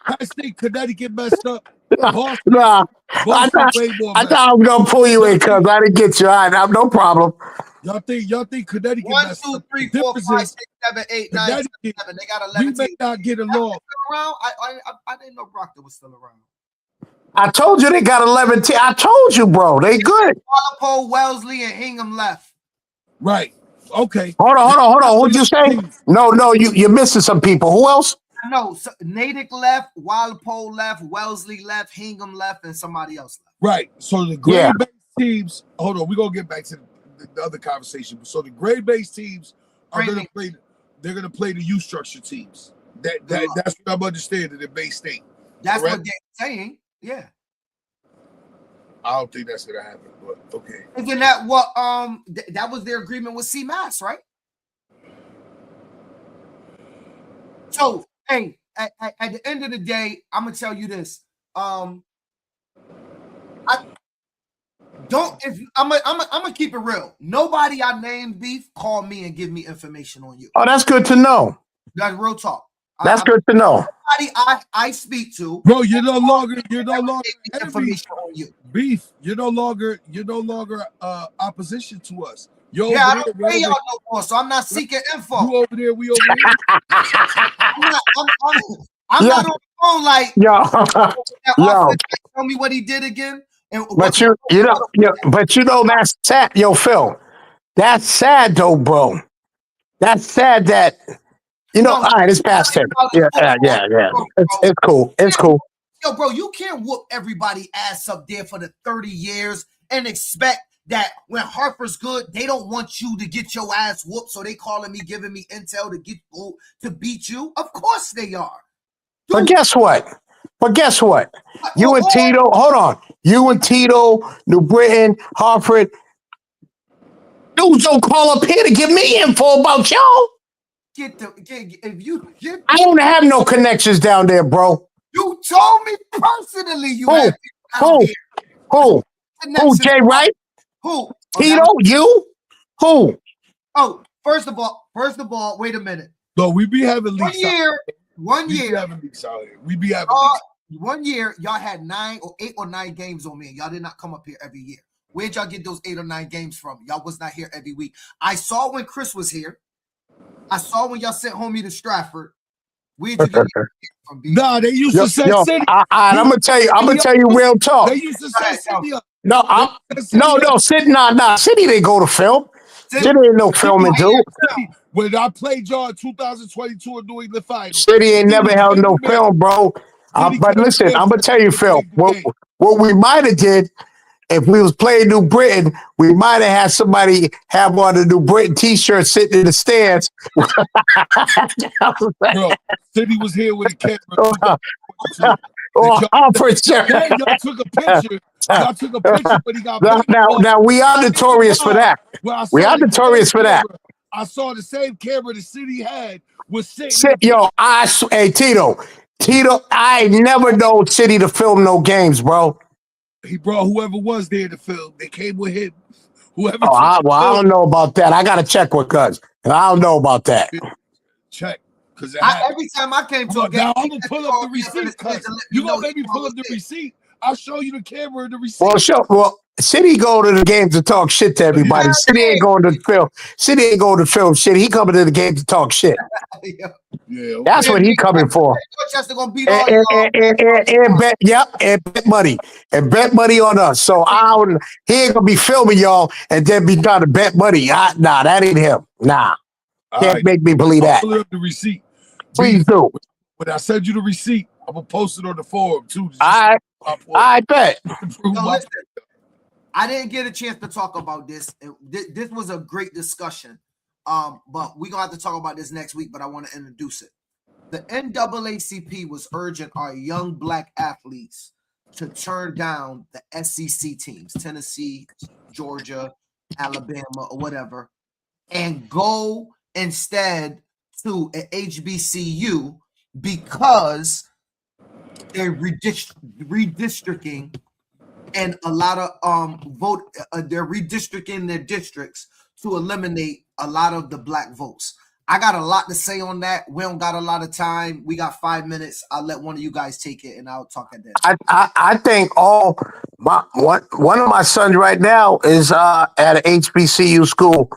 I think Connecticut messed up. Boston, I thought I was gonna pull you in because I didn't get you. All right, no problem. Y'all think Connecticut 1, 2, 3, 4, 5, 6, 7, 8, 9, 10, 11. They got 11. We may not get along. I didn't know Brockton was still around. I told you they got 11 teams. I told you, bro. They good. Walpole, Wellesley, and Hingham left. Right. Okay. Hold on. What'd you say? No, you're missing some people. Who else? No, so Natick left, Walpole left, Wellesley left, Hingham left, and somebody else left. Right. So the grade-based teams. Hold on, we're gonna get back to the other conversation. So the grade-based teams are gonna play. They're gonna play the U structure teams. That's what I'm understanding in Bay State. That's correct? What they're saying. Yeah. I don't think that's gonna happen, but okay. Isn't that what that was their agreement with CMAS, right? So hey, at the end of the day, I'm gonna tell you this. I'm gonna keep it real. Nobody I named Beef call me and give me information on you. Oh, that's good to know. That's real talk. That's good to know. Nobody I speak to, bro. You're no longer information on you. Beef. You're no longer opposition to us. I don't pay y'all no more, so I'm not seeking info. You over there, we over here. I'm not on the phone like that yo. offense. Tell me what he did again. And But that's sad, yo, Phil. That's sad though, bro. That's sad that all right, it's past 10. Yeah. It's cool. It's cool. Yo, bro, you can't whoop everybody ass up there for the 30 years and expect that when Harper's good, they don't want you to get your ass whooped, so they calling me, giving me intel to beat you. Of course they are. But guess what? You and Tito, hold on. You and Tito, New Britain, Hartford, dudes don't call up here to give me info about y'all. I don't have no connections down there, bro. You told me personally you had people out here. Who? Jay Wright? Who? Tito? You? Who? Oh, first of all, wait a minute. No, we be having leaks. 1 year. We be having leaks out here. We be having leaks. 1 year, y'all had 8 or 9 games on me, and y'all did not come up here every year. Where'd y'all get those 8 or 9 games from? Y'all was not here every week. I saw when Chris was here. I saw when y'all sent homie to Stratford. Where'd you get from? Nah, they used to say City. I'm gonna tell you real talk. They used to say City. City didn't go to film. City ain't no filming, dude. When I played y'all in 2022 in New England Finals, City ain't never held no film, bro. But listen, I'm gonna tell you, Phil, what we might have did if we was playing New Britain, we might have had somebody have on the New Britain t-shirt sitting in the stands. Bro, City was here with a camera. Y'all took a picture. Y'all took a picture, but he got now we are notorious for that. We are notorious for that. I saw the same camera the City had was sitting. Hey Tito, I never know City to film no games, bro. He brought whoever was there to film. They came with him. Whoever. I don't know about that. I gotta check with Cuz. I don't know about that. Check, because every time I came to a game, now I'm gonna pull up the receipt. You gonna make me pull up the receipt? I'll show you the camera and the receipt. Well, City go to the games to talk shit to everybody. Yeah, City ain't going to film. City ain't going to film shit. He coming to the game to talk shit. Yeah, that's what he coming for. And bet money on us. So he ain't gonna be filming y'all and then be trying to bet money. Nah, that ain't him. Nah, can't make me believe that. Pull up the receipt. Please do. When I send you the receipt, I'm gonna post it on the forum too. I bet. Listen, I didn't get a chance to talk about this. This was a great discussion. But we're gonna have to talk about this next week, but I want to introduce it. The NAACP was urging our young black athletes to turn down the SEC teams, Tennessee, Georgia, Alabama, or whatever, and go instead to an HBCU because they're redistricting and a lot of they're redistricting their districts to eliminate a lot of the black votes. I got a lot to say on that. We don't got a lot of time. We got 5 minutes. I'll let one of you guys take it, and I'll talk at that. I think one of my sons right now is at an HBCU school.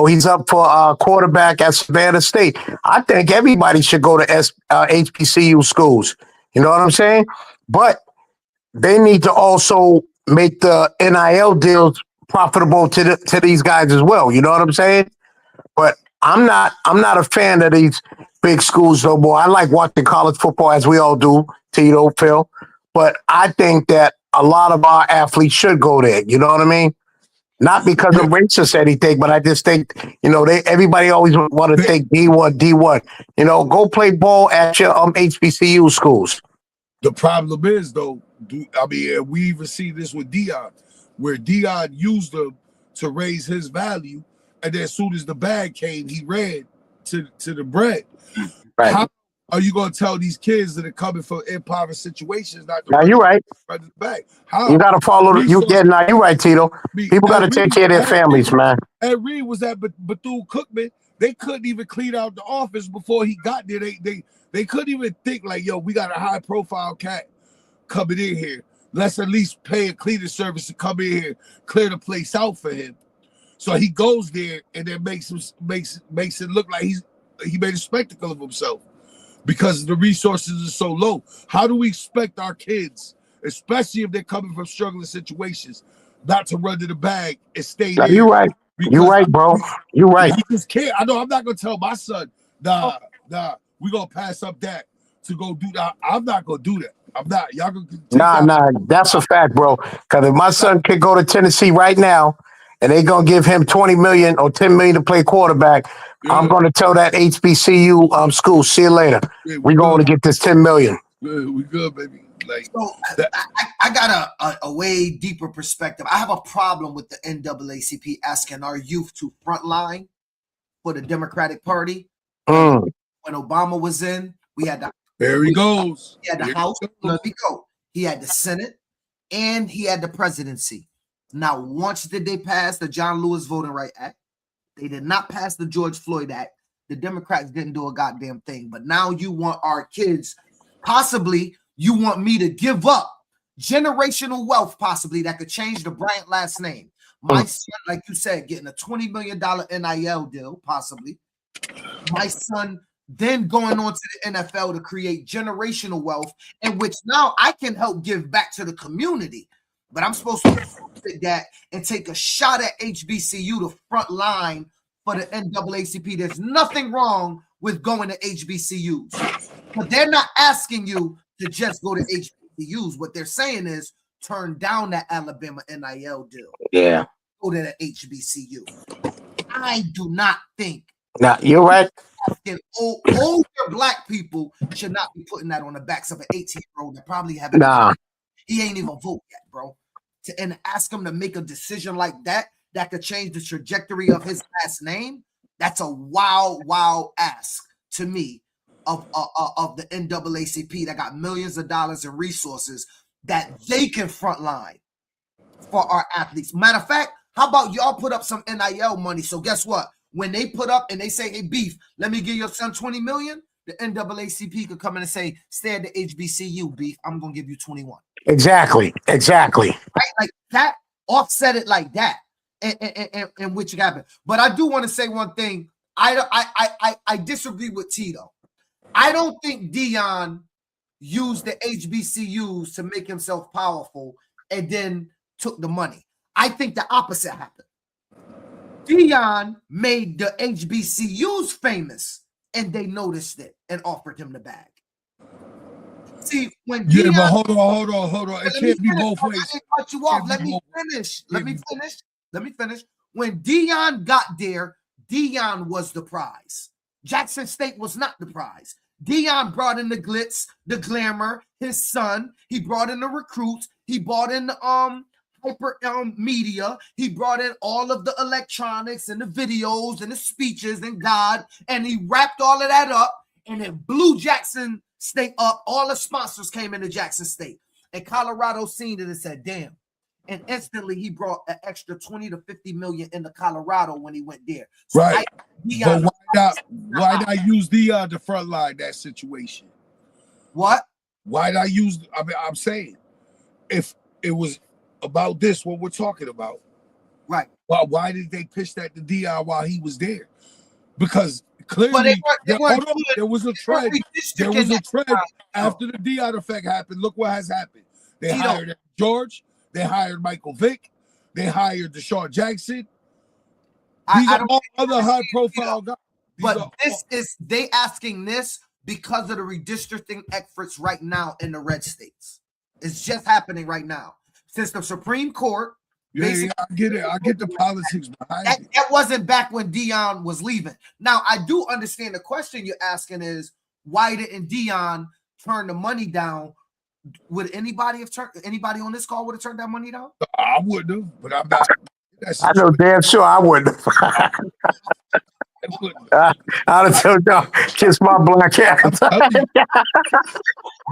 He's up for quarterback at Savannah State. I think everybody should go to HBCU schools. You know what I'm saying? But they need to also make the NIL deals profitable to these guys as well. You know what I'm saying? But I'm not a fan of these big schools no more. I like watching college football as we all do, Tito, Phil. But I think that a lot of our athletes should go there. You know what I mean? Not because I'm racist or anything, but I just think, everybody always want to think D1. Go play ball at your HBCU schools. The problem is, though, we even see this with Dion, where Dion used them to raise his value, and then as soon as the bag came, he ran to the bread. Right. How are you going to tell these kids that are coming from impoverished situations not to now you're right. Run the bag? How? You got to follow you're right, Tito. People got to take care of their families, man. And Reed was at Bethune-Cookman. They couldn't even clean out the office before he got there. They couldn't even think like, yo, we got a high profile cat coming in here. Let's at least pay a cleaning service to come in here, clear the place out for him. So he goes there and then makes it look like he made a spectacle of himself. because the resources are so low. How do we expect our kids, especially if they're coming from struggling situations, not to run to the bag and stay there? You're right. You're right, bro. You're right. He just can't. I know I'm not gonna tell my son, nah, we're gonna pass up that to go do that. I'm not gonna do that. I'm not. Y'all gonna Nah, that's a fact, bro. Because if my son could go to Tennessee right now and they gonna give him 20 million or 10 million to play quarterback, I'm gonna tell that HBCU school, see you later. We're going to get this 10 million. We good, baby. Like, so I got a way deeper perspective. I have a problem with the NAACP asking our youth to frontline for the Democratic Party. When Obama was in, we had the there he goes. He had the House. Let me go. He had the Senate, and he had the presidency. Now, once did they pass the John Lewis Voting Rights Act? They did not pass the George Floyd Act. The Democrats didn't do a goddamn thing. But now you want our kids, possibly, you want me to give up generational wealth, possibly, that could change the Bryant last name. My son, like you said, getting a $20 million NIL deal, possibly. My son then going on to the NFL to create generational wealth, in which now I can help give back to the community. But I'm supposed to take that and take a shot at HBCU to front line for the NAACP. There's nothing wrong with going to HBCUs. But they're not asking you to just go to HBCUs. What they're saying is turn down that Alabama NIL deal. Yeah. Go to the HBCU. I do not think. Now, you're right. Older black people should not be putting that on the backs of an 18-year-old that probably haven't. He ain't even vote yet, bro. And ask him to make a decision like that could change the trajectory of his last name. That's a wild ask to me of the NAACP that got millions of dollars in resources that they can frontline for our athletes. Matter of fact, how about y'all put up some NIL money? So guess what? When they put up and they say, hey, Beef, let me give your son 20 million, the NAACP could come in and say, stay at the HBCU, Beef. I'm going to give you 21. Exactly. Right? Like that, offset it like that, and which happened. But I do want to say one thing. I disagree with Tito. I don't think Deion used the HBCUs to make himself powerful and then took the money. I think the opposite happened. Deion made the HBCUs famous, and they noticed it and offered him the bag. See, when Deion, but hold on. It can't be both ways. I didn't cut you off. Let me finish. When Deion got there, Deion was the prize. Jackson State was not the prize. Deion brought in the glitz, the glamour, his son. He brought in the recruits. He brought in the hyper media. He brought in all of the electronics and the videos and the speeches and God, and he wrapped all of that up, and it blew Jackson State up. All the sponsors came into Jackson State, and Colorado seen it and said, damn. And instantly he brought an extra 20 to 50 million into Colorado when he went there. So right. But why not use Deion to front line that situation? What? Why not use, I'm saying, if it was about this, what we're talking about. Right. Well, why did they pitch that to Deion while he was there? Because clearly there was a trend. There was a trend after the Deion effect happened. Look what has happened. They hired George. They hired Michael Vick. They hired Deshaun Jackson. These are all other high-profile guys. But they asking this because of the redistricting efforts right now in the red states. It's just happening right now. Since the Supreme Court, I get it. I get the politics behind it. That wasn't back when Deion was leaving. Now, I do understand the question you're asking is, why didn't Deion turn the money down? Would anybody on this call would have turned that money down? I wouldn't have, but I'm not. I know damn sure I wouldn't have. I'd have told y'all, kiss my black ass.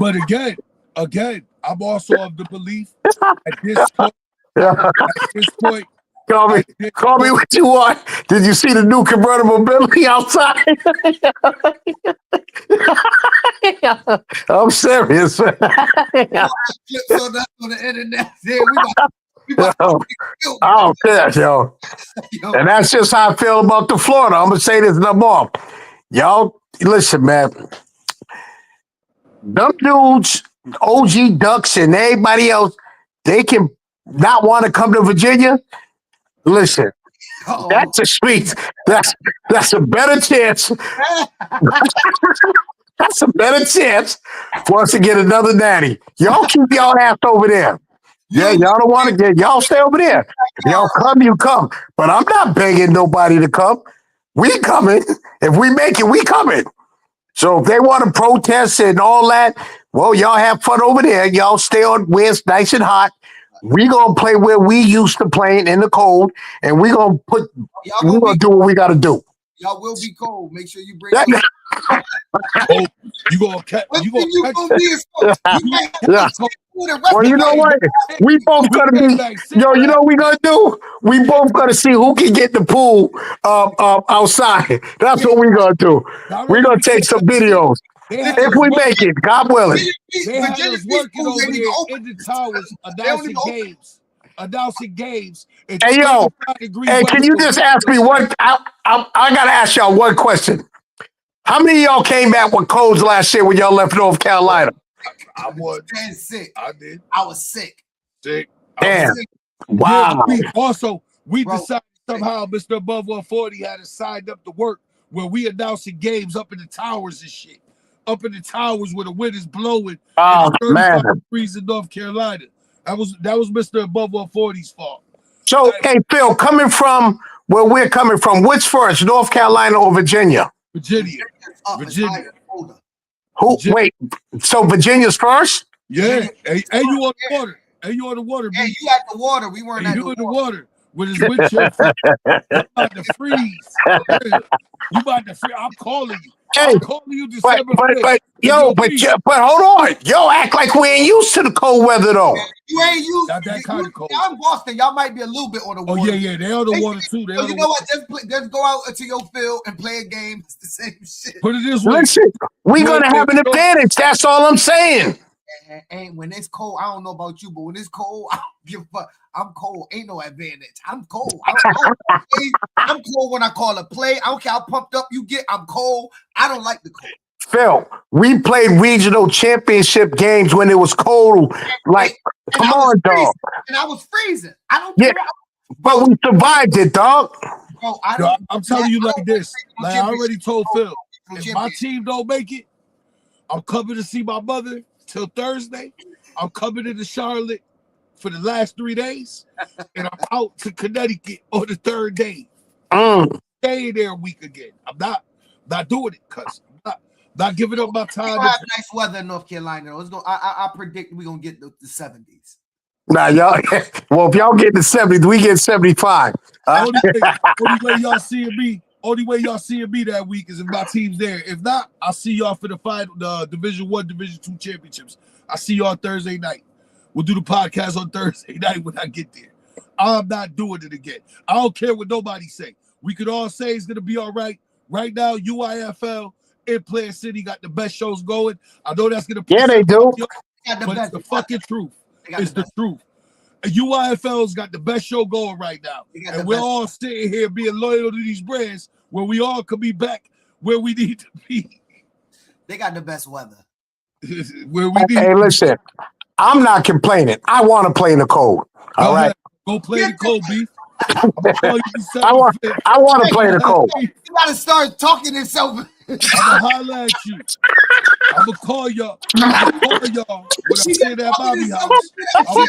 But again, I'm also of the belief at this point, call me what you want. Did you see the new convertible Bentley outside? I'm serious. So that's on the internet. I don't care, yo. And that's just how I feel about the Florida. I'm gonna say this no more. Y'all, listen, man. them dudes, OG Ducks and everybody else, they can not want to come to Virginia. Listen, that's a sweet. That's a better chance. That's a better chance for us to get another natty. Y'all keep y'all ass over there. Yeah, y'all don't want to get y'all stay over there. If y'all come, you come. But I'm not begging nobody to come. We coming. If we make it, we coming. So if they want to protest and all that, well, y'all have fun over there. Y'all stay on where it's nice and hot. We gonna play where we used to playing in the cold, and we gonna do what we gotta do. Y'all will be cold. Make sure you bring. You gonna catch. You gonna yeah. Well, you know what? We both gonna be. Yo, you know what we gonna do? We both gonna see who can get the pool outside. That's what we gonna do. We gonna take some videos. If we make it, God willing. They had us working over there in the towers, announcing games. Hey, yo, hey, can you just ask me one? I gotta ask y'all one question. How many of y'all came back with colds last year when y'all left North Carolina? I was sick. I did. I was sick. Damn. Wow. We decided somehow Mr. Above 140 had us signed up to work where we announcing games up in the towers and shit. Up in the towers where the wind is blowing. Oh, man. Degrees in North Carolina. That was Mr. Above 140's fault. So, hey, Phil, coming from where we're coming from, which first, North Carolina or Virginia? Virginia. Who? Virginia. Wait, so Virginia's first? Yeah. And you on the water. And you on the water. Hey, you at the water. We weren't at the water. With his wind chill. You about to freeze. You about to freeze. I'm calling you. I'm calling you December 5th. But hold on. Yo, act like we ain't used to the cold weather, though. You ain't used to that kind of cold. I'm in Boston. Y'all might be a little bit on the water. Oh, yeah. They on the water, too. You know what? Just go out into your field and play a game. It's the same shit. Put it this way. Listen, we're going to have an advantage. That's all I'm saying. And when it's cold, I don't know about you, but when it's cold, I don't give a fuck. I'm cold. Ain't no advantage. I'm cold. I'm cold when I call a play. I don't care how pumped up you get. I'm cold. I don't like the cold. Phil, we played regional championship games when it was cold. Like, come on, dog. And I was freezing. I don't care. But we survived it, dog. Bro, I'm telling you like this. Like I already told Phil, if my team don't make it, I'm coming to see my mother till Thursday. I'm coming into Charlotte for the last 3 days, and I'm out to Connecticut on the third day. Staying there a week again. I'm not doing it because I'm not giving up my time. We have nice weather in North Carolina. I predict we're gonna get the 70s. Nah, y'all. Well, if y'all get the 70s, we get 75. Only way y'all seeing me that week is if my team's there. If not, I'll see y'all for the final, the Division 1, Division 2 championships. I'll see y'all Thursday night. We'll do the podcast on Thursday night when I get there. I'm not doing it again. I don't care what nobody say. We could all say it's gonna be all right. Right now, UIFL in Player City got the best shows going. I know that's gonna. Yeah, they do. But it's the fucking truth. It's the truth. UIFL's got the best show going right now. And we're all sitting here being loyal to these brands where we all could be back where we need to be. They got the best weather. Where we need. Hey, listen, I'm not complaining. I want to play in the cold. All right. Go play in the cold, B. I want to play in the cold. You got to start talking yourself. I'm gonna holler at you. I'm gonna call y'all. When I see that Bobby house. When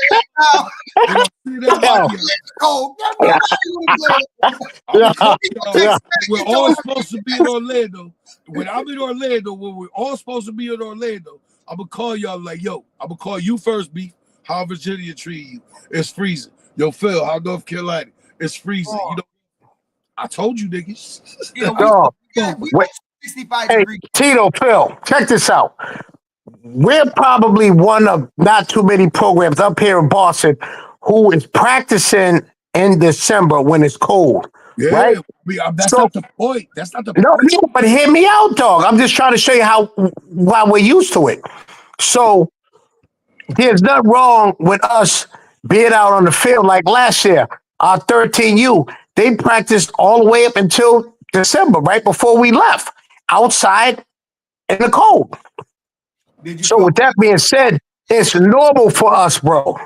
I see that Bobby house. We're all supposed to be in Orlando. When I'm in Orlando, when we're all supposed to be in Orlando, I'm gonna call y'all like, yo, I'm gonna call you first, B. How Virginia treat you? It's freezing. Yo, Phil, how North Carolina? It's freezing. You know, I told you, niggas. Wait. 65 degrees. Tito, Phil, check this out. We're probably one of not too many programs up here in Boston who is practicing in December when it's cold. Yeah, right? That's not the point. That's not the point. No, but hear me out, dog. I'm just trying to show you why we're used to it. So there's nothing wrong with us being out on the field like last year. Our 13U, they practiced all the way up until December, right before we left. Outside in the cold. So with that being said, it's normal for us, bro.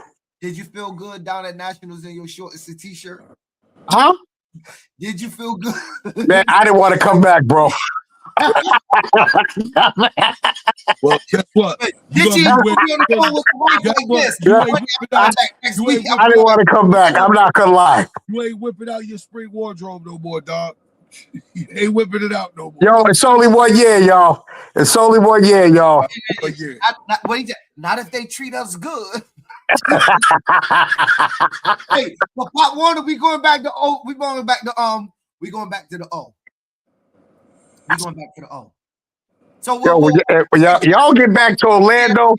Did you feel good down at Nationals in your shorts and t-shirt? Huh? Did you feel good? Man, I didn't want to come back, bro. Well, guess what? I didn't want to come back. I'm not gonna lie. You ain't whipping out your spring wardrobe no more, dog. You ain't whipping it out no more. Yo, it's only 1 year, y'all. It's only 1 year, y'all. Not if they treat us good. Hey, but Pop Warner, we going back to O. We going back to O. We going back to the O. So y'all get back to Orlando.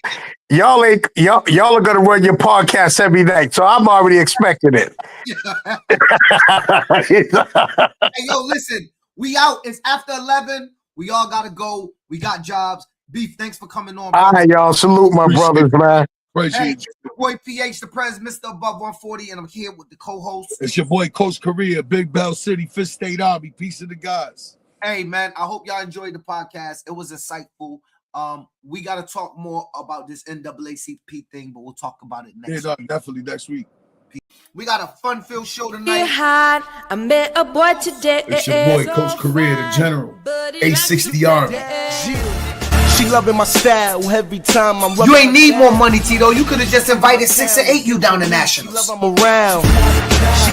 Y'all are gonna run your podcast every day. So I'm already expecting it. Hey, yo, listen, we out. It's after 11. We all gotta go. We got jobs. Beef, thanks for coming on. All right, y'all. Salute my brothers, man. Appreciate you. Boy PH, the president, Mr. Above 140, and I'm here with the co-host. It's your boy Coach Korea, Big Bell City, Fifth State Army. Peace of the guys. Hey man, I hope y'all enjoyed the podcast. It was insightful. We gotta talk more about this NAACP thing, but we'll talk about it next week. Definitely next week. We got a fun-filled show tonight. I met a boy today. It's your boy Coach Korea, the General, 860 Army. She loving my style every time I'm. You ain't need more money, Tito. You could have just invited 6 or 8 you down to Nationals. I'm around.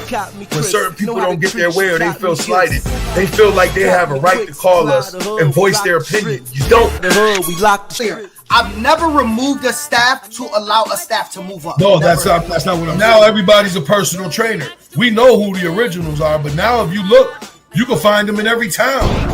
When certain people don't get their way or they feel slighted, they feel like they have a right to call us and voice their opinion. You don't. I've never removed a staff to allow a staff to move up. No, that's not what I'm saying. Now everybody's a personal trainer. We know who the originals are, but now if you look, you can find them in every town.